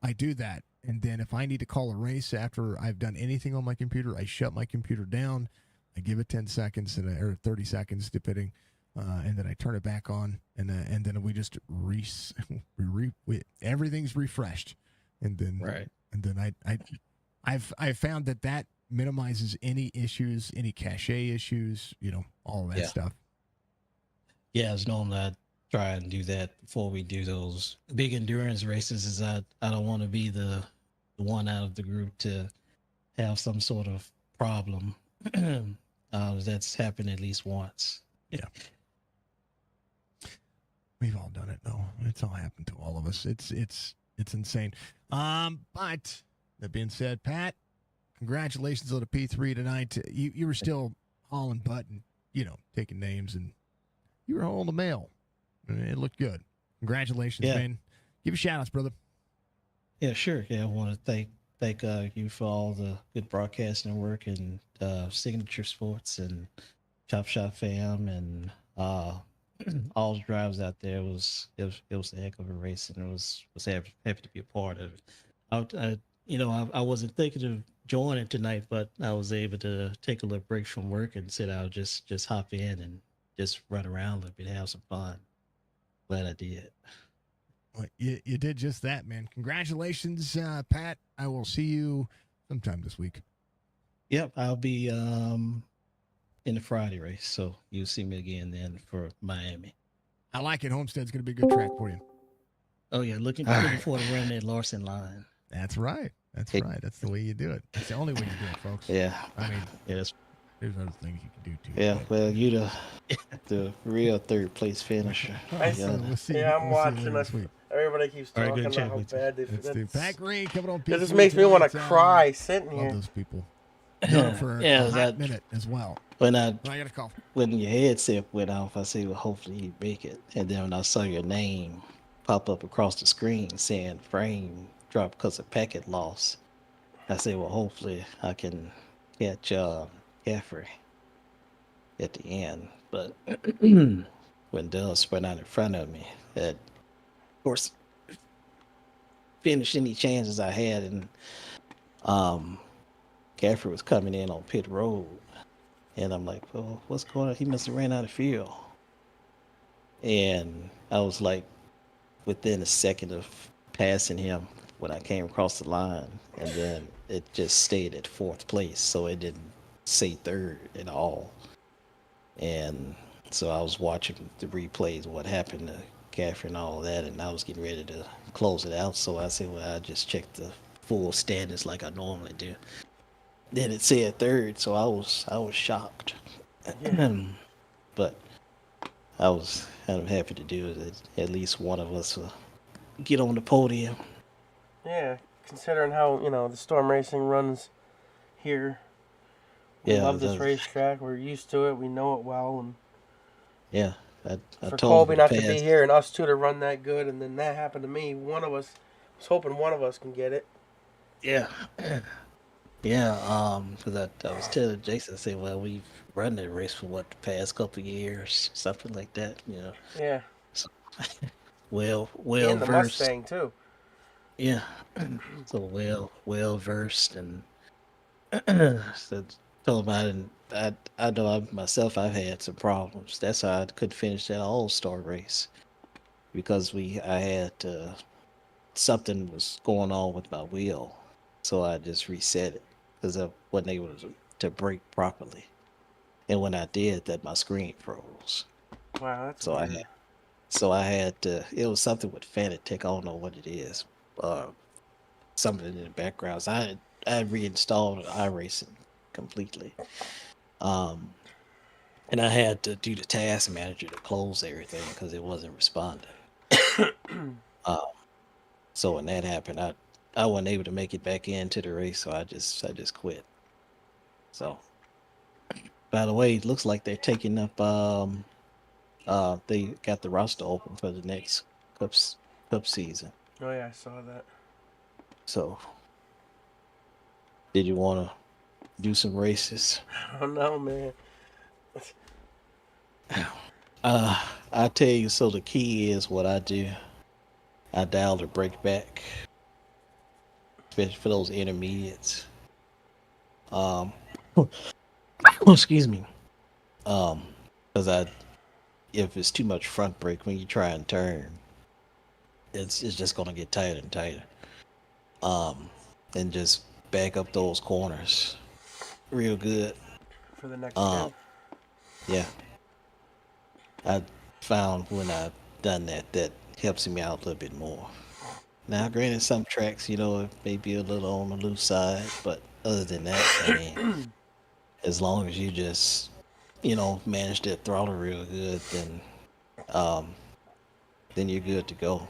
I do that. And then if I need to call a race after I've done anything on my computer, I shut my computer down. I give it 10 seconds or 30 seconds, depending, and then I turn it back on, and then we just everything's refreshed, and then and then I've found that minimizes any issues, any cache issues, all of that stuff. Yeah, it's normally I try and do that before we do those big endurance races. Is I don't want to be the one out of the group to have some sort of problem. That's happened at least once. Yeah. We've all done it though. It's all happened to all of us. It's insane. But that being said, Pat, congratulations on the P3 tonight. You were still hauling butt and, taking names, and you were hauling the mail. It looked good. Congratulations, man. Give a shout outs, brother. Yeah, sure. Yeah, I want to thank you for all the good broadcasting work and Signature Sports and CHOPSHOP fam and all the drivers out there. It was a heck of a race, and I was happy to be a part of it. I wasn't thinking of joining tonight, but I was able to take a little break from work and said I'll just hop in and just run around a little bit, have some fun. Glad I did. Well, you did just that, man. Congratulations, Pat. I will see you sometime this week. Yep, I'll be in the Friday race, so you'll see me again then for Miami. I like it. Homestead's going to be a good track for you. Oh yeah, looking forward to running that Larson line. That's right. That's right. That's the way you do it. That's the only way you do it, folks. Yeah. I mean, yes. There's other things you can do too. Yeah, well, you the real third place finisher. I'm watching us. Everybody keeps talking about how bad they feel. Pat Green coming on. It just makes me want to cry sitting here. Love those people. For a hot minute as well. When I got a call. When your headset went off, I said, well, hopefully you make it. And then when I saw your name pop up across the screen saying frame dropped because of packet loss, I said, well, hopefully I can catch Caffrey at the end. But when Dell spun out in front of me, that, of course, finished any chances I had, and Caffrey was coming in on pit road, and I'm like, well, what's going on? He must have ran out of fuel. And I was like within a second of passing him when I came across the line, and then it just stayed at fourth place, so it didn't say third at all. And so I was watching the replays of what happened to Caffrey and all that, and I was getting ready to close it out, so I said, well, I just checked the full standings like I normally do. Then it said third, so I was shocked. But I was kind of happy to do it. At least one of us will get on the podium. Yeah, considering how, the Storm Racing runs here. We love this racetrack. We're used to it. We know it well. And yeah, I for told Colby not to be here and us two to run that good, and then that happened to me. One of us was hoping one of us can get it. Yeah. Yeah, because I was telling Jason, I said, well, we've run that race for the past couple of years, something like that, Yeah. So, well and the versed. Mustang too. Yeah. So well versed, and so told him I know myself I've had some problems. That's how I couldn't finish that All-Star race, because I had something was going on with my wheel, so I just reset it because I wasn't able to brake properly, and when I did that, my screen froze. Wow, that's so weird. I had to. It was something with Fanatec. I don't know what it is. Something in the background. So I reinstalled iRacing completely. And I had to do the task manager to close everything because it wasn't responding. So when that happened, I wasn't able to make it back into the race, so I just quit. So, by the way, it looks like they're taking up. They got the roster open for the next cup season. Oh yeah, I saw that. So, did you want to do some races? I don't know, man. I tell you. So the key is what I do. I dial the brake back, especially for those intermediates. Excuse me. Because if it's too much front brake when you try and turn, it's just gonna get tighter and tighter. And just back up those corners real good. For the next gen. Yeah. I found when I've done that helps me out a little bit more. Now, granted, some tracks, it may be a little on the loose side, but other than that, I mean, as long as you just, manage that throttle real good, then you're good to go.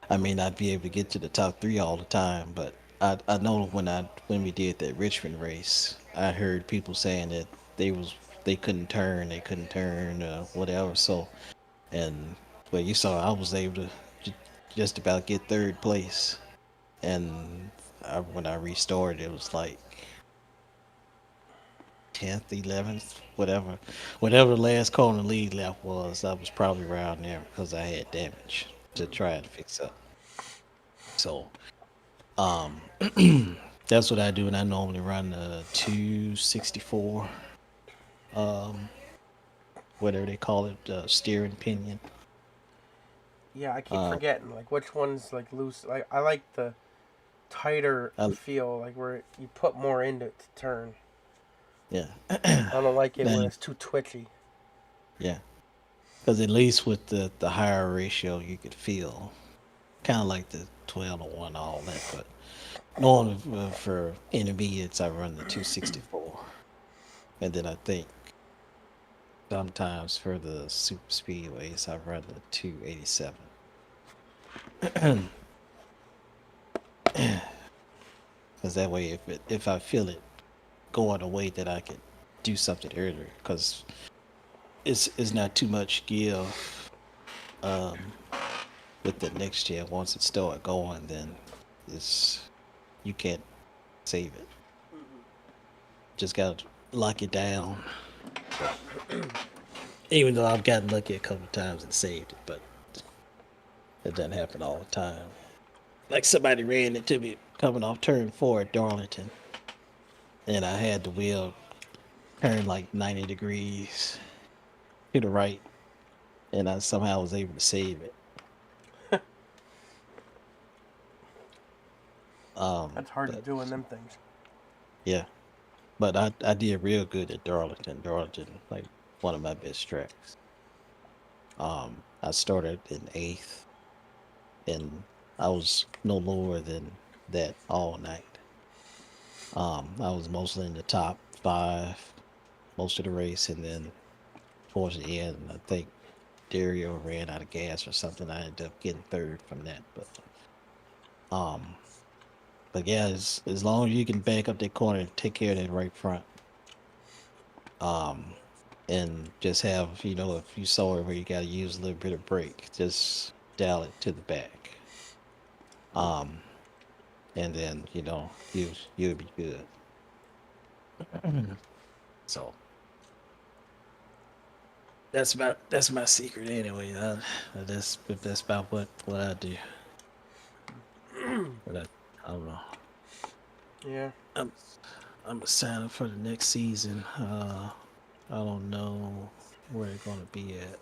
I may not be able to get to the top 3 all the time, but I know when we did that Richmond race, I heard people saying that they couldn't turn, whatever. So, and you saw I was able to just about get 3rd place, and when I restarted, it was like 10th, 11th, whatever the last corner lead lap was. I was probably around there because I had damage to try to fix up. So, that's what I do, and I normally run the 264, whatever they call it, steering pinion. Yeah, I keep forgetting like which one's like loose. Like I like the tighter feel, like where you put more into it to turn. Yeah. I don't like it when it's too twitchy. Yeah. Because at least with the higher ratio, you could feel kind of like the 12-1, all that. But normally for intermediates, I run the 264. And then I think sometimes for the super speedways, I run the 287. Because that way, if I feel it going away, that I could do something earlier. Because it's not too much give with the next gen. Once it start going, then you can't save it. Just gotta lock it down. Even though I've gotten lucky a couple of times and saved it, but it doesn't happen all the time. Like somebody ran into me coming off turn 4 at Darlington, and I had the wheel turn like 90 degrees to the right, and I somehow was able to save it. That's hard to do in them things. Yeah, but I did real good at Darlington. Darlington, like one of my best tracks. I started in 8th, and I was no lower than that all night. I was mostly in the top 5 most of the race, and then towards the end, I think Dario ran out of gas or something. I ended up getting 3rd from that, but yeah, as long as you can back up that corner and take care of that right front, and just have, if you saw it where you got to use a little bit of brake, just dial it to the back, and then you'll be good. So that's my secret anyway. That's about what I do. But I don't know. Yeah. I'm gonna sign up for the next season. I don't know where they're gonna be at.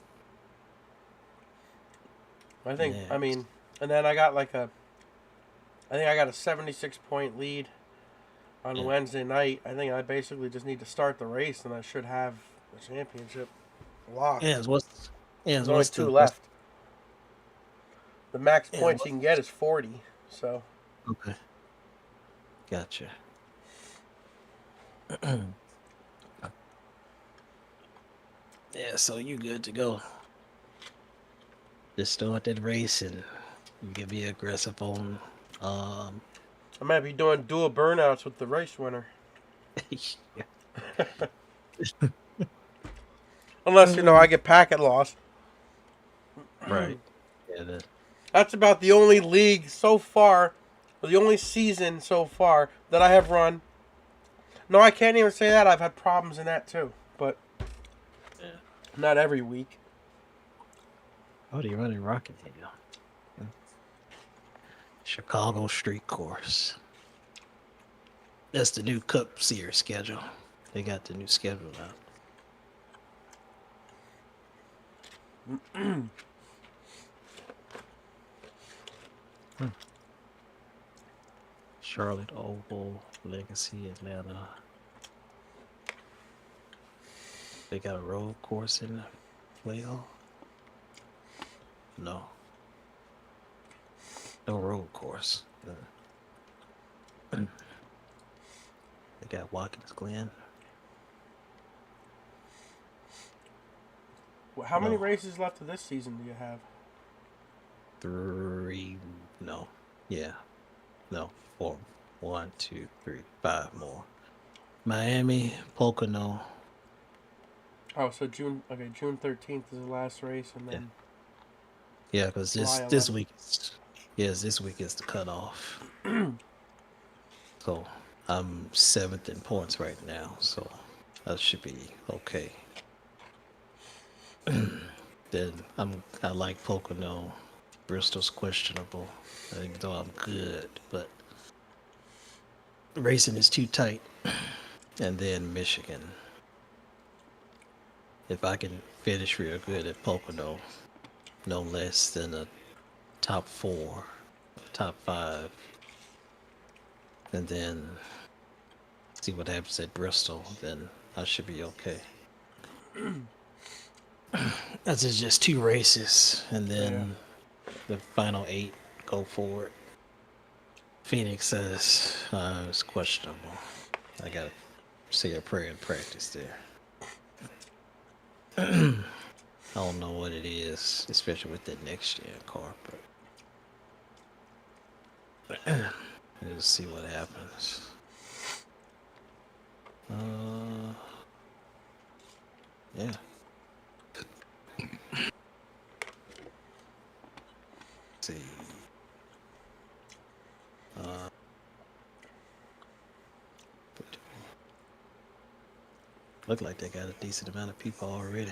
I think. Next. I mean, and then I got I think I got a 76-point lead on Wednesday night. I think I basically just need to start the race, and I should have the championship locked. There's only 2 left. The max points you can get is 40. So. Okay. Gotcha. Yeah, so you good to go. Just start that race and you can be aggressive on I might be doing dual burnouts with the race winner. Unless, I get packet loss. Right. Yeah, That's about the only league so far, or the only season so far that I have run. No, I can't even say that. I've had problems in that too, but not every week. Oh, you're running Rocket Hill. Chicago Street Course. That's the new Cup Series schedule. They got the new schedule out. Charlotte Oval, Legacy, Atlanta. They got a road course in the playoff? No. No road course. They got Watkins Glen. Well, how many races left of this season do you have? 3. No. Yeah. No. 4. 1, 2, 3, 5 more. Miami, Pocono. Oh, so June 13th is the last race, and then yeah, because this week, this week is the cutoff. So I'm 7th in points right now, so that should be okay. Then I like Pocono. Bristol's questionable, even though I'm good, but racing is too tight. And then Michigan. If I can finish real good at Pocono, no less than a top 4, top 5, and then see what happens at Bristol, then I should be okay. That's just 2 races, and then the final 8 go forward. Phoenix says it's questionable. I gotta say a prayer in practice there. I don't know what it is, especially with the next gen car, but let's see what happens. Yeah. Let's see. Look like they got a decent amount of people already.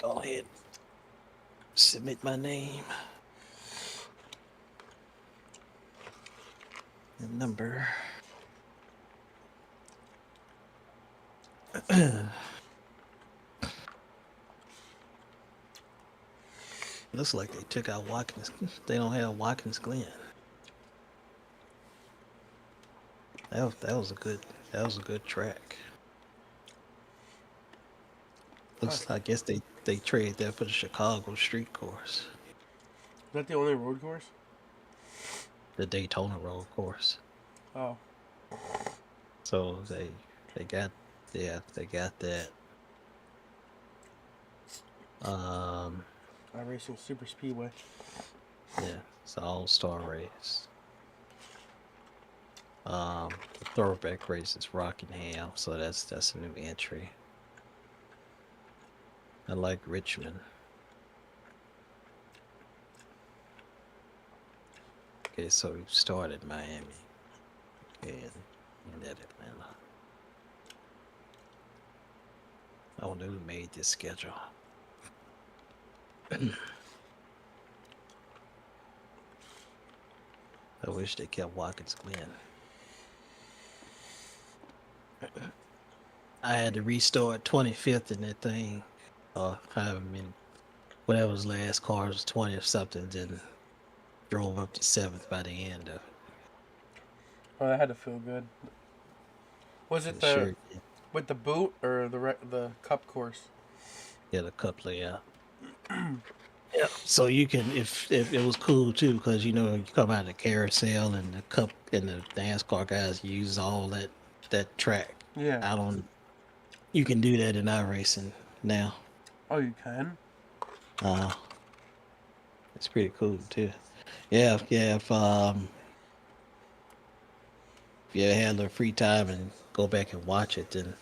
Go ahead. Submit my name. And number. Looks like they took out Watkins. They don't have Watkins Glen. That was a good track. Looks like, I guess they traded that for the Chicago Street Course. Is that the only road course? The Daytona road course. Oh. So they got that. iRacing Super Speedway. Yeah, it's an all-star race. The throwback race is Rockingham, so that's a new entry. I like Richmond. Okay, so we started Miami. Okay, and at Atlanta. I wonder who made this schedule. I wish they kept Watkins Glen. I had to restart 25th in that thing. Whatever's last car was 20 or something, then drove up to 7th by the end of it. Oh, that had to feel good. Was it with the boot or the cup course? Yeah, the cup layout. Yeah. So you can, if it was cool too, because you come out of the carousel and the cup and the NASCAR guys use all that track Yeah. out on. You can do that in iRacing now. Oh, you can? It's pretty cool too. Yeah, yeah. If you have the free time and go back and watch it, then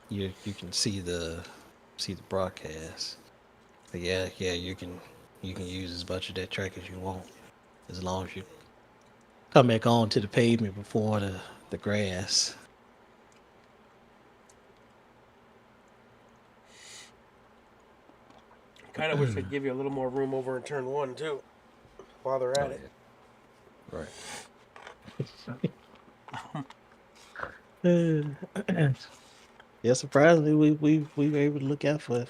you can see the broadcast. But yeah, you can use as much of that track as you want, as long as you come back onto the pavement before the grass. Kind of wish they'd give you a little more room over in turn 1 too, while they're at it. Right. Yeah, surprisingly, we were able to look out for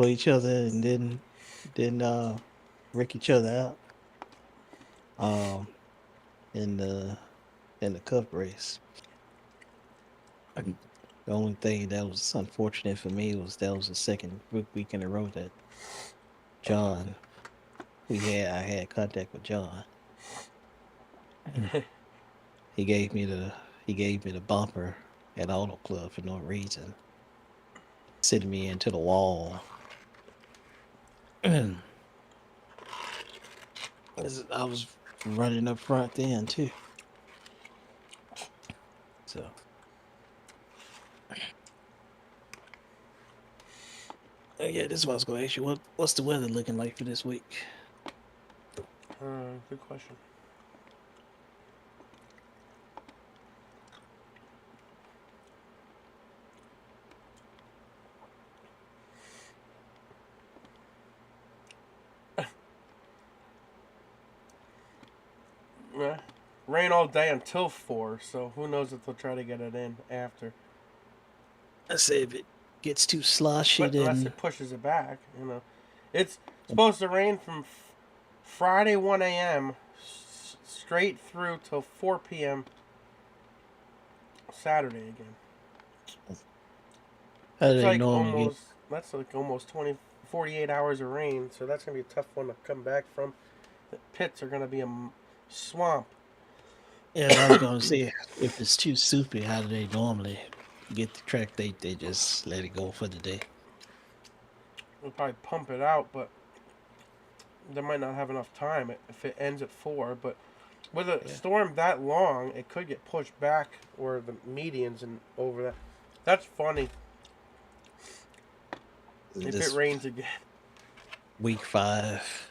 each other and didn't wreck each other out. In the cup race. The only thing that was unfortunate for me was that was the second week in a row that John I had contact with John. He gave me the bumper at Auto Club for no reason, sending me into the wall. I was running up front then too. So yeah, this is what I was going to ask you. What's the weather looking like for this week? Good question. Rain all day until 4, so who knows if they'll try to get it in after. I say if it gets too sloshy, But unless then it pushes it back, It's supposed to rain from Friday 1 a.m. Straight through till 4 p.m. Saturday again. That's like almost 48 hours of rain, so that's going to be a tough one to come back from. The pits are going to be a swamp. Yeah, I was going to say, if it's too soupy, how do they normally get the track? They just let it go for the day. We'll probably pump it out, but they might not have enough time if it ends at 4. But with a storm that long, it could get pushed back, or the medians and over that. That's funny. If it rains again. Week 5.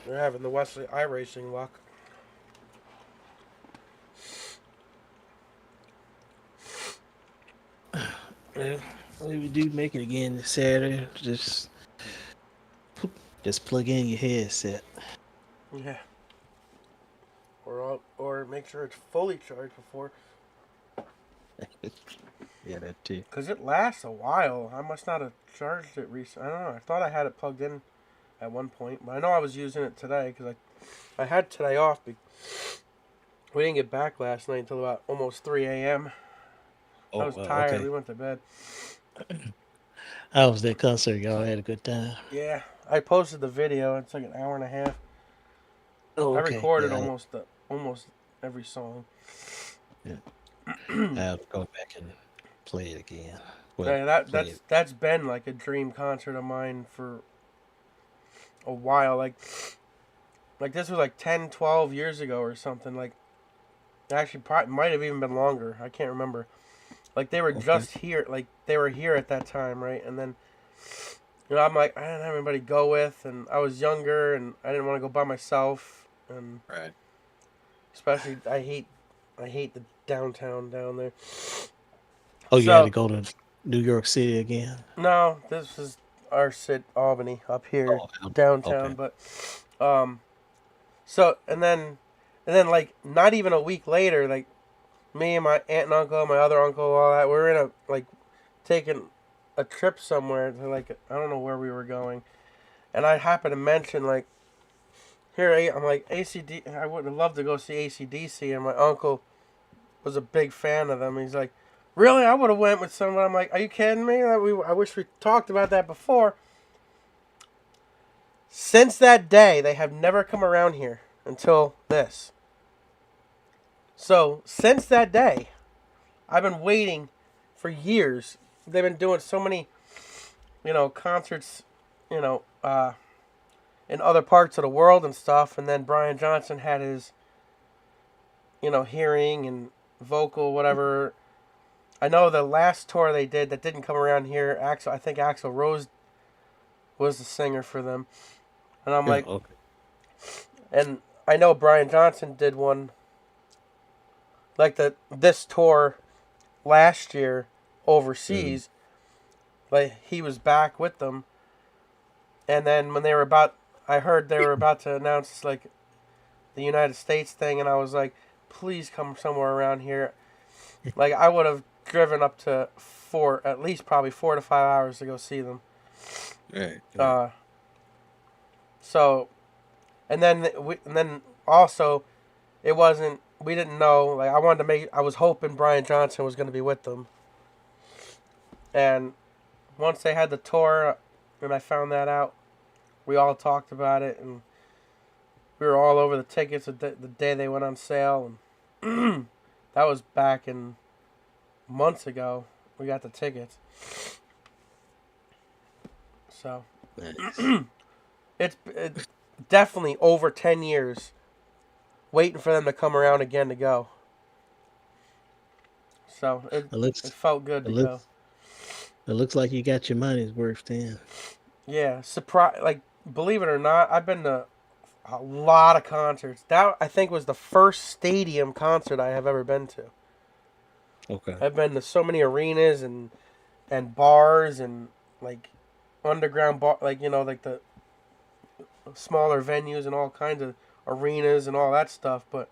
They're having the Wesley iRacing luck. Well, we do make it again this Saturday. Just plug in your headset. Yeah. Or make sure it's fully charged before. Yeah, that too. Because it lasts a while. I must not have charged it recently. I don't know. I thought I had it plugged in at one point. But I know I was using it today because I had today off. We didn't get back last night until about almost 3 a.m. I was tired. Okay. We went to bed. How was that concert? Y'all had a good time? Yeah. I posted the video. It's like an hour and a half. Oh, okay. I recorded almost every song. Yeah. I'll go back and play it again. Well, yeah, that's been like a dream concert of mine for a while. Like this was like 10, 12 years ago or something. Like, actually, probably might have even been longer. I can't remember. Like, they were just here. Like, they were here at that time, right? And then, I'm like, I didn't have anybody to go with, and I was younger, and I didn't want to go by myself. And right. Especially, I hate the downtown down there. Oh, you had to go to New York City again? No, this is our city, Albany, up here, downtown. Okay. But, so, and then, like, not even a week later, like, me and my aunt and uncle, my other uncle, all that, we were in taking a trip somewhere to like I don't know where we were going, and I happened to mention like here I'm like ACD. I would have loved to go see ACDC, and my uncle was a big fan of them. He's like, really? I would have went with someone. I'm like, are you kidding me? I wish we talked about that before. Since that day, they have never come around here until this. So, since that day, I've been waiting for years. They've been doing so many, concerts, in other parts of the world and stuff. And then Brian Johnson had his, hearing and vocal, whatever. I know the last tour they did that didn't come around here, I think Axl Rose was the singer for them. And I'm like, okay. And I know Brian Johnson did one, like this tour last year overseas. Like he was back with them, and then when I heard they were about to announce like the United States thing, and I was like, please come somewhere around here. Like I would have driven up to at least probably 4 to 5 hours to go see them. Right. So, and then also, it wasn't. We didn't know. Like I was hoping Brian Johnson was going to be with them. And once they had the tour, and I found that out, we all talked about it, and we were all over the tickets the day they went on sale, and that was back in months ago. We got the tickets. So. Nice. It's definitely over 10 years waiting for them to come around again to go. So it felt good to go. It looks like you got your money's worth then. Yeah, believe it or not, I've been to a lot of concerts. That I think was the first stadium concert I have ever been to. Okay. I've been to so many arenas and bars and like underground bar, like the smaller venues and all kinds of arenas and all that stuff, but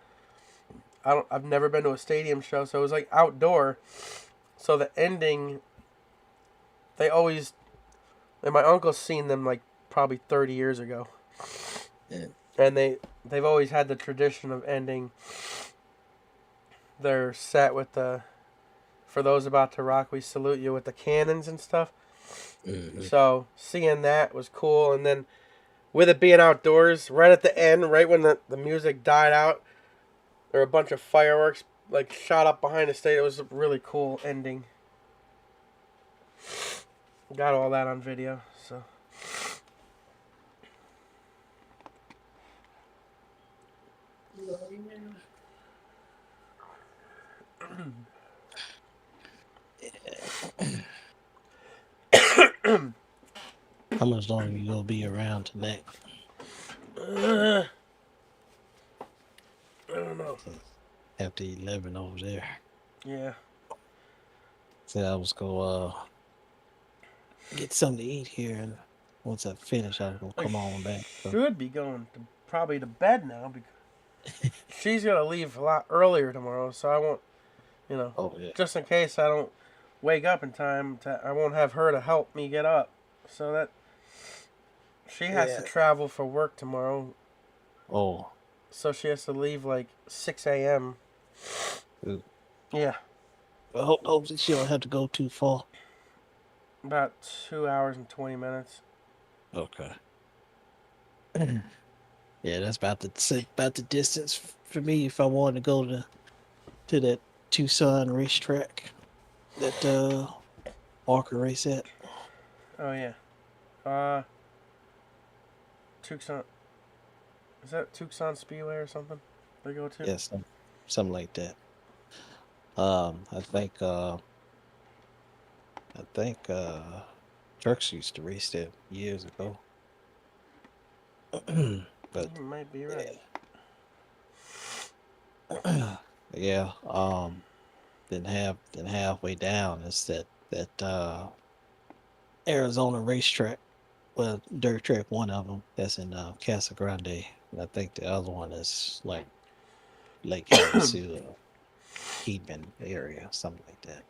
I've never been to a stadium show, so it was like outdoor. So the ending, and my uncle's seen them like probably 30 years ago. Yeah. And they've always had the tradition of ending their set with for those about to rock, we salute you, with the cannons and stuff. Mm-hmm. So seeing that was cool, and then with it being outdoors, right at the end, right when the music died out, there were a bunch of fireworks like shot up behind the stage. It was a really cool ending. Got all that on video, so. How much longer you gonna be around tonight? I don't know. After 11 over there. Yeah. Said I was gonna get something to eat here, and once I finish, I was gonna come on back. So. Should be going probably to bed now because she's gonna leave a lot earlier tomorrow, so I won't, just in case I don't wake up in time, I won't have her to help me get up. So that she has to travel for work tomorrow. Oh. So she has to leave like 6 a.m. Ooh. Yeah. Well, hopefully she don't have to go too far. About 2 hours and 20 minutes. Okay. Yeah, that's about the distance for me if I wanted to go to that Tucson racetrack that Walker race at. Oh yeah. Tucson. Is that Tucson Speedway or something they go to? Yes, something like that. I think Turks used to race there years ago. But you might be right. Yeah. Then halfway down is that Arizona racetrack. Well, dirt track, one of them, that's in Casa Grande. And I think the other one is like Lake Havasu, Keedman area, something like that.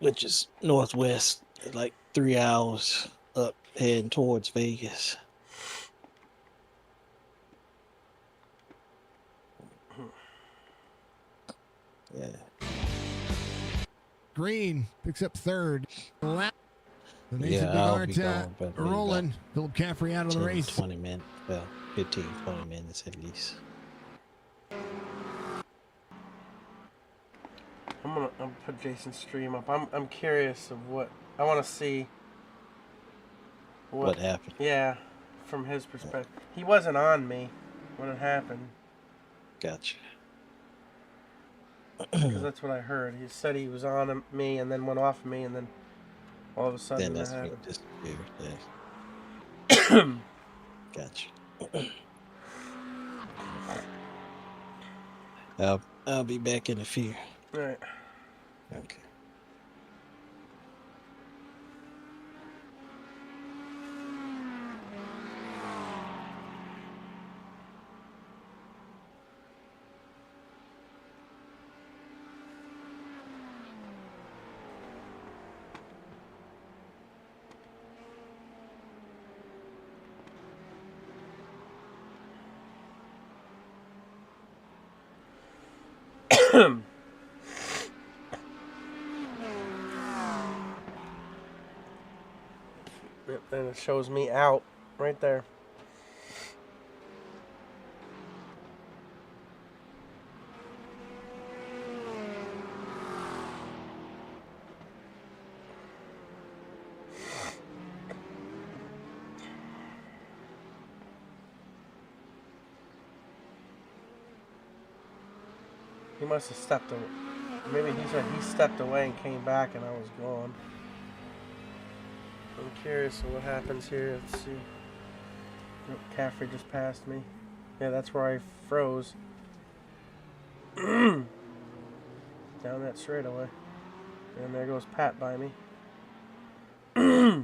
which is northwest, like 3 hours up heading towards Vegas. Yeah. Green picks up third. Lap. So Nathan Yeah, I'll be Biggart going, but rolling. Philip Caffrey out of the 10, race. 20 minutes. Well, 15, 20 minutes at least. I'm gonna put Jason's stream up. I'm curious of what I want to see. What happened? Yeah, from his perspective, he wasn't on me when it happened. Gotcha. Because that's what I heard. He said he was on me and then went off me and then all of a sudden Then that that's when happened. it disappeared. Yeah. Gotcha. I'll be back in a few. All right. Okay. And it shows me out right there. He must have stepped away. Maybe he said he stepped away and came back and I was gone. I'm curious of what happens here. Let's see. Oh, Caffrey just passed me. Yeah, that's where I froze. Down that straightaway. And there goes Pat by me. I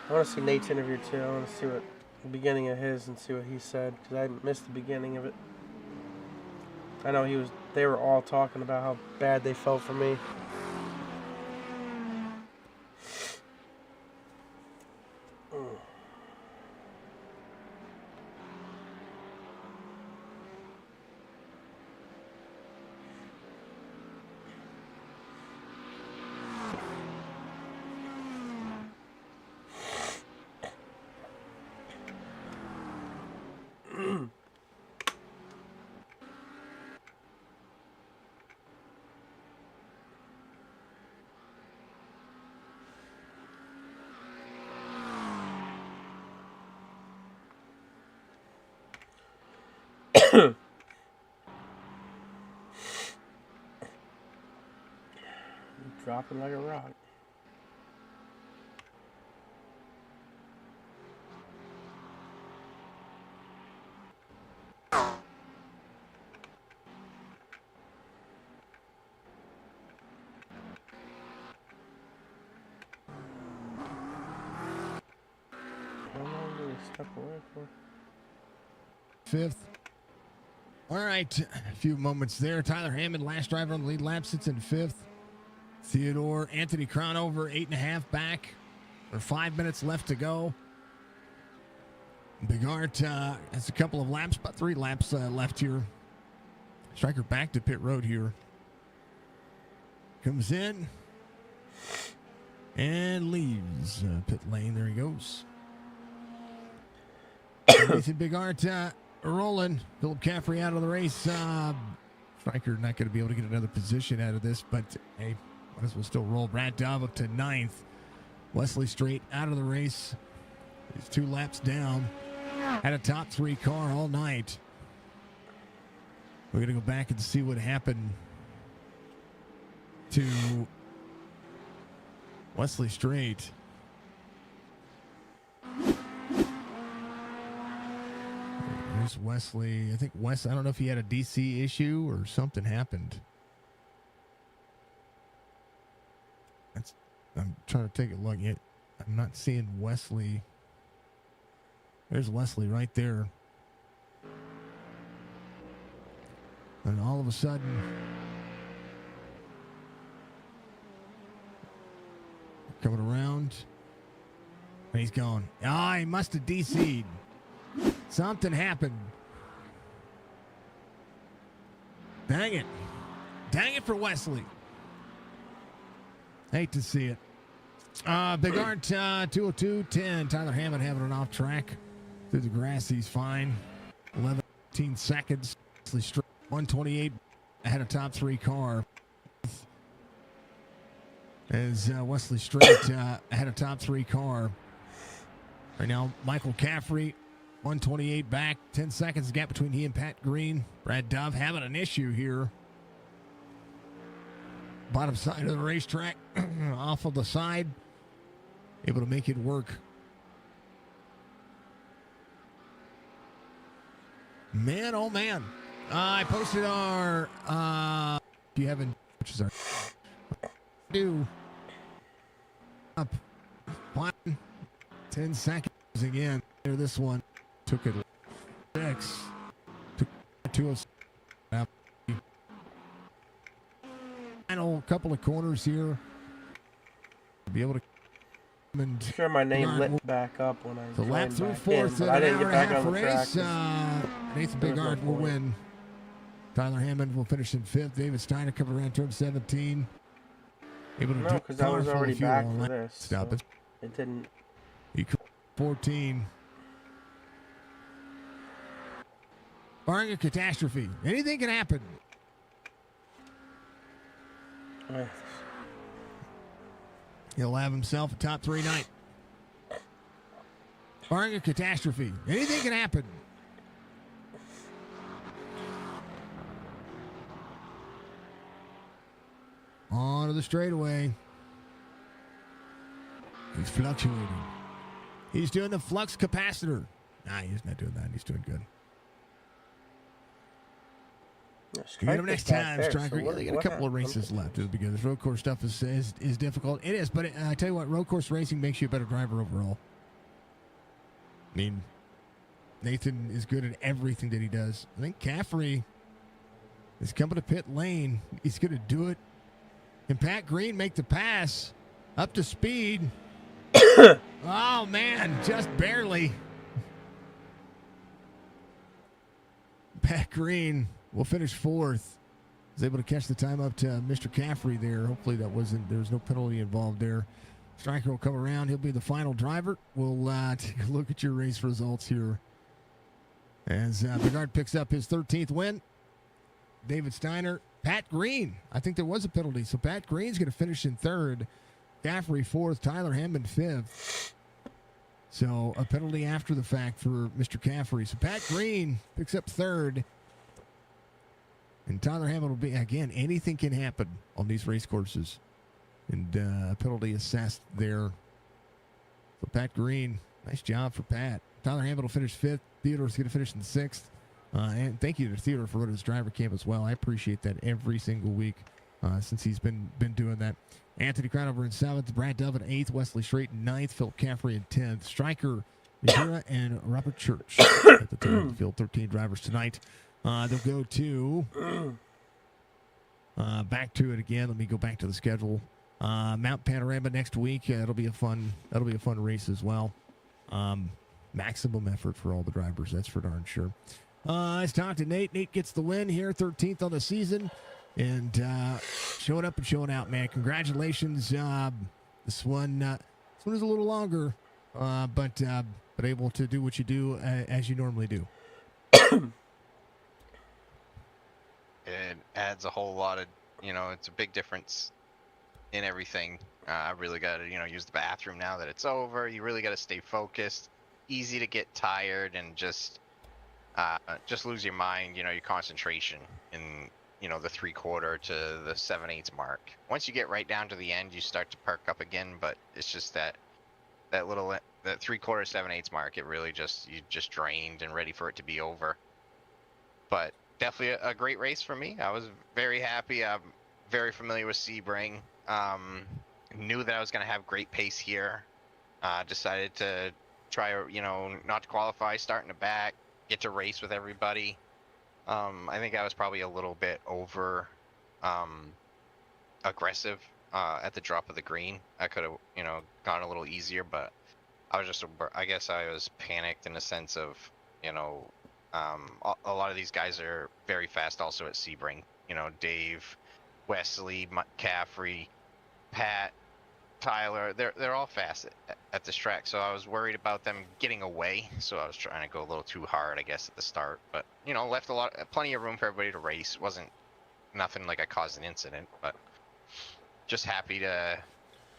want to see Nate's interview too. I want to see what the beginning of his and see what he said because I missed the beginning of it. I know they were all talking about how bad they felt for me. Dropping like a rock. How long do we step away for? Fifth. All right, a few moments there. Tyler Hammond, last driver on the lead lap, sits in fifth. Theodore Anthony Crownover, 8.5 back. Or 5 minutes left to go. Biggart has a couple of laps, about 3 laps left here. Striker back to pit road here. Comes in and leaves pit lane. There he goes. Nathan Biggart rolling. Philip Caffrey out of the race. Striker not going to be able to get another position out of this, but hey, might as well still roll. Brad Dove up to 9th. Wesley Strait out of the race. He's 2 laps down. Had a top 3 car all night. We're going to go back and see what happened to Wesley Strait. There's Wesley. I think I don't know if he had a DC issue or something happened. I'm trying to take a look yet. I'm not seeing Wesley. There's Wesley right there. And all of a sudden, coming around, and he's going, he must have DC'd. Something happened. Dang it. Dang it for Wesley. Hate to see it. Biggart, 202.10. Tyler Hammond having an off track. Through the grass, he's fine. 11-15 seconds. Wesley Strait, 128 ahead of top 3 car. As Wesley Strait ahead of top 3 car. Right now, Michael Caffrey, 128 back. 10 seconds gap between he and Pat Green. Brad Dove having an issue here. Bottom side of the racetrack. Off of the side. Able to make it work. Man, oh man. I posted our, if you haven't, which is our, do, up, 10 seconds again. There, this one took it 6, took 206. Final couple of corners here. Be able to and Sure, my name lit back up when I the lap joined through back fourth in, and but I an didn't hour get and a back half on the track. race. Nathan there was no Biggart will point. win. Tyler Hammond will finish in 5th. David Steiner coming around turn 17. Able to No, do because I was full already of fuel back on for lap. this. Stop so it. It didn't. He 14. Barring a catastrophe, anything can happen. He'll have himself a top 3 night. Barring a catastrophe, anything can happen. On to the straightaway. He's fluctuating. He's doing the flux capacitor. Nah, he's not doing that. He's doing good. You get him next time, Striker. Yeah, they got a couple of races left at the beginning. This road course stuff is difficult. It is, but I tell you what, road course racing makes you a better driver overall. I mean, Nathan is good at everything that he does. I think Caffrey is coming to pit lane. He's going to do it. Can Pat Green make the pass up to speed? Oh, man, just barely. Pat Green will finish 4th. Was able to catch the time up to Mr. Caffrey there. Hopefully there was no penalty involved there. Striker will come around. He'll be the final driver. We'll take a look at your race results here. As Biggart picks up his 13th win. David Steiner. Pat Green. I think there was a penalty. So Pat Green's going to finish in 3rd. Caffrey 4th. Tyler Hammond 5th. So a penalty after the fact for Mr. Caffrey. So Pat Green picks up 3rd. And Tyler Hammond will be, again, anything can happen on these race courses. And a penalty assessed there. So Pat Green, nice job for Pat. Tyler Hammond will finish 5th. Theodore's going to finish in 6th. And thank you to Theodore for running his driver camp as well. I appreciate that every single week since he's been doing that. Anthony Crownover in 7th. Brad Dove in 8th. Wesley Strait in 9th. Phil Caffrey in 10th. Striker, Missouri, and Robert Church at the top of the field. 13 drivers tonight. They'll go to back to it again. Let me go back to the schedule. Mount Panorama next week. That'll be a fun race as well. Maximum effort for all the drivers. That's for darn sure. Let's talk to Nate. Nate gets the win here, 13th on the season, and showing up and showing out, man. Congratulations. This one is a little longer, but able to do what you do as you normally do. It adds a whole lot of, it's a big difference in everything. I really got to, use the bathroom now that it's over. You really got to stay focused. Easy to get tired and just lose your mind, your concentration in, the 3/4 to the 7/8 mark. Once you get right down to the end, you start to perk up again, but it's just that 3/4, 7/8 mark, it really you just drained and ready for it to be over. But definitely a great race for me. I was very happy. I'm very familiar with Sebring. Knew that I was going to have great pace here. Decided to try, not to qualify, start in the back, get to race with everybody. I think I was probably a little bit over aggressive at the drop of the green. I could have, gone a little easier, but I was just, I guess I was panicked in the sense of, a lot of these guys are very fast also at Sebring. Dave, Wesley, Caffrey, Pat, Tyler, they're all fast at this track, so I was worried about them getting away, so I was trying to go a little too hard, I guess, at the start, but, left plenty of room for everybody to race. Wasn't nothing like I caused an incident, but just happy to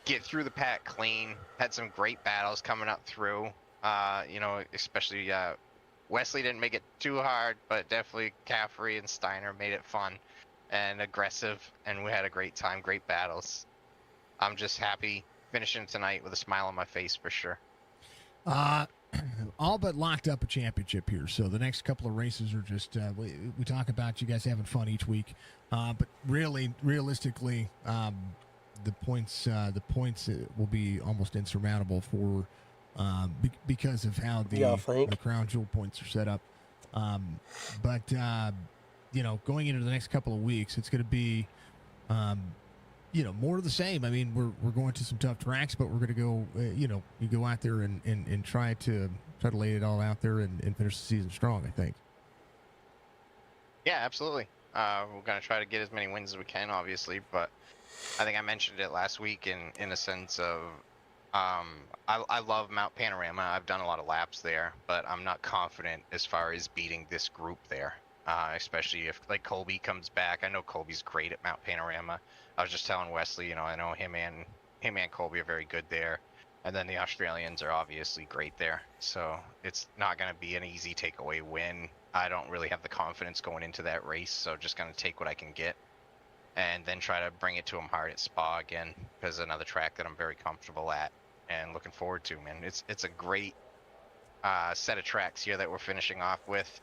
get through the pack clean. Had some great battles coming up through, especially Wesley didn't make it too hard, but definitely Caffrey and Steiner made it fun and aggressive, and we had a great time, great battles. I'm just happy finishing tonight with a smile on my face for sure. All but locked up a championship here, so the next couple of races are just we talk about you guys having fun each week, but realistically, the points will be almost insurmountable for because of how the crown jewel points are set up. But going into the next couple of weeks, it's going to be more of the same. I mean, we're going to some tough tracks, but we're going to go, you go out there and try to lay it all out there and finish the season strong, I think. Yeah, absolutely. We're going to try to get as many wins as we can, obviously, but I think I mentioned it last week in a sense of, I love Mount Panorama. I've done a lot of laps there, but I'm not confident as far as beating this group there. Especially if like Colby comes back. I know Colby's great at Mount Panorama. I was just telling Wesley, I know him and Colby are very good there. And then the Australians are obviously great there. So it's not going to be an easy takeaway win. I don't really have the confidence going into that race. So just going to take what I can get and then try to bring it to them hard at Spa again, because another track that I'm very comfortable at and looking forward to, man. It's a great set of tracks here that we're finishing off with.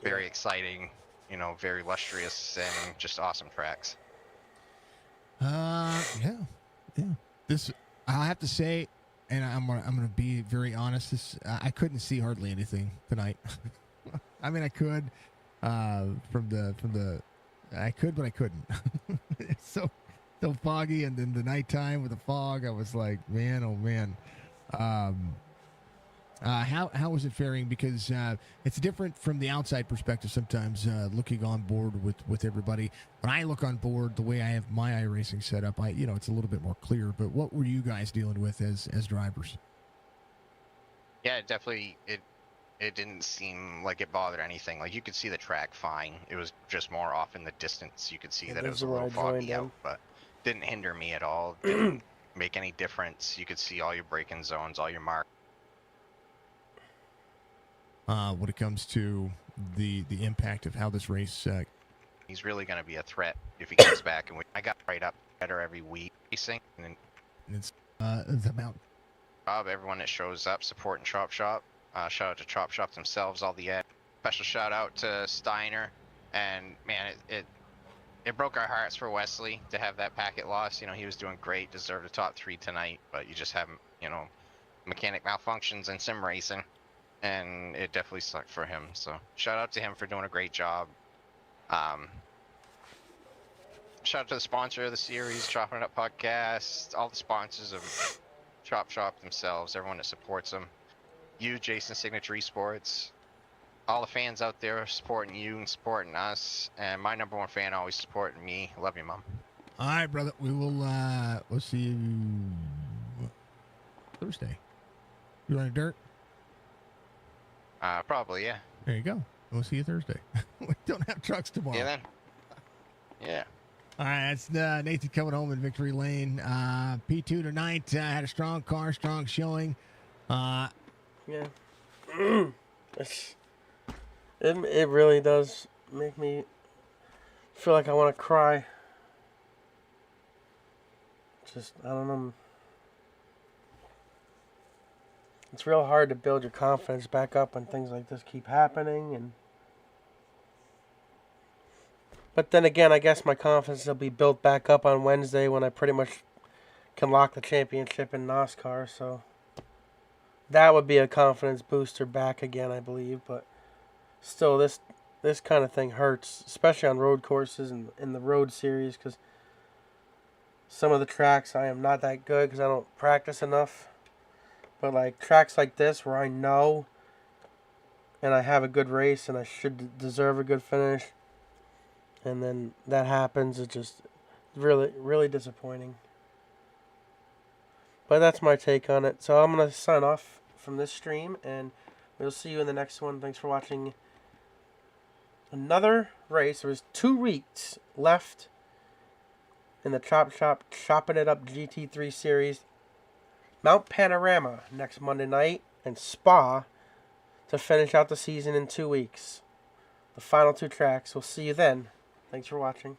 Very exciting, very lustrous and just awesome tracks. Yeah. This, I'll have to say, and I'm gonna be very honest. I couldn't see hardly anything tonight. I mean, I could, I could, but I couldn't. It's so foggy, and then the nighttime with the fog, I was like, man, oh man. How was it faring? Because it's different from the outside perspective sometimes, looking on board with everybody. When I look on board, the way I have my iRacing set up, it's a little bit more clear. But what were you guys dealing with as drivers? Yeah, definitely. It didn't seem like it bothered anything. Like you could see the track fine. It was just more off in the distance. You could see that it was a little foggy out, but didn't hinder me at all. Didn't make any difference. You could see all your braking zones, all your marks. When it comes to the impact of how this race, he's really going to be a threat if he comes back. And I got right up better every week racing. And it's the amount. Rob, everyone that shows up supporting CHOPSHOP. Shout out to CHOPSHOP themselves, all the special shout out to Steiner. And man, it broke our hearts for Wesley to have that packet loss. He was doing great, deserved a top 3 tonight, but you just have mechanic malfunctions in sim racing. And it definitely sucked for him. So shout out to him for doing a great job. Shout out to the sponsor of the series, Chopping It Up Podcast, all the sponsors of CHOPSHOP themselves, everyone that supports them. You, Jason Signature Esports, all the fans out there supporting you and supporting us, and my number one fan always supporting me. Love you, Mom. All right, brother. We will we'll see you Thursday. You running dirt? Probably, yeah. There you go. We'll see you Thursday. We don't have trucks tomorrow. Yeah, then. Yeah. All right, that's Nathan coming home in victory lane. P2 tonight had a strong car, strong showing. Yeah. It really does make me feel like I want to cry. Just, I don't know. It's real hard to build your confidence back up when things like this keep happening. But then again, I guess my confidence will be built back up on Wednesday when I pretty much can lock the championship in NASCAR. So that would be a confidence booster back again, I believe. But still, this this kind of thing hurts, especially on road courses and in the road series, because some of the tracks I am not that good because I don't practice enough. But like tracks like this where I know and I have a good race and I should deserve a good finish, and then that happens, it's just really, really disappointing. But that's my take on it. So I'm going to sign off from this stream, and we'll see you in the next one. Thanks for watching another race. There was 2 weeks left in the Chop Shop Chopping It Up GT3 series. Mount Panorama next Monday night, and Spa to finish out the season in 2 weeks. The final 2 tracks. We'll see you then. Thanks for watching.